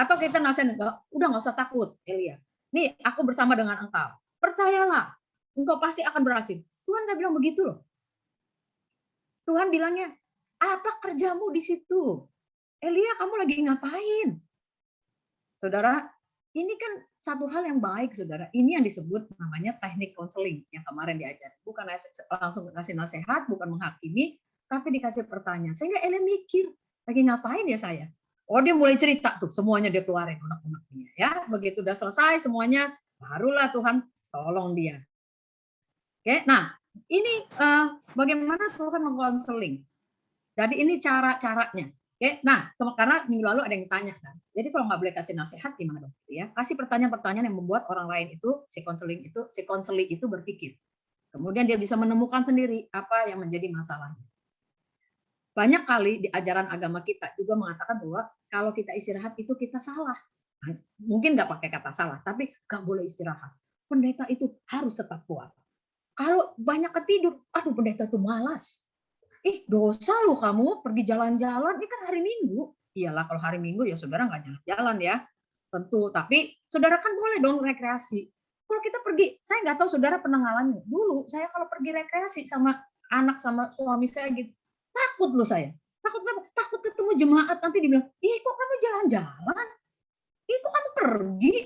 Atau kita nasihatin, "Udah nggak usah takut, Elia. Nih, aku bersama dengan engkau. Percayalah, engkau pasti akan berhasil." Tuhan nggak bilang begitu loh. Tuhan bilangnya, "Apa kerjamu di situ? Elia, kamu lagi ngapain?" Saudara, ini kan satu hal yang baik, saudara. Ini yang disebut namanya teknik konseling yang kemarin diajar. Bukan langsung kasih nasihat, bukan menghakimi, tapi dikasih pertanyaan. Sehingga Elia mikir, lagi ngapain ya saya? Oh, dia mulai cerita tuh, semuanya dia keluarin unek-unek dia. Ya, begitu udah selesai semuanya, barulah Tuhan tolong dia. Oke, nah ini bagaimana Tuhan mengkonseling. Jadi ini cara-caranya. Oke, nah karena minggu lalu ada yang tanya kan. Jadi kalau nggak boleh kasih nasihat gimana dong? Ya, kasih pertanyaan-pertanyaan yang membuat orang lain itu si konseling itu berpikir. Kemudian dia bisa menemukan sendiri apa yang menjadi masalahnya. Banyak kali di ajaran agama kita juga mengatakan bahwa kalau kita istirahat itu kita salah. Mungkin nggak pakai kata salah, tapi nggak boleh istirahat. Pendeta itu harus tetap kuat. Kalau banyak ketidur, aduh pendeta itu malas. Ih, dosa lu kamu pergi jalan-jalan, ini kan hari Minggu. Iyalah kalau hari Minggu ya saudara nggak jalan-jalan ya, tentu. Tapi saudara kan boleh dong rekreasi. Kalau kita pergi, saya nggak tahu saudara pernah ngalamin. Dulu saya kalau pergi rekreasi sama anak sama suami saya gitu, takut loh saya. Takut kenapa? Takut ketemu jemaat nanti dibilang, ih kok kamu jalan-jalan? Ih kok kamu pergi?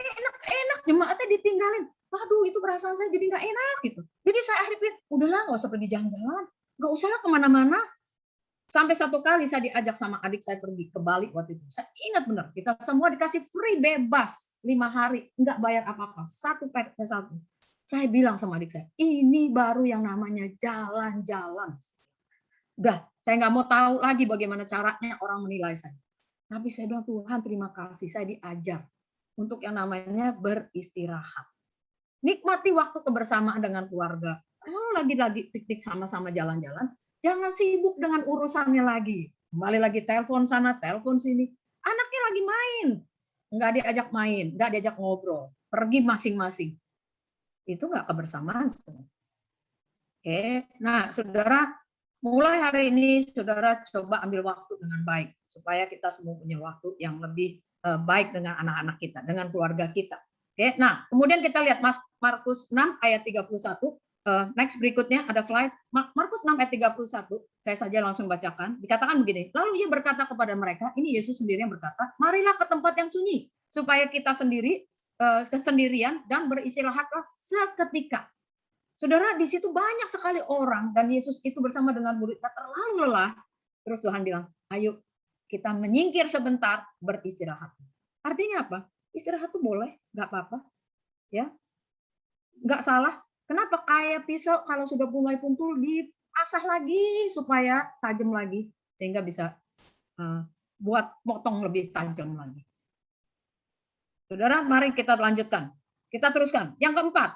Enak-enak jemaatnya ditinggalin. Waduh, itu perasaan saya jadi nggak enak gitu. Jadi saya akhirnya udahlah nggak usah pergi jalan-jalan, nggak usahlah kemana-mana. Sampai satu kali saya diajak sama adik saya pergi ke Bali waktu itu. Saya ingat benar, kita semua dikasih free bebas 5 hari, nggak bayar apa-apa, satu paket satu. Saya bilang sama adik saya, ini baru yang namanya jalan-jalan. Udah, saya nggak mau tahu lagi bagaimana caranya orang menilai saya. Tapi saya bilang, Tuhan terima kasih, saya diajar untuk yang namanya beristirahat. Nikmati waktu kebersamaan dengan keluarga. Kalau lagi piknik sama-sama jalan-jalan, jangan sibuk dengan urusannya lagi. Kembali lagi telepon sana, telepon sini. Anaknya lagi main. Nggak diajak main, nggak diajak ngobrol. Pergi masing-masing. Itu nggak kebersamaan. Oke, nah saudara, mulai hari ini saudara coba ambil waktu dengan baik. Supaya kita semua punya waktu yang lebih baik dengan anak-anak kita, dengan keluarga kita. Oke, nah kemudian kita lihat Markus 6 ayat 31. Next berikutnya ada slide. Markus 6 ayat 31. Saya saja langsung bacakan. Dikatakan begini. Lalu ia berkata kepada mereka, ini Yesus sendiri yang berkata, marilah ke tempat yang sunyi supaya kita sendirian dan beristirahatlah seketika. Saudara, di situ banyak sekali orang dan Yesus itu bersama dengan muridnya terlalu lelah. Terus Tuhan bilang, ayo kita menyingkir sebentar, beristirahat. Artinya apa? Istirahat tuh boleh, nggak apa-apa, ya, nggak salah. Kenapa? Kayak pisau kalau sudah mulai puntul diasah lagi supaya tajam lagi, sehingga bisa buat potong lebih tajam lagi. Saudara, mari kita lanjutkan. Kita teruskan. Yang keempat,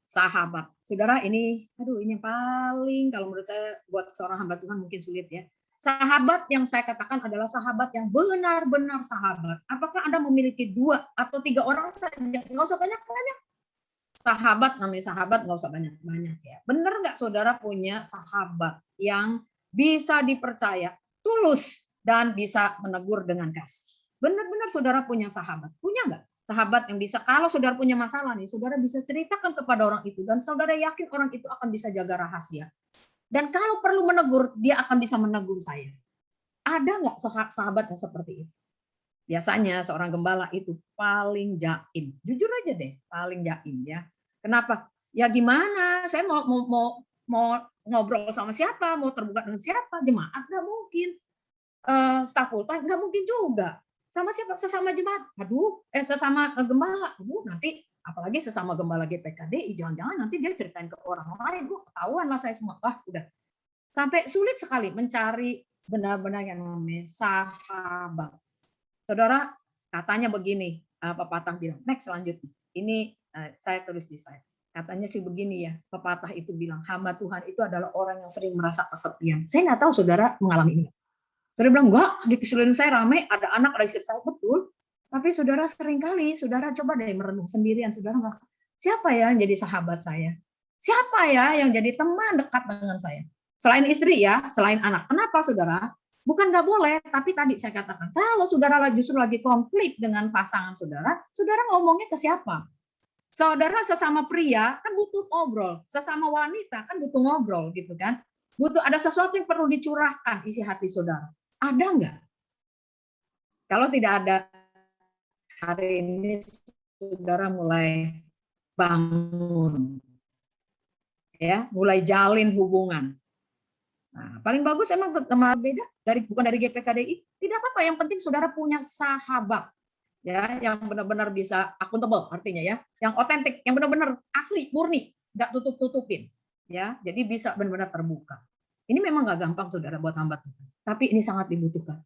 sahabat. Saudara, ini yang paling kalau menurut saya buat seorang hamba Tuhan mungkin sulit ya. Sahabat yang saya katakan adalah sahabat yang benar-benar sahabat. Apakah Anda memiliki 2 atau 3 orang saja? Nggak usah banyak-banyak. Sahabat, namanya sahabat nggak usah banyak-banyak ya. Benar nggak saudara punya sahabat yang bisa dipercaya, tulus, dan bisa menegur dengan kasih? Benar-benar saudara punya sahabat. Punya nggak? Sahabat yang bisa, kalau saudara punya masalah nih, saudara bisa ceritakan kepada orang itu, dan saudara yakin orang itu akan bisa jaga rahasia. Dan kalau perlu menegur, dia akan bisa menegur saya. Ada nggak sahabat yang seperti itu? Biasanya seorang gembala itu paling jaim. Jujur aja deh, paling jaim ya. Kenapa? Ya gimana? Saya mau ngobrol sama siapa? Mau terbuka dengan siapa? Jemaat nggak mungkin. Staf full time nggak mungkin juga. Sama siapa? Sesama jemaat. Sesama gembala. Nanti apalagi sesama gembala GPKDI, jangan-jangan nanti dia ceritain ke orang lain, ketahuan lah saya semua. Wah, udah. Sampai sulit sekali mencari benar-benar yang namanya sahabat. Saudara, katanya begini, pepatah bilang, next selanjutnya. Ini saya tulis di slide. Katanya sih begini ya, pepatah itu bilang, hamba Tuhan itu adalah orang yang sering merasa kesepian. Saya nggak tahu saudara mengalami ini. Saudara bilang, enggak, di sekeliling saya ramai, ada anak, ada istri saya, betul. Tapi saudara seringkali, saudara coba deh merenung sendirian, saudara merasa, siapa ya yang jadi sahabat saya? Siapa ya yang jadi teman dekat dengan saya? Selain istri ya, selain anak. Kenapa saudara? Bukan nggak boleh, tapi tadi saya katakan, kalau saudara justru lagi konflik dengan pasangan saudara, saudara ngomongnya ke siapa? Saudara sesama pria kan butuh ngobrol, sesama wanita kan butuh ngobrol gitu kan. Butuh ada sesuatu yang perlu dicurahkan isi hati saudara. Ada nggak? Kalau tidak ada, hari ini saudara mulai bangun, ya, mulai jalin hubungan. Nah, paling bagus emang beda bukan dari GPKDI, tidak apa-apa. Yang penting saudara punya sahabat, ya, yang benar-benar bisa akuntabel, artinya ya, yang otentik, yang benar-benar asli, murni, nggak tutup-tutupin, ya. Jadi bisa benar-benar terbuka. Ini memang nggak gampang saudara buat hamba Tuhan, tapi ini sangat dibutuhkan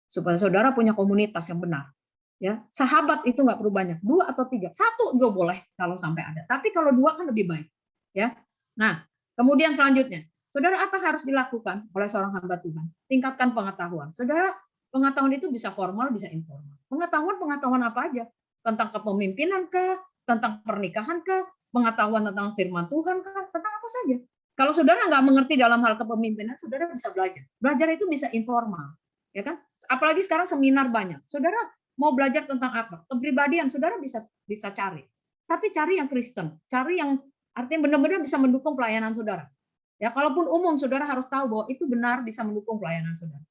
supaya saudara punya komunitas yang benar. Ya, sahabat itu nggak perlu banyak, 2 atau 3, 1 juga boleh kalau sampai ada. Tapi kalau 2 kan lebih baik, ya. Nah, kemudian selanjutnya, saudara apa harus dilakukan oleh seorang hamba Tuhan? Tingkatkan pengetahuan. Saudara, pengetahuan itu bisa formal, bisa informal. Pengetahuan apa aja? Tentang kepemimpinan kah? Tentang pernikahan kah? Pengetahuan tentang firman Tuhan kah? Tentang apa saja. Kalau saudara nggak mengerti dalam hal kepemimpinan, saudara bisa belajar. Belajar itu bisa informal, ya kan? Apalagi sekarang seminar banyak. Saudara mau belajar tentang apa? Kepribadian, saudara bisa cari. Tapi cari yang Kristen, cari yang artinya benar-benar bisa mendukung pelayanan saudara. Ya, kalaupun umum, saudara harus tahu bahwa itu benar bisa mendukung pelayanan saudara.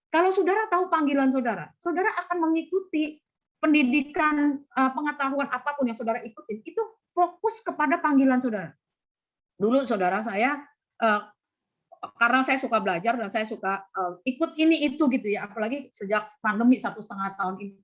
Kalau saudara tahu panggilan saudara, saudara akan mengikuti pendidikan, pengetahuan apapun yang saudara ikutin, itu fokus kepada panggilan saudara. Dulu saudara saya, karena saya suka belajar dan saya suka ikut ini itu gitu ya, apalagi sejak pandemi 1,5 tahun ini.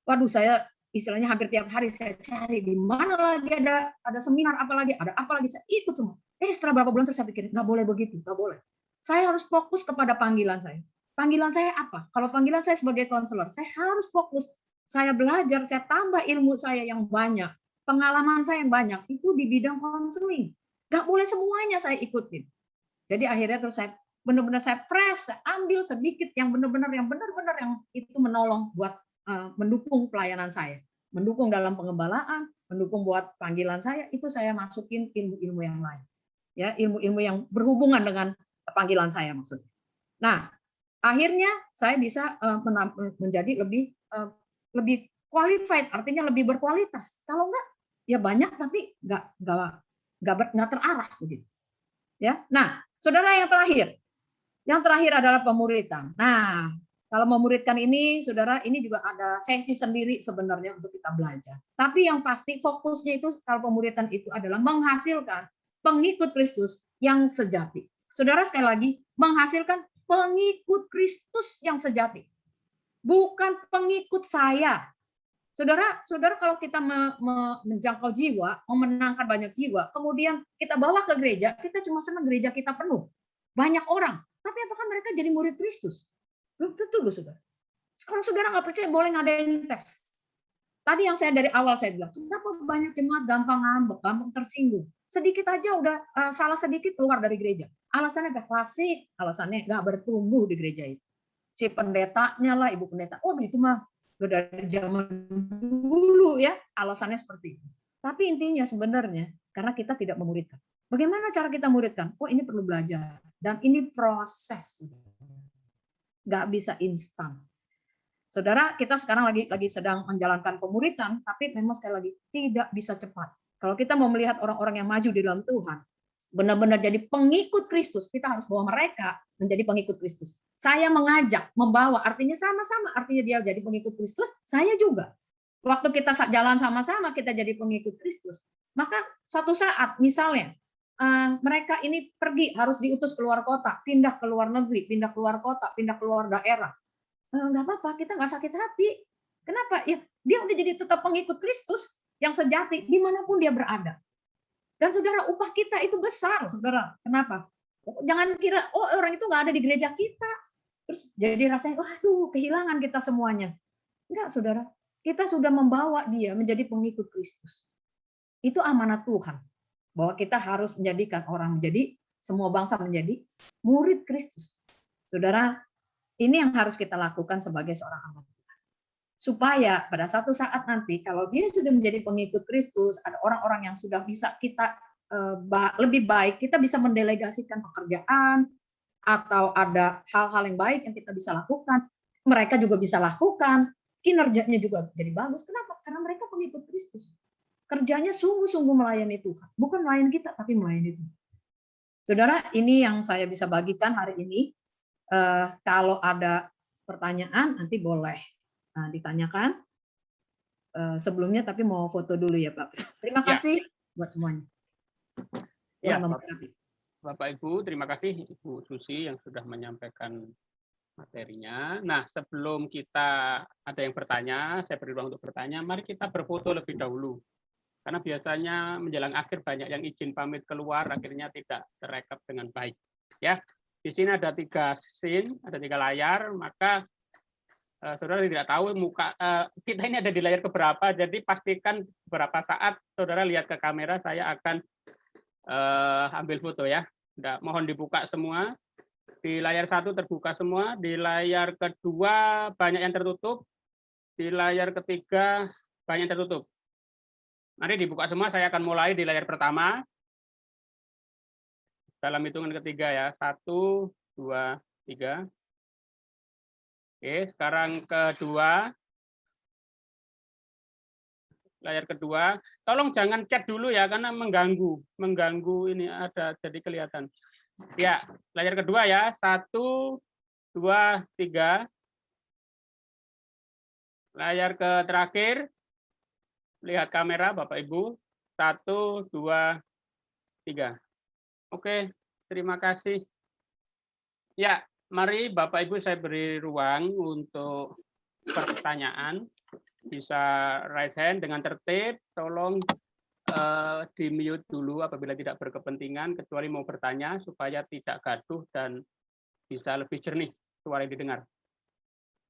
Waduh, saya istilahnya hampir tiap hari saya cari di mana lagi ada seminar, ada apa lagi saya ikut semua. Setelah berapa bulan terus saya pikir nggak boleh begitu, nggak boleh. Saya harus fokus kepada panggilan saya. Panggilan saya apa? Kalau panggilan saya sebagai konselor, saya harus fokus. Saya belajar, saya tambah ilmu saya yang banyak, pengalaman saya yang banyak itu di bidang konseling. Nggak boleh semuanya saya ikutin. Jadi akhirnya terus saya benar-benar saya press, saya ambil sedikit yang benar-benar yang itu menolong buat mendukung pelayanan saya, mendukung dalam pengembalaan, mendukung buat panggilan saya, itu saya masukin ilmu-ilmu yang lain. Ya, ilmu-ilmu yang berhubungan dengan panggilan saya maksudnya. Nah, akhirnya saya bisa menjadi lebih qualified, artinya lebih berkualitas. Kalau enggak, ya banyak tapi enggak terarah begitu. Ya. Nah, saudara, yang terakhir adalah pemuritan. Nah, kalau memuridkan ini, saudara, ini juga ada sesi sendiri sebenarnya untuk kita belajar. Tapi yang pasti fokusnya itu kalau pemuritan itu adalah menghasilkan pengikut Kristus yang sejati. Saudara, sekali lagi, menghasilkan pengikut Kristus yang sejati. Bukan pengikut saya. Saudara, kalau kita menjangkau jiwa, memenangkan banyak jiwa, kemudian kita bawa ke gereja, kita cuma senang gereja kita penuh. Banyak orang. Tapi apakah mereka jadi murid Kristus? Belum tentu loh, saudara. Kalau saudara nggak percaya, boleh ngadain tes. Tadi yang saya dari awal saya bilang, kenapa banyak jemaat gampang ngambek, gampang tersinggung. Sedikit aja udah salah sedikit keluar dari gereja. Alasannya apa? Klasik, alasannya nggak bertumbuh di gereja itu. Si pendetanya lah, ibu pendeta, oh itu mah udah dari zaman dulu ya, alasannya seperti itu. Tapi intinya sebenarnya, karena kita tidak memuridkan. Bagaimana cara kita muridkan? Oh, ini perlu belajar. Dan ini proses. Nggak bisa instan. Saudara, kita sekarang lagi sedang menjalankan pemuritan, tapi memang sekali lagi tidak bisa cepat. Kalau kita mau melihat orang-orang yang maju di dalam Tuhan, benar-benar jadi pengikut Kristus, kita harus bawa mereka menjadi pengikut Kristus. Saya mengajak, membawa, artinya sama-sama, artinya dia jadi pengikut Kristus, saya juga. Waktu kita jalan sama-sama, kita jadi pengikut Kristus. Maka suatu saat, misalnya, mereka ini pergi, harus diutus keluar kota, pindah ke luar negeri, pindah keluar kota, pindah keluar daerah. Nggak apa-apa, kita nggak sakit hati. Kenapa? Ya, dia udah jadi tetap pengikut Kristus yang sejati dimanapun dia berada. Dan saudara, upah kita itu besar, saudara. Kenapa? Jangan kira, oh orang itu nggak ada di gereja kita. terus jadi rasanya, waduh, kehilangan kita semuanya. Enggak, saudara. Kita sudah membawa dia menjadi pengikut Kristus. Itu amanat Tuhan. Bahwa kita harus menjadikan orang menjadi, semua bangsa menjadi murid Kristus. Saudara, ini yang harus kita lakukan sebagai seorang hamba Tuhan. Supaya pada satu saat nanti, kalau dia sudah menjadi pengikut Kristus, ada orang-orang yang sudah bisa kita lebih baik, kita bisa mendelegasikan pekerjaan, atau ada hal-hal yang baik yang kita bisa lakukan, mereka juga bisa lakukan, kinerjanya juga jadi bagus. Kenapa? Karena mereka pengikut Kristus. Kerjanya sungguh-sungguh melayani Tuhan. Bukan melayani kita, tapi melayani Tuhan. Saudara, ini yang saya bisa bagikan hari ini. Kalau ada pertanyaan, nanti boleh ditanyakan. Sebelumnya, tapi mau foto dulu ya, Pak. Terima kasih buat semuanya. Ya, Bapak Ibu, terima kasih Ibu Susi yang sudah menyampaikan materinya. Nah, sebelum kita ada yang bertanya, saya beri ruang untuk bertanya, mari kita berfoto lebih dahulu. Karena biasanya menjelang akhir banyak yang izin pamit keluar, akhirnya tidak terekam dengan baik. Ya, di sini ada 3 scene, ada 3 layar, maka saudara tidak tahu muka kita ini ada di layar keberapa, jadi pastikan beberapa saat saudara lihat ke kamera, saya akan ambil foto ya. Mohon dibuka semua. Di layar 1 terbuka semua, di layar kedua banyak yang tertutup, di layar ketiga banyak yang tertutup. Mari dibuka semua, saya akan mulai di layar pertama. Dalam hitungan ketiga ya, 1, 2, 3. Oke, sekarang kedua. Layar kedua, tolong jangan chat dulu ya, karena mengganggu ini ada jadi kelihatan. Ya, layar kedua ya, 1, 2, 3. Layar ke terakhir, lihat kamera Bapak Ibu, 1, 2, 3. Oke, terima kasih. Ya, mari Bapak Ibu saya beri ruang untuk pertanyaan. Bisa raise hand dengan tertib, tolong di-mute dulu apabila tidak berkepentingan, kecuali mau bertanya supaya tidak gaduh dan bisa lebih jernih suara yang didengar.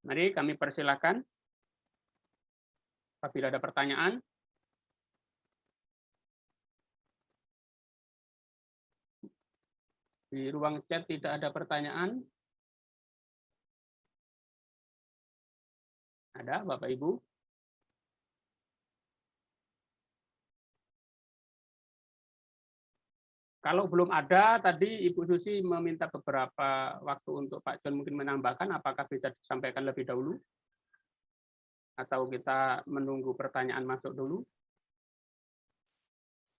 Mari kami persilakan apabila ada pertanyaan. Di ruang chat tidak ada pertanyaan. Ada Bapak Ibu? Kalau belum ada, tadi Ibu Susi meminta beberapa waktu untuk Pak John mungkin menambahkan, apakah bisa disampaikan lebih dahulu? Atau kita menunggu pertanyaan masuk dulu?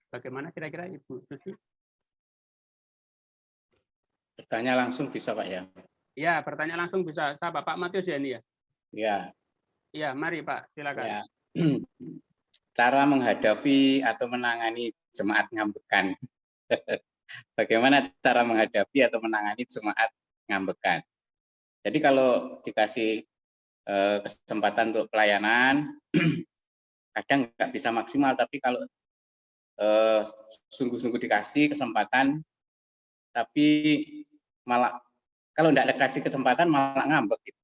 Bagaimana kira-kira Ibu Susi? Bertanya langsung bisa Pak ya? Ya, bertanya langsung bisa. Saya Pak Matius ya ini ya? Ya. Ya, mari Pak, silakan. Ya. Cara menghadapi atau menangani jemaat ngambekan. Bagaimana cara menghadapi atau menangani jemaat ngambekan? Jadi kalau dikasih kesempatan untuk pelayanan, kadang nggak bisa maksimal, tapi kalau sungguh-sungguh dikasih kesempatan, tapi malah kalau nggak dikasih kesempatan malah ngambek gitu.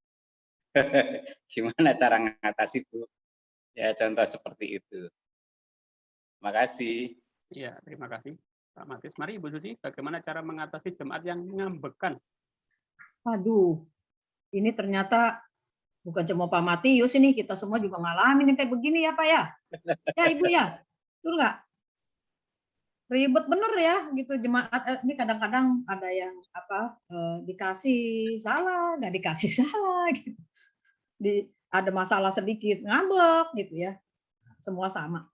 Gimana cara mengatasi Bu? Ya contoh seperti itu. Terima kasih. Iya, terima kasih Pak Matius. Mari Ibu Susi, bagaimana cara mengatasi jemaat yang ngambekan? Waduh, ini ternyata bukan cuma Pak Matius ini, kita semua juga ngalamin yang kayak begini ya Pak ya. Ya Ibu ya, betul nggak? Ribet bener ya gitu jemaat. Ini kadang-kadang ada yang dikasih salah, nggak dikasih salah gitu. Ada masalah sedikit ngambek gitu ya. Semua sama.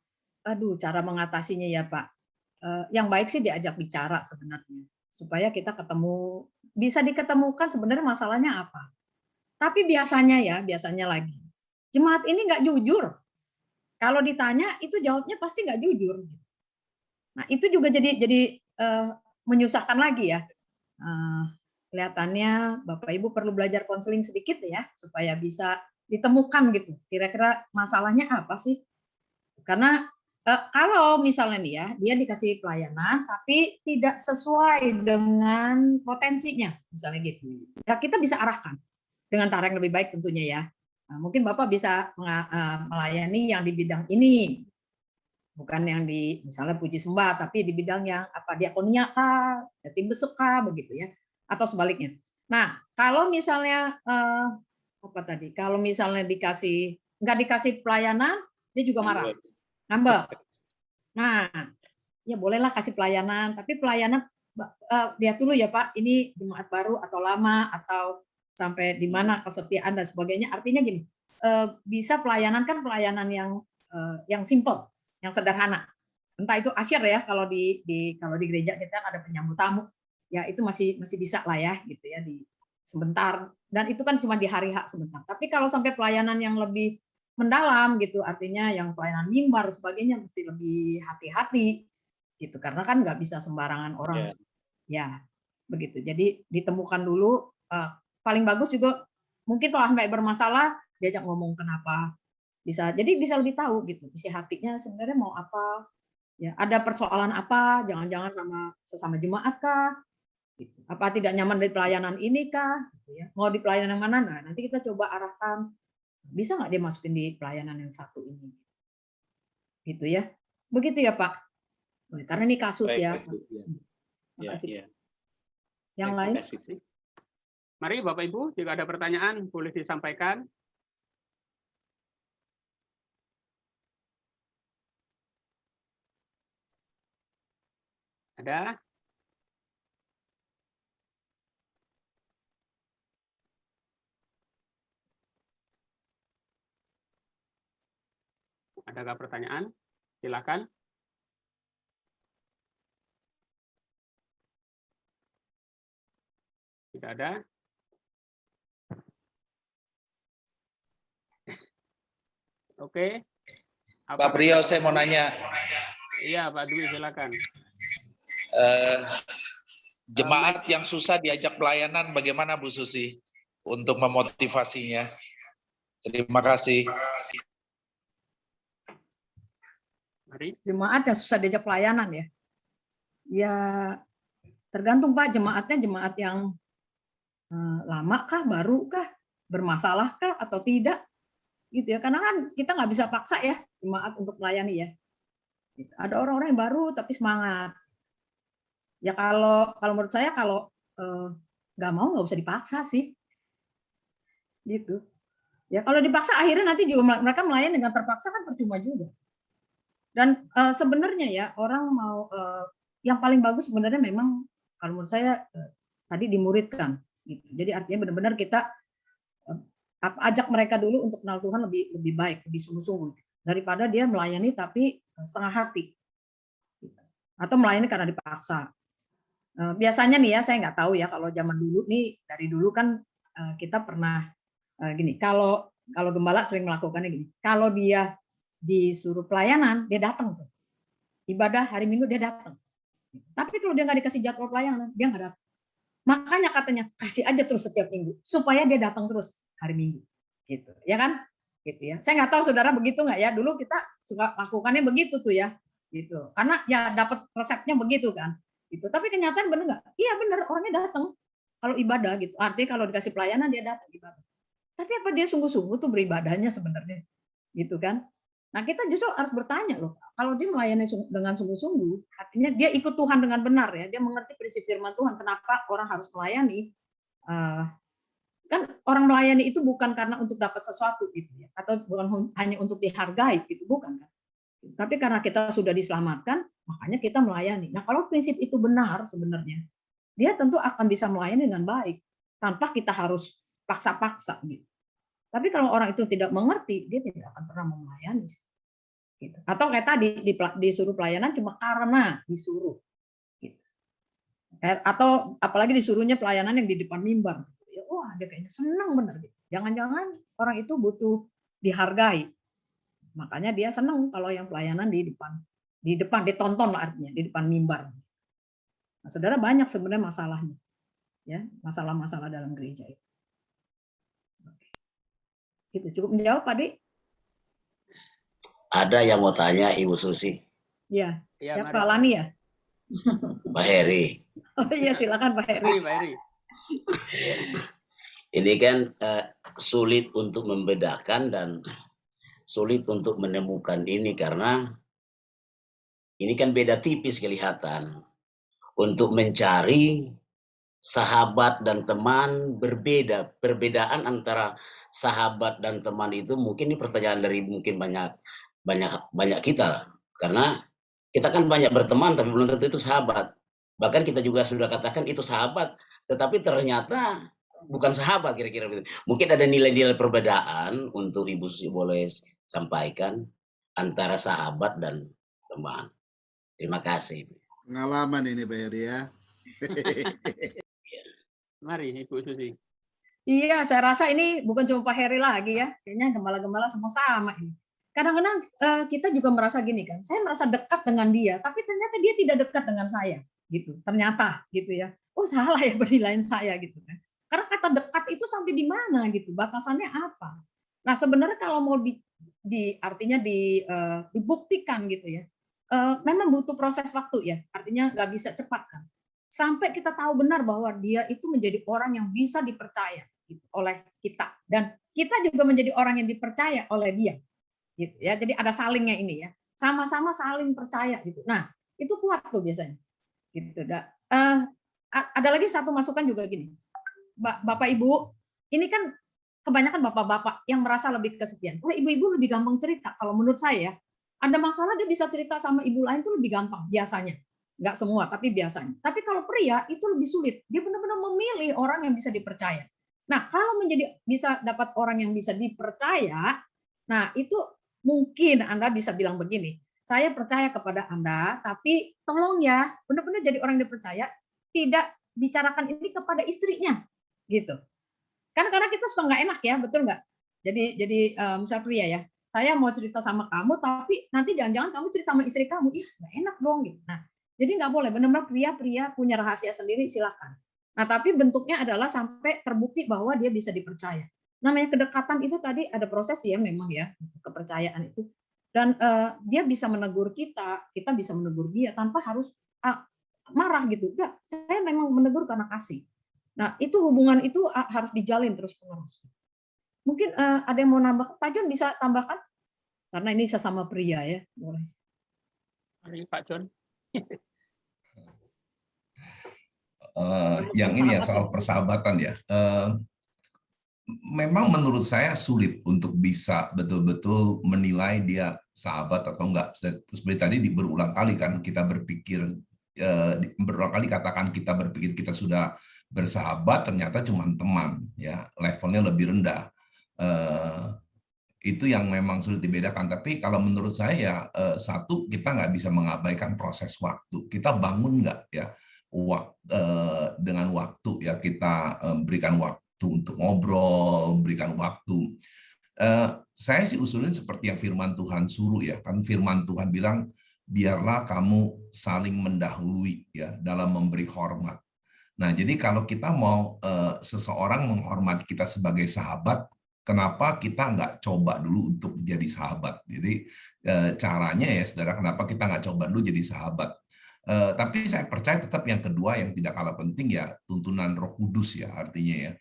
Aduh, cara mengatasinya ya Pak. Yang baik sih diajak bicara sebenarnya supaya kita bisa diketemukan sebenarnya masalahnya apa. Tapi biasanya lagi jemaat ini nggak jujur. Kalau ditanya itu jawabnya pasti nggak jujur. Nah itu juga jadi menyusahkan lagi ya. Kelihatannya Bapak Ibu perlu belajar konseling sedikit ya supaya bisa ditemukan gitu. Kira-kira masalahnya apa sih? Karena Kalau misalnya nih ya, dia dikasih pelayanan tapi tidak sesuai dengan potensinya, misalnya gitu. Ya kita bisa arahkan dengan cara yang lebih baik tentunya ya. Nah, mungkin Bapak bisa melayani yang di bidang ini, bukan yang di misalnya puji sembah, tapi di bidang yang apa diakonia kah, yatim besuk kah, begitu ya, atau sebaliknya. Nah, kalau misalnya apa tadi? Kalau misalnya nggak dikasih pelayanan, dia juga marah, ngambek. Nah, ya bolehlah kasih pelayanan, tapi pelayanan lihat dulu ya Pak, ini jemaat baru atau lama atau sampai di mana kesetiaan dan sebagainya. Artinya gini, bisa pelayanan kan pelayanan yang simple, yang sederhana. Entah itu asyir ya, kalau kalau di gereja kita ada penyambut tamu, ya itu masih bisa lah ya gitu ya di sebentar, dan itu kan cuma di hari H sebentar. Tapi kalau sampai pelayanan yang lebih mendalam gitu, artinya yang pelayanan mimbar sebagainya mesti lebih hati-hati gitu, karena kan nggak bisa sembarangan orang ya begitu. Jadi ditemukan dulu, paling bagus juga mungkin kalau sampai bermasalah diajak ngomong kenapa, jadi bisa lebih tahu gitu isi hatinya sebenarnya mau apa, ya ada persoalan apa, jangan-jangan sama sesama jemaat kah, gitu. Apa tidak nyaman dari pelayanan ini kah, gitu ya. Mau di pelayanan yang mana, nah nanti kita coba arahkan, bisa nggak dia masukin di pelayanan yang satu ini, gitu ya. Begitu ya Pak, karena ini kasus Baik, ya. Makasih. Ya. Yang lain? Mari Bapak Ibu, jika ada pertanyaan boleh disampaikan. Ada? Adakah pertanyaan? Silakan. Tidak ada. Oke. Pak Priyo, saya mau nanya. Iya, Pak Dwi, silakan. Jemaat yang susah diajak pelayanan, bagaimana Bu Susi untuk memotivasinya? Terima kasih. Mari. Jemaat yang susah diajak pelayanan ya. Ya tergantung Pak, jemaatnya jemaat yang lama kah, baru kah, bermasalah kah atau tidak, gitu ya. Karena kan kita nggak bisa paksa ya jemaat untuk melayani ya. Ada orang-orang yang baru tapi semangat. Ya kalau menurut saya kalau nggak mau nggak usah dipaksa sih, gitu. Ya kalau dipaksa akhirnya nanti juga mereka melayani dengan terpaksa kan percuma juga. Dan sebenarnya ya orang mau yang paling bagus sebenarnya memang kalau menurut saya tadi dimuridkan. Gitu. Jadi artinya benar-benar kita ajak mereka dulu untuk kenal Tuhan lebih baik, lebih sungguh-sungguh daripada dia melayani tapi setengah hati atau melayani karena dipaksa. Biasanya nih ya saya nggak tahu ya kalau zaman dulu nih dari dulu kan kita pernah gini, kalau gembala sering melakukannya gini, kalau dia disuruh pelayanan dia datang tuh, ibadah hari Minggu dia datang. Tapi kalau dia nggak dikasih jadwal pelayanan dia nggak datang. Makanya katanya kasih aja terus setiap minggu supaya dia datang terus hari Minggu, gitu, ya kan? Gitu ya. Saya nggak tahu saudara begitu nggak ya? Dulu kita suka lakukannya begitu tuh ya, gitu. Karena ya dapat resepnya begitu kan. Gitu. Tapi kenyataan benar nggak? Iya benar, orangnya datang kalau ibadah gitu. Artinya kalau dikasih pelayanan dia datang ibadah. Tapi apa dia sungguh-sungguh tuh beribadahnya sebenarnya, gitu kan? Nah kita justru harus bertanya loh, kalau dia melayani dengan sungguh-sungguh, artinya dia ikut Tuhan dengan benar ya, dia mengerti prinsip firman Tuhan, kenapa orang harus melayani. Kan orang melayani itu bukan karena untuk dapat sesuatu gitu ya, atau bukan hanya untuk dihargai gitu, bukan kan? Tapi karena kita sudah diselamatkan, makanya kita melayani. Nah kalau prinsip itu benar sebenarnya, dia tentu akan bisa melayani dengan baik, tanpa kita harus paksa-paksa gitu. Tapi kalau orang itu tidak mengerti, dia tidak akan pernah melayani. Gitu. Atau kayak tadi disuruh pelayanan cuma karena disuruh. Gitu. Atau apalagi disuruhnya pelayanan yang di depan mimbar. Ya, wah dia kayaknya senang benar. Gitu. Jangan-jangan orang itu butuh dihargai. Makanya dia senang kalau yang pelayanan di depan ditonton lah artinya di depan mimbar. Nah, saudara banyak sebenarnya masalahnya, ya masalah-masalah dalam gereja itu. Gitu. Cukup menjawab Pak Dik? Ada yang mau tanya Ibu Susi, Ya, Ya, ya mari. Pak Lani ya. Pak Heri. Oh iya, silakan Pak Heri. Mari, Pak Heri. Ini kan sulit untuk membedakan dan sulit untuk menemukan ini karena ini kan beda tipis kelihatan. Untuk mencari sahabat dan teman berbeda. Perbedaan antara sahabat dan teman itu mungkin ini pertanyaan dari mungkin banyak kita. Karena kita kan banyak berteman tapi belum tentu itu sahabat. Bahkan kita juga sudah katakan itu sahabat, tetapi ternyata bukan sahabat kira-kira begitu. Mungkin ada nilai-nilai perbedaan untuk Ibu Susi boleh sampaikan antara sahabat dan teman. Terima kasih. Pengalaman ini Pak Heri ya. Mari, Ibu Susi. Iya, saya rasa ini bukan cuma Pak Heri lagi ya. Kayaknya gembala-gembala semua sama ini. Kadang-kadang kita juga merasa gini kan, saya merasa dekat dengan dia, tapi ternyata dia tidak dekat dengan saya, gitu. Ternyata, gitu ya. Oh salah ya penilaian saya gitu kan. Karena kata dekat itu sampai di mana gitu, batasannya apa? Nah sebenarnya kalau mau artinya dibuktikan gitu ya, memang butuh proses waktu ya. Artinya nggak bisa cepat kan. Sampai kita tahu benar bahwa dia itu menjadi orang yang bisa dipercaya gitu, oleh kita, dan kita juga menjadi orang yang dipercaya oleh dia gitu ya. Jadi ada salingnya ini ya, sama-sama saling percaya gitu. Nah itu kuat tuh biasanya gitu. Ada lagi satu masukan juga gini, Bapak Ibu, ini kan kebanyakan bapak-bapak yang merasa lebih kesepian. Oh ibu-ibu lebih gampang cerita. Kalau menurut saya ada masalah dia bisa cerita sama ibu lain itu lebih gampang biasanya. Nggak semua, tapi biasanya. Tapi kalau pria itu lebih sulit. Dia benar-benar memilih orang yang bisa dipercaya. Nah, kalau bisa dapat orang yang bisa dipercaya, nah itu mungkin Anda bisa bilang begini, saya percaya kepada Anda, tapi tolong ya, benar-benar jadi orang yang dipercaya, tidak bicarakan ini kepada istrinya, gitu. Kan karena kita suka nggak enak ya, betul nggak? Jadi misal pria ya, saya mau cerita sama kamu, tapi nanti jangan-jangan kamu cerita sama istri kamu, ih nggak enak dong, gitu. Nah, jadi nggak boleh, benar-benar pria-pria punya rahasia sendiri, silakan. Nah, tapi bentuknya adalah sampai terbukti bahwa dia bisa dipercaya. Namanya kedekatan itu tadi ada proses ya memang ya, kepercayaan itu. Dan dia bisa menegur kita bisa menegur dia tanpa harus marah gitu. Enggak, saya memang menegur karena kasih. Nah, itu hubungan itu harus dijalin terus-menerus. Mungkin ada yang mau nambah, Pak John bisa tambahkan? Karena ini sesama pria ya, boleh. Mari, Pak John. Yang ini ya soal persahabatan ya. Memang menurut saya sulit untuk bisa betul-betul menilai dia sahabat atau enggak. Seperti tadi berulang kali kan kita berpikir, berulang kali katakan kita berpikir kita sudah bersahabat, ternyata cuma teman, ya levelnya lebih rendah. Itu yang memang sulit dibedakan. Tapi kalau menurut saya satu, kita nggak bisa mengabaikan proses waktu. Kita bangun nggak ya dengan waktu ya, kita berikan waktu untuk ngobrol, berikan waktu. Saya sih usulin seperti yang firman Tuhan suruh ya, kan firman Tuhan bilang biarlah kamu saling mendahului ya dalam memberi hormat. Nah, jadi kalau kita mau seseorang menghormati kita sebagai sahabat, kenapa kita nggak coba dulu untuk jadi sahabat? Jadi caranya ya, saudara, kenapa kita nggak coba dulu jadi sahabat? Tapi saya percaya tetap yang kedua yang tidak kalah penting ya, tuntunan Roh Kudus ya, artinya ya.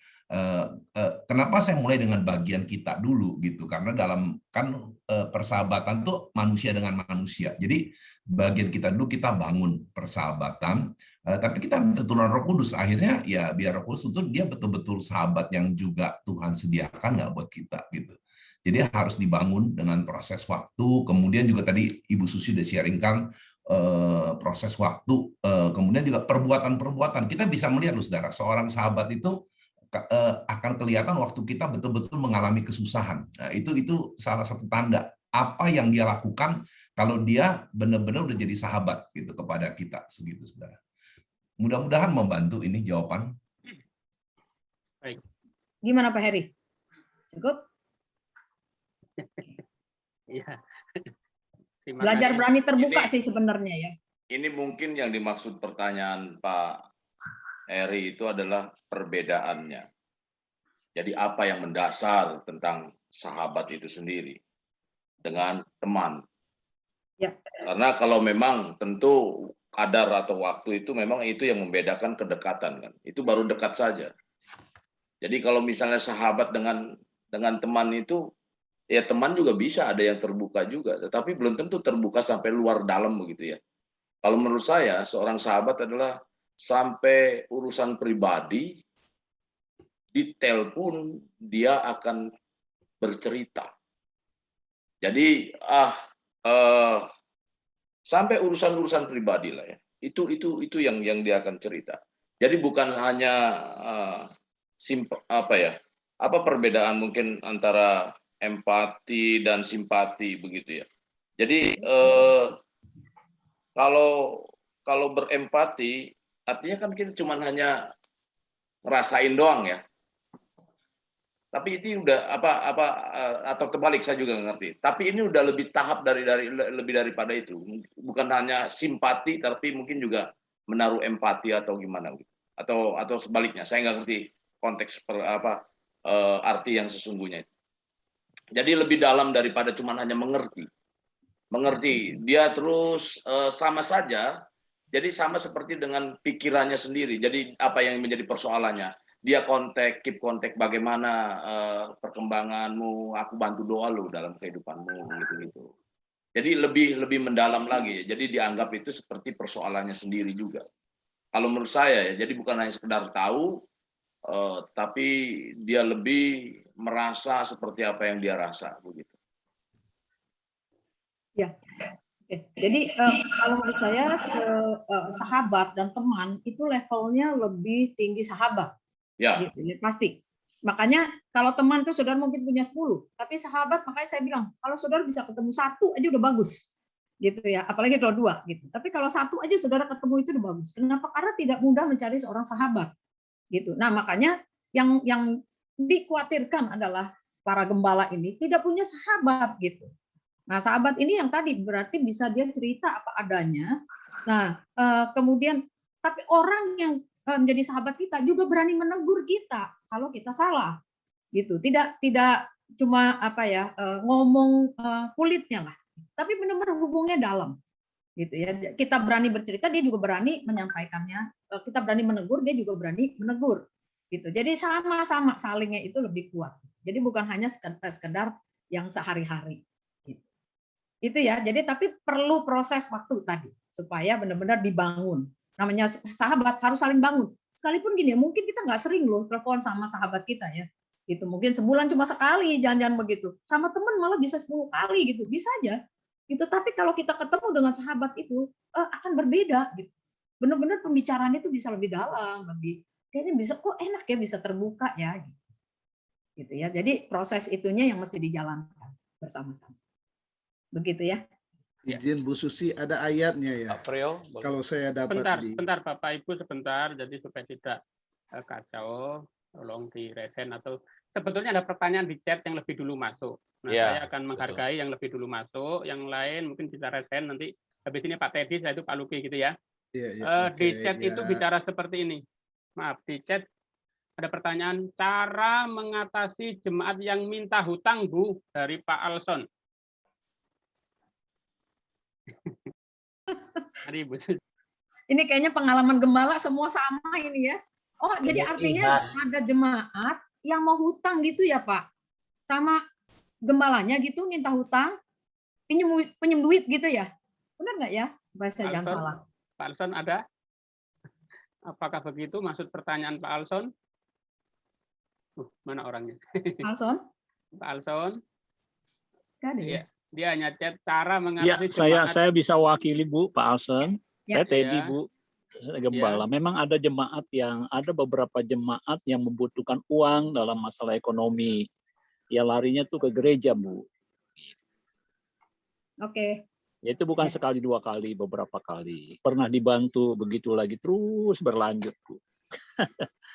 Kenapa saya mulai dengan bagian kita dulu gitu? Karena dalam kan persahabatan tuh manusia dengan manusia. Jadi bagian kita dulu, kita bangun persahabatan. Tapi kita tuntunan Roh Kudus, akhirnya ya biar Roh Kudus itu dia betul-betul sahabat yang juga Tuhan sediakan nggak buat kita gitu. Jadi harus dibangun dengan proses waktu. Kemudian juga tadi Ibu Susi udah sharingkan proses waktu. Kemudian juga perbuatan-perbuatan. Kita bisa melihat loh saudara, seorang sahabat itu akan kelihatan waktu kita betul-betul mengalami kesusahan. Nah, itu salah satu tanda apa yang dia lakukan kalau dia benar-benar udah jadi sahabat gitu kepada kita, segitu saudara. Mudah-mudahan membantu ini jawaban. Baik. Gimana Pak Heri? Cukup? Iya. Belajar berani terbuka sih sebenarnya ya. Ini mungkin yang dimaksud pertanyaan Pak Heri itu adalah perbedaannya. Jadi apa yang mendasar tentang sahabat itu sendiri? dengan teman. Ya. Karena kalau memang tentu kadar atau waktu itu memang itu yang membedakan kedekatan kan. Itu baru dekat saja. Jadi kalau misalnya sahabat dengan teman itu, ya teman juga bisa ada yang terbuka juga, tetapi belum tentu terbuka sampai luar dalam begitu ya. Kalau menurut saya seorang sahabat adalah sampai urusan pribadi, detail pun dia akan bercerita. Jadi sampai urusan-urusan pribadi lah ya. Itu yang dia akan cerita. Jadi bukan hanya apa perbedaan mungkin antara empati dan simpati begitu ya. Jadi kalau berempati artinya kan kita cuma hanya ngerasain doang ya. Tapi itu udah atau terbalik saya juga ngerti. Tapi ini udah lebih tahap lebih daripada itu. Bukan hanya simpati tapi mungkin juga menaruh empati atau gimana gitu. Atau sebaliknya. Saya nggak ngerti konteks arti yang sesungguhnya. Jadi lebih dalam daripada cuma hanya mengerti. Mengerti. Dia terus sama saja. Jadi sama seperti dengan pikirannya sendiri. Jadi apa yang menjadi persoalannya? Dia keep kontak bagaimana perkembanganmu, aku bantu doa lu dalam kehidupanmu gitu. Jadi lebih mendalam lagi. Jadi dianggap itu seperti persoalannya sendiri juga. Kalau menurut saya ya, jadi bukan hanya sekedar tahu, tapi dia lebih merasa seperti apa yang dia rasa begitu. Ya. Oke. Jadi kalau menurut saya sahabat dan teman itu levelnya lebih tinggi sahabat. Ya. Gitu, ya, pasti. Makanya kalau teman itu saudara mungkin punya 10, tapi sahabat makanya saya bilang kalau saudara bisa ketemu 1 aja udah bagus. Gitu ya, apalagi kalau 2 gitu. Tapi kalau 1 aja saudara ketemu itu udah bagus. Kenapa? Karena tidak mudah mencari seorang sahabat. Gitu. Nah, makanya yang dikhawatirkan adalah para gembala ini tidak punya sahabat gitu. Nah, sahabat ini yang tadi berarti bisa dia cerita apa adanya. Nah, kemudian tapi orang yang menjadi sahabat kita juga berani menegur kita kalau kita salah, gitu. Tidak cuma ngomong kulitnya lah, tapi benar-benar hubungnya dalam, gitu ya. Kita berani bercerita, dia juga berani menyampaikannya. Kita berani menegur, dia juga berani menegur, gitu. Jadi sama-sama salingnya itu lebih kuat. Jadi bukan hanya sekedar yang sehari-hari. Itu ya. Jadi tapi perlu proses waktu tadi supaya benar-benar dibangun. Namanya sahabat harus saling bangun. Sekalipun gini, mungkin kita nggak sering loh telepon sama sahabat kita ya. Gitu. Mungkin sebulan cuma sekali, jangan-jangan begitu. Sama teman malah bisa 10 kali gitu, bisa aja. Gitu. Tapi kalau kita ketemu dengan sahabat itu akan berbeda gitu. Benar-benar pembicaraan itu bisa lebih dalam, lebih kayaknya bisa kok enak ya bisa terbuka ya gitu ya. Jadi proses itunya yang mesti dijalankan bersama-sama. Begitu ya. Izin Bu Susi ada ayatnya ya. Pak Priyo, kalau saya dapat sebentar Bapak Ibu sebentar, jadi supaya tidak kacau, tolong diresen atau sebetulnya ada pertanyaan di chat yang lebih dulu masuk. Nah, saya akan menghargai yang lebih dulu masuk, yang lain mungkin bisa resen nanti habis ini Pak Teddy, saya itu Pak Luki gitu ya. Di chat itu bicara seperti ini. Maaf, di chat ada pertanyaan cara mengatasi jemaat yang minta hutang Bu dari Pak Alson. Ini kayaknya pengalaman gembala semua sama ini ya. Oh, jadi artinya ada jemaat yang mau hutang gitu ya, Pak? Sama gembalanya gitu minta hutang, pinjem duit gitu ya? Benar nggak ya? Bahasa jangan salah. Pak Alson ada? Apakah begitu maksud pertanyaan Pak Alson? Mana orangnya? Alson? Pak Alson? Kan ya? Dia hanya chat cara mengatasi jemaat. Saya bisa wakili Bu, Pak Alson. Ya. Saya Teddy Bu, gembala. Ya. Memang ada beberapa jemaat yang membutuhkan uang dalam masalah ekonomi. Ya larinya tuh ke gereja Bu. Oke. Ya, itu bukan sekali 2 kali, beberapa kali. Pernah dibantu begitu lagi terus berlanjut Bu.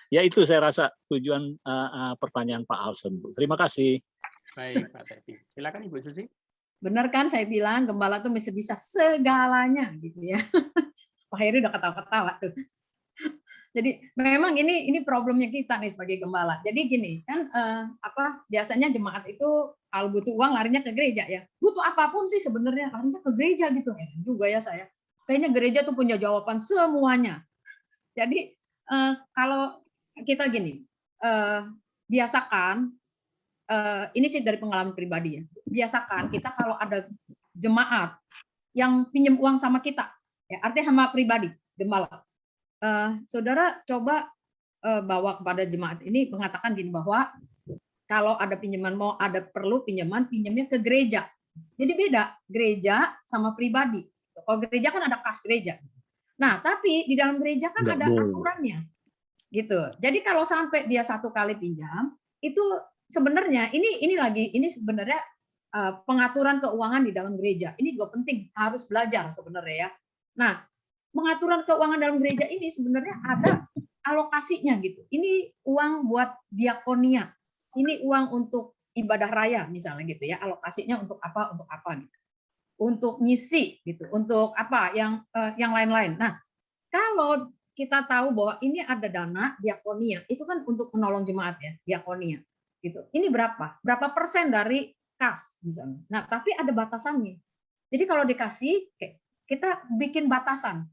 Ya itu saya rasa tujuan pertanyaan Pak Alson Bu. Terima kasih. Baik Pak Teddy. Silakan Ibu Susi. Benar kan saya bilang gembala tuh bisa segalanya gitu ya. Pak Heri udah ketawa-ketawa tuh. Jadi memang ini problemnya kita nih sebagai gembala. Jadi gini kan biasanya jemaat itu kalau butuh uang larinya ke gereja ya. Butuh apapun sih sebenarnya larinya ke gereja gitu. Heran juga ya saya. Kayaknya gereja tuh punya jawaban semuanya. Jadi kalau kita gini biasakan ini sih dari pengalaman pribadi ya. Biasakan kita kalau ada jemaat yang pinjam uang sama kita, ya artinya sama pribadi gembala. Saudara coba bawa kepada jemaat ini mengatakan gini bahwa kalau ada pinjaman mau ada perlu pinjamnya ke gereja. Jadi beda gereja sama pribadi. Kalau gereja kan ada kas gereja. Nah tapi di dalam gereja kan ada aturannya, gitu. Jadi kalau sampai dia 1 kali pinjam itu sebenarnya ini sebenarnya pengaturan keuangan di dalam gereja. Ini juga penting harus belajar sebenarnya ya. Nah pengaturan keuangan dalam gereja ini sebenarnya ada alokasinya gitu. Ini uang buat diakonia, ini uang untuk ibadah raya misalnya gitu ya, alokasinya untuk apa gitu, untuk misi gitu, untuk apa yang lain-lain. Nah kalau kita tahu bahwa ini ada dana diakonia, itu kan untuk menolong jemaat ya, diakonia gitu. Ini berapa persen dari kas misalnya. Nah tapi ada batasannya. Jadi kalau dikasih kita bikin batasan.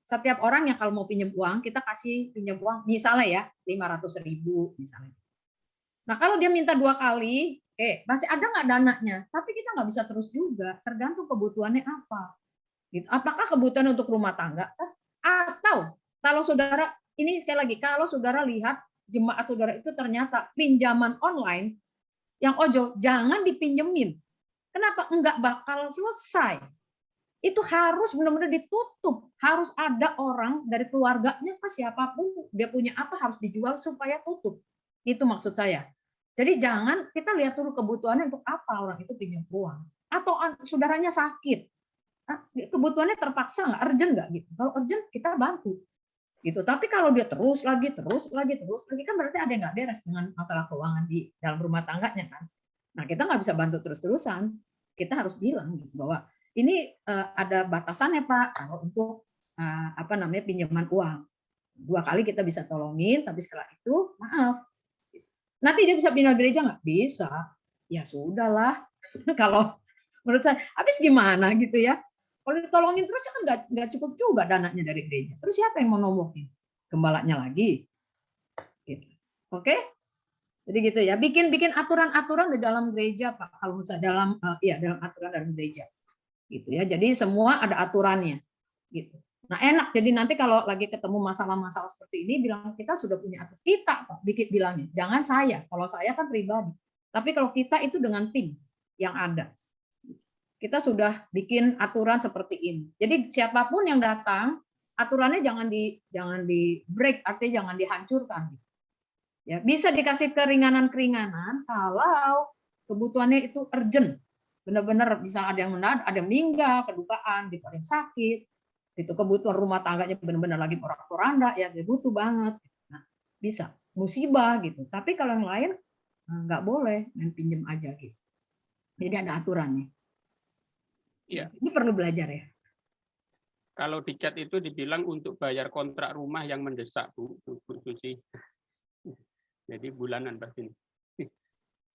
Setiap orang yang kalau mau pinjam uang, kita kasih pinjam uang, misalnya ya 500.000 misalnya. Nah kalau dia minta 2 kali, masih ada nggak dananya? Tapi kita nggak bisa terus juga, tergantung kebutuhannya apa. Gitu. Apakah kebutuhan untuk rumah tangga? Atau kalau saudara, ini sekali lagi, kalau saudara lihat jemaat saudara itu ternyata pinjaman online, yang ojo, jangan dipinjemin. Kenapa? Enggak bakal selesai. Itu harus benar-benar ditutup. Harus ada orang dari keluarganya ke siapapun dia punya apa harus dijual supaya tutup. Itu maksud saya. Jadi jangan kita lihat dulu kebutuhannya untuk apa orang itu pinjam uang. Atau saudaranya sakit. Nah, kebutuhannya terpaksa nggak, urgent nggak gitu. Kalau urgent kita bantu. Gitu. Tapi kalau dia terus lagi kan berarti ada yang nggak beres dengan masalah keuangan di dalam rumah tangganya kan. Nah kita nggak bisa bantu terus-terusan. Kita harus bilang gitu, bahwa ini ada batasannya Pak kalau untuk pinjaman uang. 2 kali kita bisa tolongin, tapi setelah itu maaf. Nanti dia bisa pindah gereja nggak? Bisa. Ya sudahlah. Kalau menurut saya, habis gimana gitu ya? Kalau ditolongin terus kan nggak cukup juga dananya dari gereja. Terus siapa yang mau nombokin? Gembalanya lagi. Gitu. Oke? Jadi gitu ya. Bikin aturan-aturan di dalam gereja Pak. Kalau misalnya dalam aturan dalam gereja. Gitu ya. Jadi semua ada aturannya. Gitu. Nah, enak. Jadi nanti kalau lagi ketemu masalah-masalah seperti ini bilang kita sudah punya aturan. Kita Pak bilangnya. Jangan saya. Kalau saya kan pribadi. Tapi kalau kita itu dengan tim yang ada. Kita sudah bikin aturan seperti ini. Jadi siapapun yang datang, aturannya jangan di break, artinya jangan dihancurkan. Ya, bisa dikasih keringanan-keringanan kalau kebutuhannya itu urgent. Benar-benar bisa ada yang mendadak, ada yang meninggal, kedukaan, ada yang sakit. Itu kebutuhan rumah tangganya benar-benar lagi porak-poranda, ya dia butuh banget. Nah, bisa musibah gitu. Tapi kalau yang lain nggak boleh main pinjam aja gitu. Jadi ada aturannya. Iya. Ini perlu belajar ya. Kalau di chat itu dibilang untuk bayar kontrak rumah yang mendesak, Bu Susi. Jadi bulanan pasti.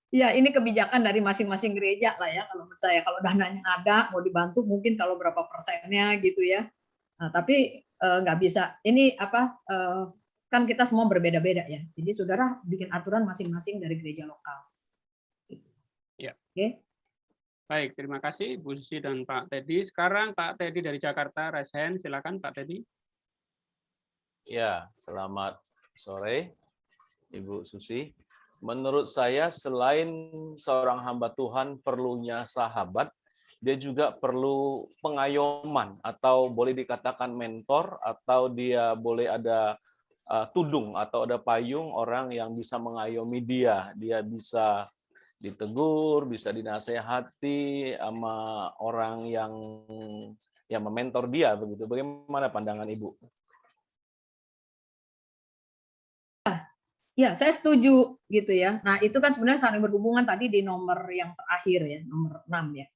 Ya, ini kebijakan dari masing-masing gereja lah ya. Kalau menurut saya, kalau dananya ada, mau dibantu mungkin kalau berapa persennya gitu ya. Nah, tapi nggak bisa. Ini kan kita semua berbeda-beda ya. Jadi saudara bikin aturan masing-masing dari gereja lokal. Ya. Oke. Baik, terima kasih Bu Susi dan Pak Teddy. Sekarang Pak Teddy dari Jakarta, raise hand. Silakan Pak Teddy. Ya, selamat sore Ibu Susi. Menurut saya selain seorang hamba Tuhan perlunya sahabat, dia juga perlu pengayoman atau boleh dikatakan mentor, atau dia boleh ada tudung atau ada payung orang yang bisa mengayomi dia. Dia bisa ditegur, bisa dinasehati sama orang yang mementor dia begitu. Bagaimana pandangan Ibu? Ya, saya setuju gitu ya. Nah, itu kan sebenarnya saling berhubungan tadi di nomor yang terakhir ya, nomor 6 ya.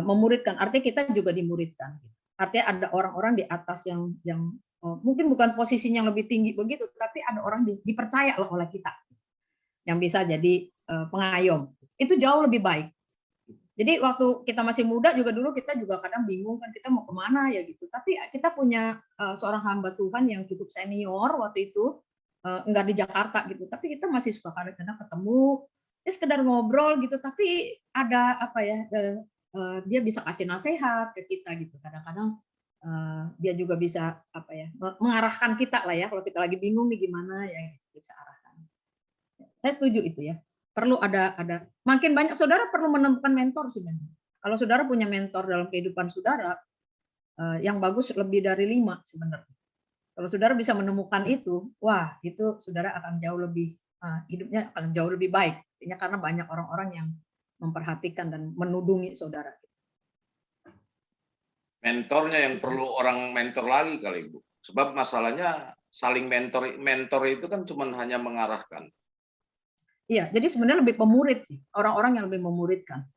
Memuridkan, artinya kita juga dimuridkan. Artinya ada orang-orang di atas yang mungkin bukan posisinya yang lebih tinggi begitu, tapi ada orang dipercaya loh oleh kita yang bisa jadi pengayom. Itu jauh lebih baik. Jadi waktu kita masih muda juga dulu kita juga kadang bingung kan kita mau kemana ya gitu. Tapi kita punya seorang hamba Tuhan yang cukup senior waktu itu, enggak di Jakarta gitu. Tapi kita masih suka kadang-kadang ketemu, ya sekedar ngobrol gitu. Tapi ada apa ya? Dia bisa kasih nasihat ke kita gitu. Kadang-kadang dia juga bisa apa ya mengarahkan kita lah ya. Kalau kita lagi bingung nih gimana ya bisa arahkan. Saya setuju itu ya. Perlu ada makin banyak saudara perlu menemukan mentor sebenarnya. Kalau saudara punya mentor dalam kehidupan saudara, yang bagus lebih dari 5 sebenarnya. Kalau saudara bisa menemukan itu, wah itu saudara akan jauh lebih hidupnya akan jauh lebih baik. Artinya karena banyak orang-orang yang memperhatikan dan menudungi saudara. Mentornya yang perlu orang mentor lagi kali Bu. Sebab masalahnya saling mentor itu kan cuma hanya mengarahkan. Iya, jadi sebenarnya lebih pemurid sih, orang-orang yang lebih memuridkan.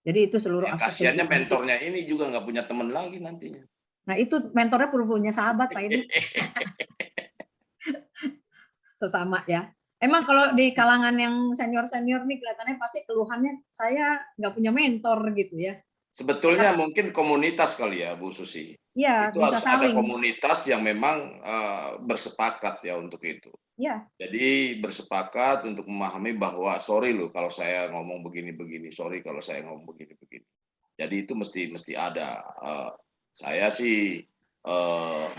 Jadi itu seluruh aspek. Kasiannya mentornya ini juga nggak punya teman lagi nantinya. Nah itu mentornya perlu punya sahabat Pak ini. Sesama ya. Emang kalau di kalangan yang senior-senior nih kelihatannya pasti keluhannya saya nggak punya mentor gitu ya. Sebetulnya mungkin komunitas kali ya Bu Susi. Iya, itu bisa harus ada saling. komunitas yang memang bersepakat ya untuk itu. Ya. Jadi bersepakat untuk memahami bahwa sorry loh kalau saya ngomong begini-begini, sorry kalau saya ngomong begini-begini. Jadi itu mesti ada. Saya sih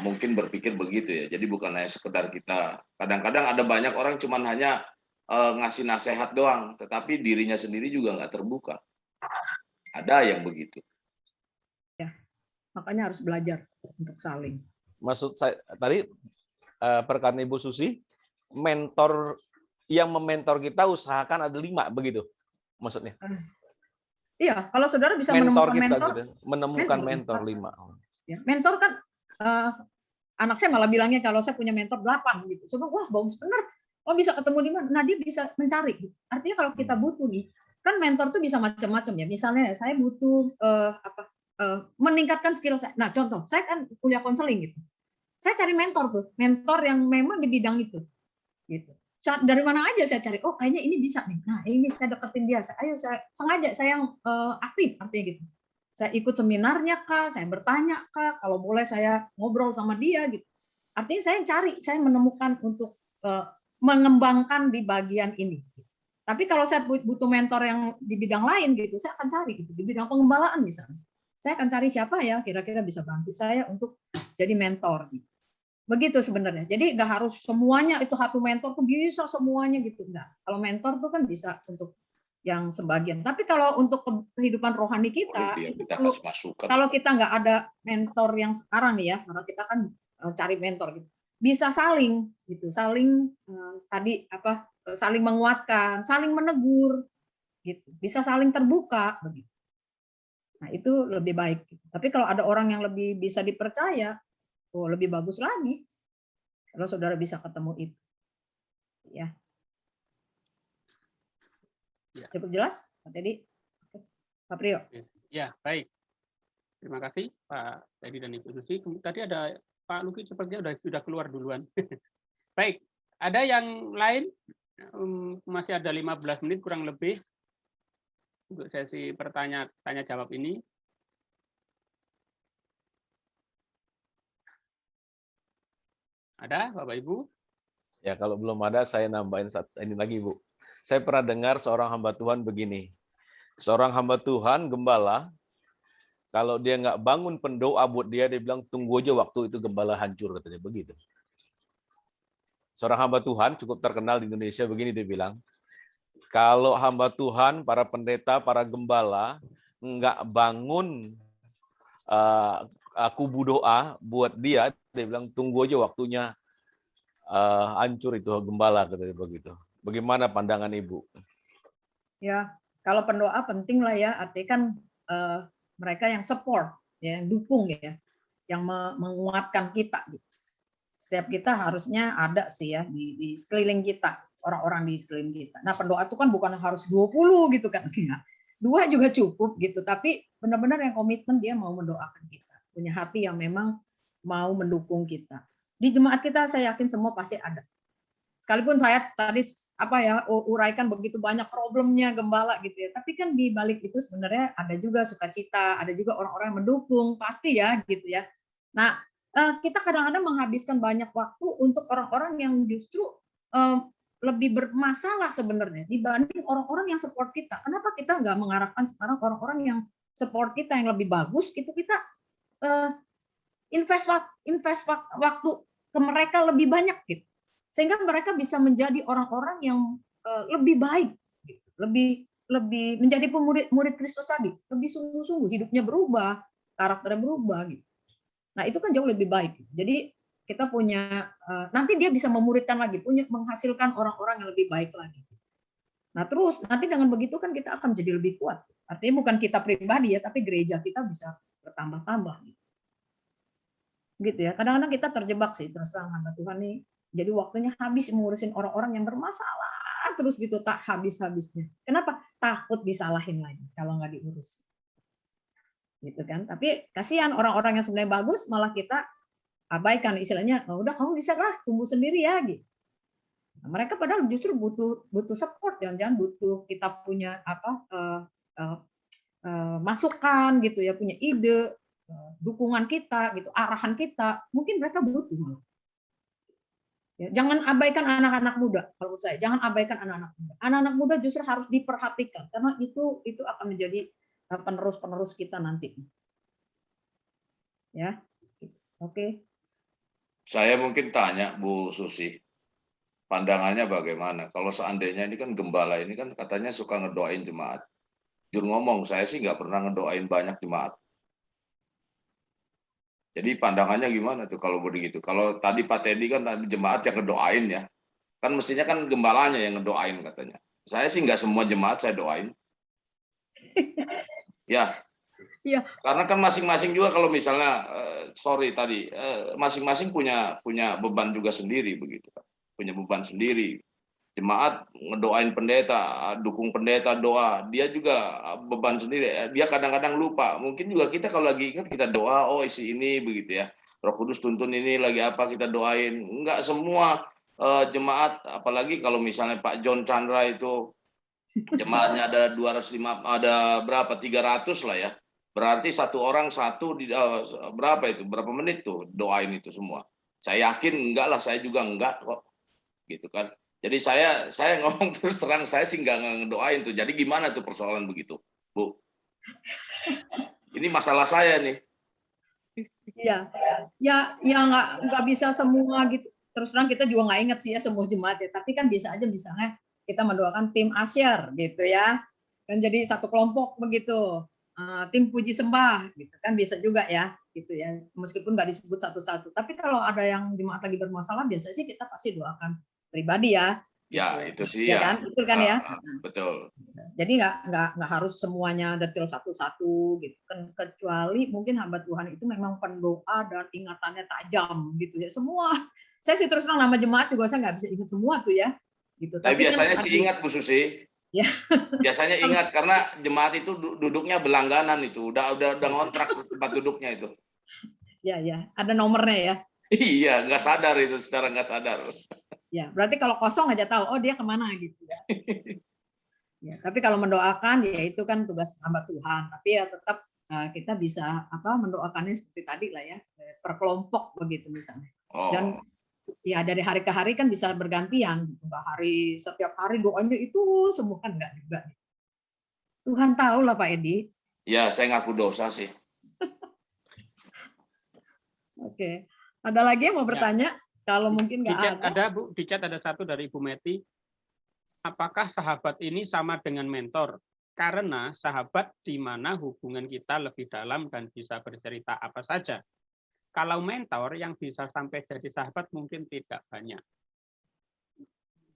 mungkin berpikir begitu ya. Jadi bukan hanya sekedar kita. Kadang-kadang ada banyak orang cuman hanya ngasih nasihat doang, tetapi dirinya sendiri juga nggak terbuka. Ada yang begitu. Ya, makanya harus belajar untuk saling. Maksud saya tadi perkataan Ibu Susi, mentor yang mementor kita usahakan ada 5 begitu maksudnya. Iya, kalau saudara bisa mentor menemukan kita, mentor, gitu. Menemukan mentor 5. Ya, mentor kan anak saya malah bilangnya kalau saya punya mentor 8 gitu. Coba wah bagus bener. Oh bisa ketemu di mana? Nah dia bisa mencari. Artinya kalau kita butuh nih, kan mentor tuh bisa macam-macam ya. Misalnya saya butuh meningkatkan skill saya. Nah contoh, saya kan kuliah konseling gitu. Saya cari mentor tuh, mentor yang memang di bidang itu. Gitu. Dari mana aja saya cari, oh kayaknya ini bisa nih. Nah ini saya deketin dia. Ayo saya sengaja saya yang aktif artinya gitu. Saya ikut seminarnya kah, saya bertanya kah, kalau boleh saya ngobrol sama dia gitu. Artinya saya cari, saya menemukan untuk mengembangkan di bagian ini. Tapi kalau saya butuh mentor yang di bidang lain gitu, saya akan cari gitu, di bidang pengembalaan misalnya. Saya akan cari siapa ya kira-kira bisa bantu saya untuk jadi mentor. Gitu. Begitu sebenarnya. Jadi nggak harus semuanya itu satu mentor tuh bisa semuanya gitu enggak. Kalau mentor tuh kan bisa untuk yang sebagian. Tapi kalau untuk kehidupan rohani kita, kalau kita nggak ada mentor yang sekarang nih ya, karena kita kan cari mentor gitu, bisa saling gitu, saling tadi apa, saling menguatkan, saling menegur, gitu, bisa saling terbuka begitu. Nah itu lebih baik. Gitu. Tapi kalau ada orang yang lebih bisa dipercaya, oh lebih bagus lagi. Kalau saudara bisa ketemu itu, ya. Cukup jelas, Pak Teddy? Pak Priyo? Ya, baik. Terima kasih, Pak Teddy dan Ibu Susi. Tadi ada Pak Luki sepertinya sudah keluar duluan. Baik, ada yang lain? Masih ada 15 menit kurang lebih untuk sesi tanya jawab ini. Ada, Bapak Ibu? Ya, kalau belum ada, saya nambahin ini lagi, Bu. Saya pernah dengar seorang hamba Tuhan begini. Seorang hamba Tuhan, gembala, kalau dia nggak bangun pendoa buat dia bilang, tunggu aja waktu itu gembala hancur, katanya begitu. Seorang hamba Tuhan cukup terkenal di Indonesia begini, dia bilang, kalau hamba Tuhan, para pendeta, para gembala, nggak bangun kubu doa buat dia bilang, tunggu aja waktunya hancur itu gembala, katanya begitu. Bagaimana pandangan Ibu? Ya, kalau pendoa penting lah ya, artinya kan mereka yang support, ya, yang dukung ya, yang menguatkan kita. Gitu. Setiap kita harusnya ada sih ya di sekeliling kita, orang-orang di sekeliling kita. Nah pendoa itu kan bukan harus 20 gitu kan, 2 juga cukup gitu, tapi benar-benar yang komitmen dia mau mendoakan kita. punya hati yang memang mau mendukung kita. Di jemaat kita saya yakin semua pasti ada. Sekalipun saya tadi uraikan begitu banyak problemnya gembala gitu ya, tapi kan di balik itu sebenarnya ada juga sukacita, ada juga orang-orang yang mendukung, pasti ya gitu ya. Nah, kita kadang-kadang menghabiskan banyak waktu untuk orang-orang yang justru lebih bermasalah sebenarnya dibanding orang-orang yang support kita. Kenapa kita nggak mengarahkan sekarang orang-orang yang support kita yang lebih bagus, itu kita invest waktu ke mereka lebih banyak gitu. Sehingga mereka bisa menjadi orang-orang yang lebih baik, gitu. lebih menjadi murid Kristus tadi, lebih sungguh-sungguh, hidupnya berubah, karakternya berubah gitu. Nah, itu kan jauh lebih baik. Jadi kita punya nanti dia bisa memuridkan lagi, menghasilkan orang-orang yang lebih baik lagi. Nah, terus nanti dengan begitu kan kita akan jadi lebih kuat. Artinya bukan kita pribadi ya, tapi gereja kita bisa bertambah-tambah gitu ya. Kadang-kadang kita terjebak sih, terus terang hamba Tuhan nih. Jadi waktunya habis mengurusin orang-orang yang bermasalah terus gitu, tak habis-habisnya. Kenapa? Takut disalahin lagi kalau nggak diurus. Gitu kan. Tapi kasihan orang-orang yang sebenarnya bagus malah kita abaikan, istilahnya, oh, udah kamu bisa lah tumbuh sendiri ya gitu. Nah, mereka padahal justru butuh support, jangan-jangan butuh kita punya masukan gitu ya, punya ide, dukungan kita gitu, arahan kita, mungkin mereka butuh malah. Ya, jangan abaikan anak-anak muda, kalau menurut saya, jangan abaikan anak-anak muda. Anak-anak muda justru harus diperhatikan karena itu akan menjadi penerus-penerus kita nanti. Ya, oke. Saya mungkin tanya Bu Susi, pandangannya bagaimana? Kalau seandainya ini kan gembala ini kan katanya suka ngedoain jemaat. Jujur ngomong, saya sih nggak pernah ngedoain banyak jemaat. Jadi pandangannya gimana tuh kalau begitu? Kalau tadi Pak Teddy kan tadi jemaat yang ngedoain ya, kan mestinya kan gembalanya yang ngedoain katanya. Saya sih nggak semua jemaat saya doain. Ya. Iya. Karena kan masing-masing juga kalau misalnya masing-masing punya beban juga sendiri begitu kan. Punya beban sendiri. Jemaat ngedoain pendeta, dukung pendeta doa, dia juga beban sendiri. Dia kadang-kadang lupa. Mungkin juga kita kalau lagi ingat kita doa, oh isi ini begitu ya. Roh Kudus tuntun ini lagi apa kita doain. Enggak semua jemaat, apalagi kalau misalnya Pak John Chandra itu jemaatnya ada 205, ada berapa 300 lah ya. Berarti satu orang berapa menit tuh doain itu semua. Saya yakin enggak lah, saya juga enggak kok. Gitu kan. Jadi saya ngomong terus terang, saya sih nggak ngedoain tuh. Jadi gimana tuh persoalan begitu, Bu? Ini masalah saya nih. Iya, ya nggak bisa semua gitu. Terus terang kita juga nggak ingat sih ya semua jemaat ya. Tapi kan bisa aja misalnya kita mendoakan tim asyar gitu ya, kan jadi satu kelompok begitu. Tim puji sembah gitu kan bisa juga ya, gitu ya. Meskipun nggak disebut satu-satu. Tapi kalau ada yang jemaat lagi bermasalah, biasanya sih kita pasti doakan pribadi ya. Ya itu sih ya. Ya. Kan? Betul kan ya. Betul. Jadi nggak harus semuanya detail satu-satu gitu kan, kecuali mungkin hamba Tuhan itu memang pendoa dan ingatannya tajam gitu ya. Semua saya sih terus terang nama jemaat juga saya nggak bisa ingat semua tuh ya. Gitu. Tapi biasanya kan, sih ingat Bu Susi. Ya. Biasanya ingat karena jemaat itu duduknya berlangganan itu, udah ngontrak tempat duduknya itu. Ya, ada nomornya ya. Iya, nggak sadar itu, secara nggak sadar. Ya, berarti kalau kosong aja tahu, oh dia kemana gitu ya. Ya, tapi kalau mendoakan ya itu kan tugas hamba Tuhan. Tapi ya tetap kita bisa mendoakannya seperti tadi lah ya, per kelompok begitu misalnya. Oh. Dan ya dari hari ke hari kan bisa bergantian, gitu. Setiap hari doanya itu semua kan enggak juga. Tuhan tahu lah Pak Edi. Ya, saya ngaku dosa sih. Oke. Ada lagi yang mau bertanya? Kalau mungkin nggak ada. Bu, di chat ada satu dari Ibu Meti. Apakah sahabat ini sama dengan mentor? Karena sahabat di mana hubungan kita lebih dalam dan bisa bercerita apa saja. Kalau mentor yang bisa sampai jadi sahabat mungkin tidak banyak.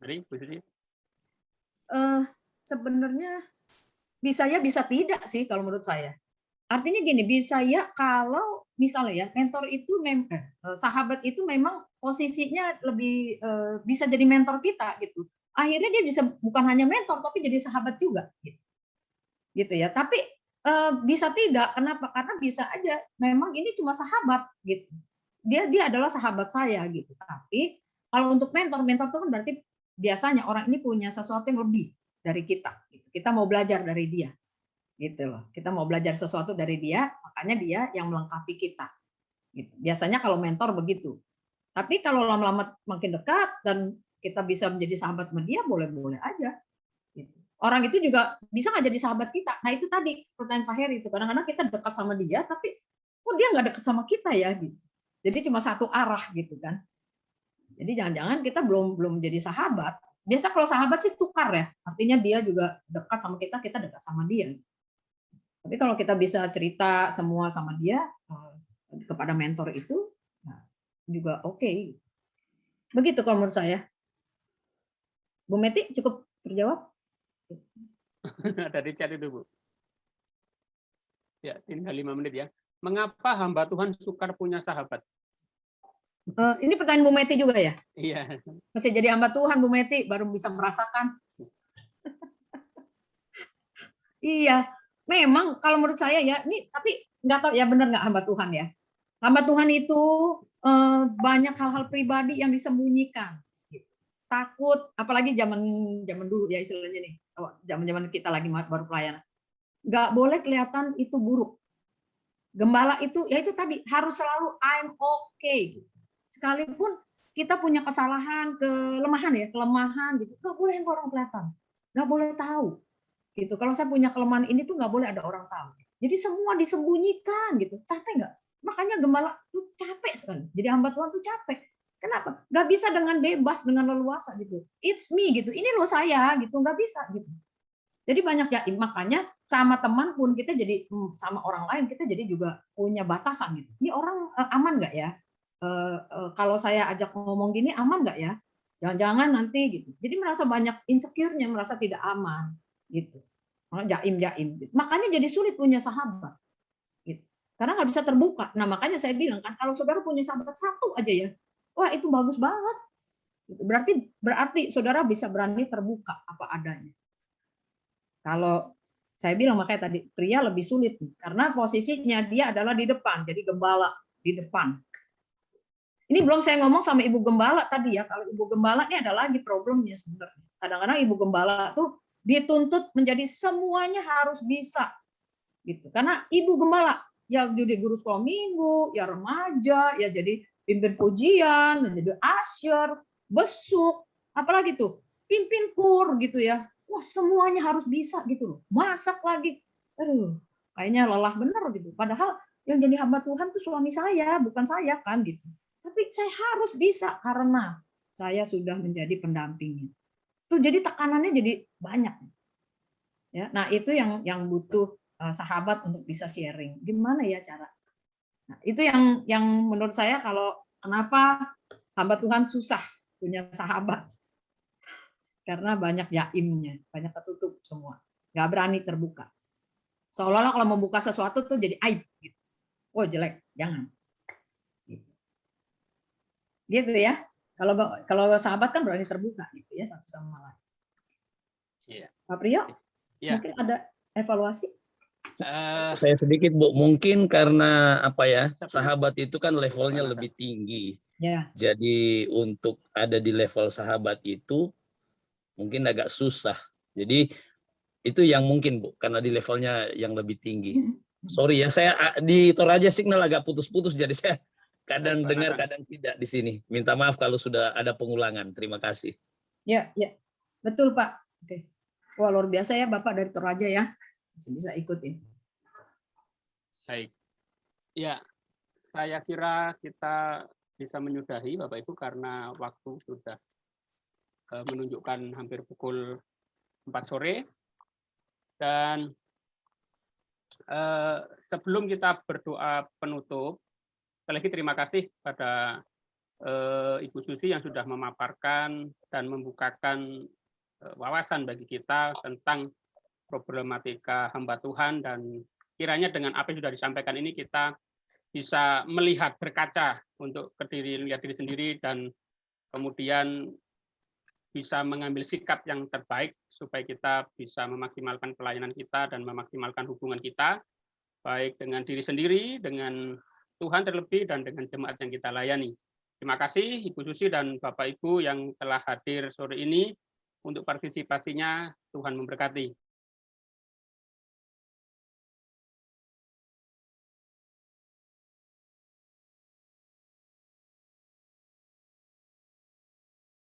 Jadi, Bu Susi? Sebenarnya bisa ya, bisa tidak sih kalau menurut saya. Artinya gini, bisa ya kalau misalnya ya mentor itu sahabat itu memang posisinya lebih bisa jadi mentor kita gitu. Akhirnya dia bisa bukan hanya mentor tapi jadi sahabat juga gitu ya. Tapi Bisa tidak, kenapa? Karena bisa aja memang ini cuma sahabat gitu. Dia adalah sahabat saya gitu. Tapi kalau untuk mentor itu kan berarti biasanya orang ini punya sesuatu yang lebih dari kita. Gitu. Kita mau belajar dari dia, gitu loh. Kita mau belajar sesuatu dari dia, makanya dia yang melengkapi kita. Gitu. Biasanya kalau mentor begitu. Tapi kalau lama-lama makin dekat dan kita bisa menjadi sahabat sama dia, boleh-boleh aja. Gitu. Orang itu juga bisa nggak jadi sahabat kita. Nah itu tadi pertanyaan Pak Heri itu. Kadang-kadang kita dekat sama dia, tapi kok dia nggak dekat sama kita ya? Gitu. Jadi cuma satu arah gitu kan. Jadi jangan-jangan kita belum jadi sahabat. Biasa kalau sahabat sih tukar ya. Artinya dia juga dekat sama kita dekat sama dia. Tapi kalau kita bisa cerita semua sama dia kepada mentor itu, nah, juga oke. Begitu kalau menurut saya. Bu Meti cukup terjawab? Dari chat itu, Bu. Ya, tinggal 5 menit ya. Mengapa hamba Tuhan sukar punya sahabat? Ini pertanyaan Bu Meti juga ya? Iya. Masih jadi hamba Tuhan Bu Meti, baru bisa merasakan. Iya, memang kalau menurut saya ya, ini tapi nggak tahu ya benar nggak hamba Tuhan ya. Hamba Tuhan itu banyak hal-hal pribadi yang disembunyikan. Takut, apalagi zaman dulu ya istilahnya nih, zaman kita lagi baru pelayanan, nggak boleh kelihatan itu buruk. Gembala itu ya itu tadi harus selalu I'm okay. Sekalipun kita punya kesalahan, kelemahan gitu, nggak boleh orang kelihatan, nggak boleh tahu. Gitu. Kalau saya punya kelemahan ini tuh nggak boleh ada orang tahu. Jadi semua disembunyikan gitu, capek nggak? Makanya gembala tuh capek sekali. Jadi hamba Tuhan tuh capek. Kenapa? Nggak bisa dengan bebas, dengan leluasa gitu. It's me gitu. Ini loh saya gitu. Nggak bisa gitu. Jadi banyak ya. Makanya sama teman pun kita jadi sama orang lain kita jadi juga punya batasan gitu. Ini orang aman nggak ya? Kalau saya ajak ngomong gini aman nggak ya? Jangan-jangan nanti gitu. Jadi merasa banyak insecure-nya, merasa tidak aman gitu. Jaim. Gitu. Makanya jadi sulit punya sahabat. Gitu. Karena nggak bisa terbuka. Nah makanya saya bilang kan kalau saudara punya sahabat satu aja ya. Wah itu bagus banget. Berarti saudara bisa berani terbuka apa adanya. Kalau saya bilang makanya tadi pria lebih sulit nih, karena posisinya dia adalah di depan, jadi gembala di depan. Ini belum saya ngomong sama ibu gembala tadi ya. Kalau ibu gembala ini ada lagi problemnya sebenarnya. Kadang-kadang ibu gembala tuh dituntut menjadi semuanya harus bisa, gitu. Karena ibu gembala ya jadi guru sekolah minggu, ya remaja, ya jadi pimpin pujian, jadi asyir, besuk, apalagi tuh, pimpin kur gitu ya. Wah semuanya harus bisa gitu loh. Masak lagi, aduh, kayaknya lelah bener gitu. Padahal yang jadi hamba Tuhan tuh suami saya, bukan saya kan gitu. Tapi saya harus bisa karena saya sudah menjadi pendampingnya. Tuh jadi tekanannya jadi banyak. Ya, nah itu yang butuh sahabat untuk bisa sharing. Gimana ya cara? Nah, itu yang menurut saya kalau kenapa hamba Tuhan susah punya sahabat. Karena banyak jaimnya, banyak ketutup semua. Nggak berani terbuka. Seolah-olah kalau membuka sesuatu tuh jadi aib. Gitu. Oh jelek, jangan. Gitu ya. Kalau sahabat kan berani terbuka gitu ya satu sama lain. Iya. Pak Priyo, ya. Mungkin ada evaluasi? Saya sedikit Bu, mungkin karena apa ya, sahabat itu kan levelnya lebih tinggi. Ya. Jadi untuk ada di level sahabat itu mungkin agak susah. Jadi itu yang mungkin Bu, karena di levelnya yang lebih tinggi. Sorry ya, saya di Toraja signal agak putus-putus, jadi saya kadang dengar, kadang tidak di sini. Minta maaf kalau sudah ada pengulangan. Terima kasih. Ya, betul Pak. Oke. Wah luar biasa ya Bapak dari Toraja ya, bisa ikutin. Baik. Ya, saya kira kita bisa menyudahi Bapak Ibu karena waktu sudah menunjukkan hampir pukul 4 sore. Dan sebelum kita berdoa penutup, sekali lagi terima kasih pada Ibu Susi yang sudah memaparkan dan membukakan wawasan bagi kita tentang problematika hamba Tuhan, dan kiranya dengan apa yang sudah disampaikan ini kita bisa melihat, berkaca untuk lihat diri sendiri, dan kemudian bisa mengambil sikap yang terbaik supaya kita bisa memaksimalkan pelayanan kita dan memaksimalkan hubungan kita, baik dengan diri sendiri, dengan Tuhan terlebih, dan dengan jemaat yang kita layani. Terima kasih Ibu Susi dan Bapak Ibu yang telah hadir sore ini untuk partisipasinya. Tuhan memberkati.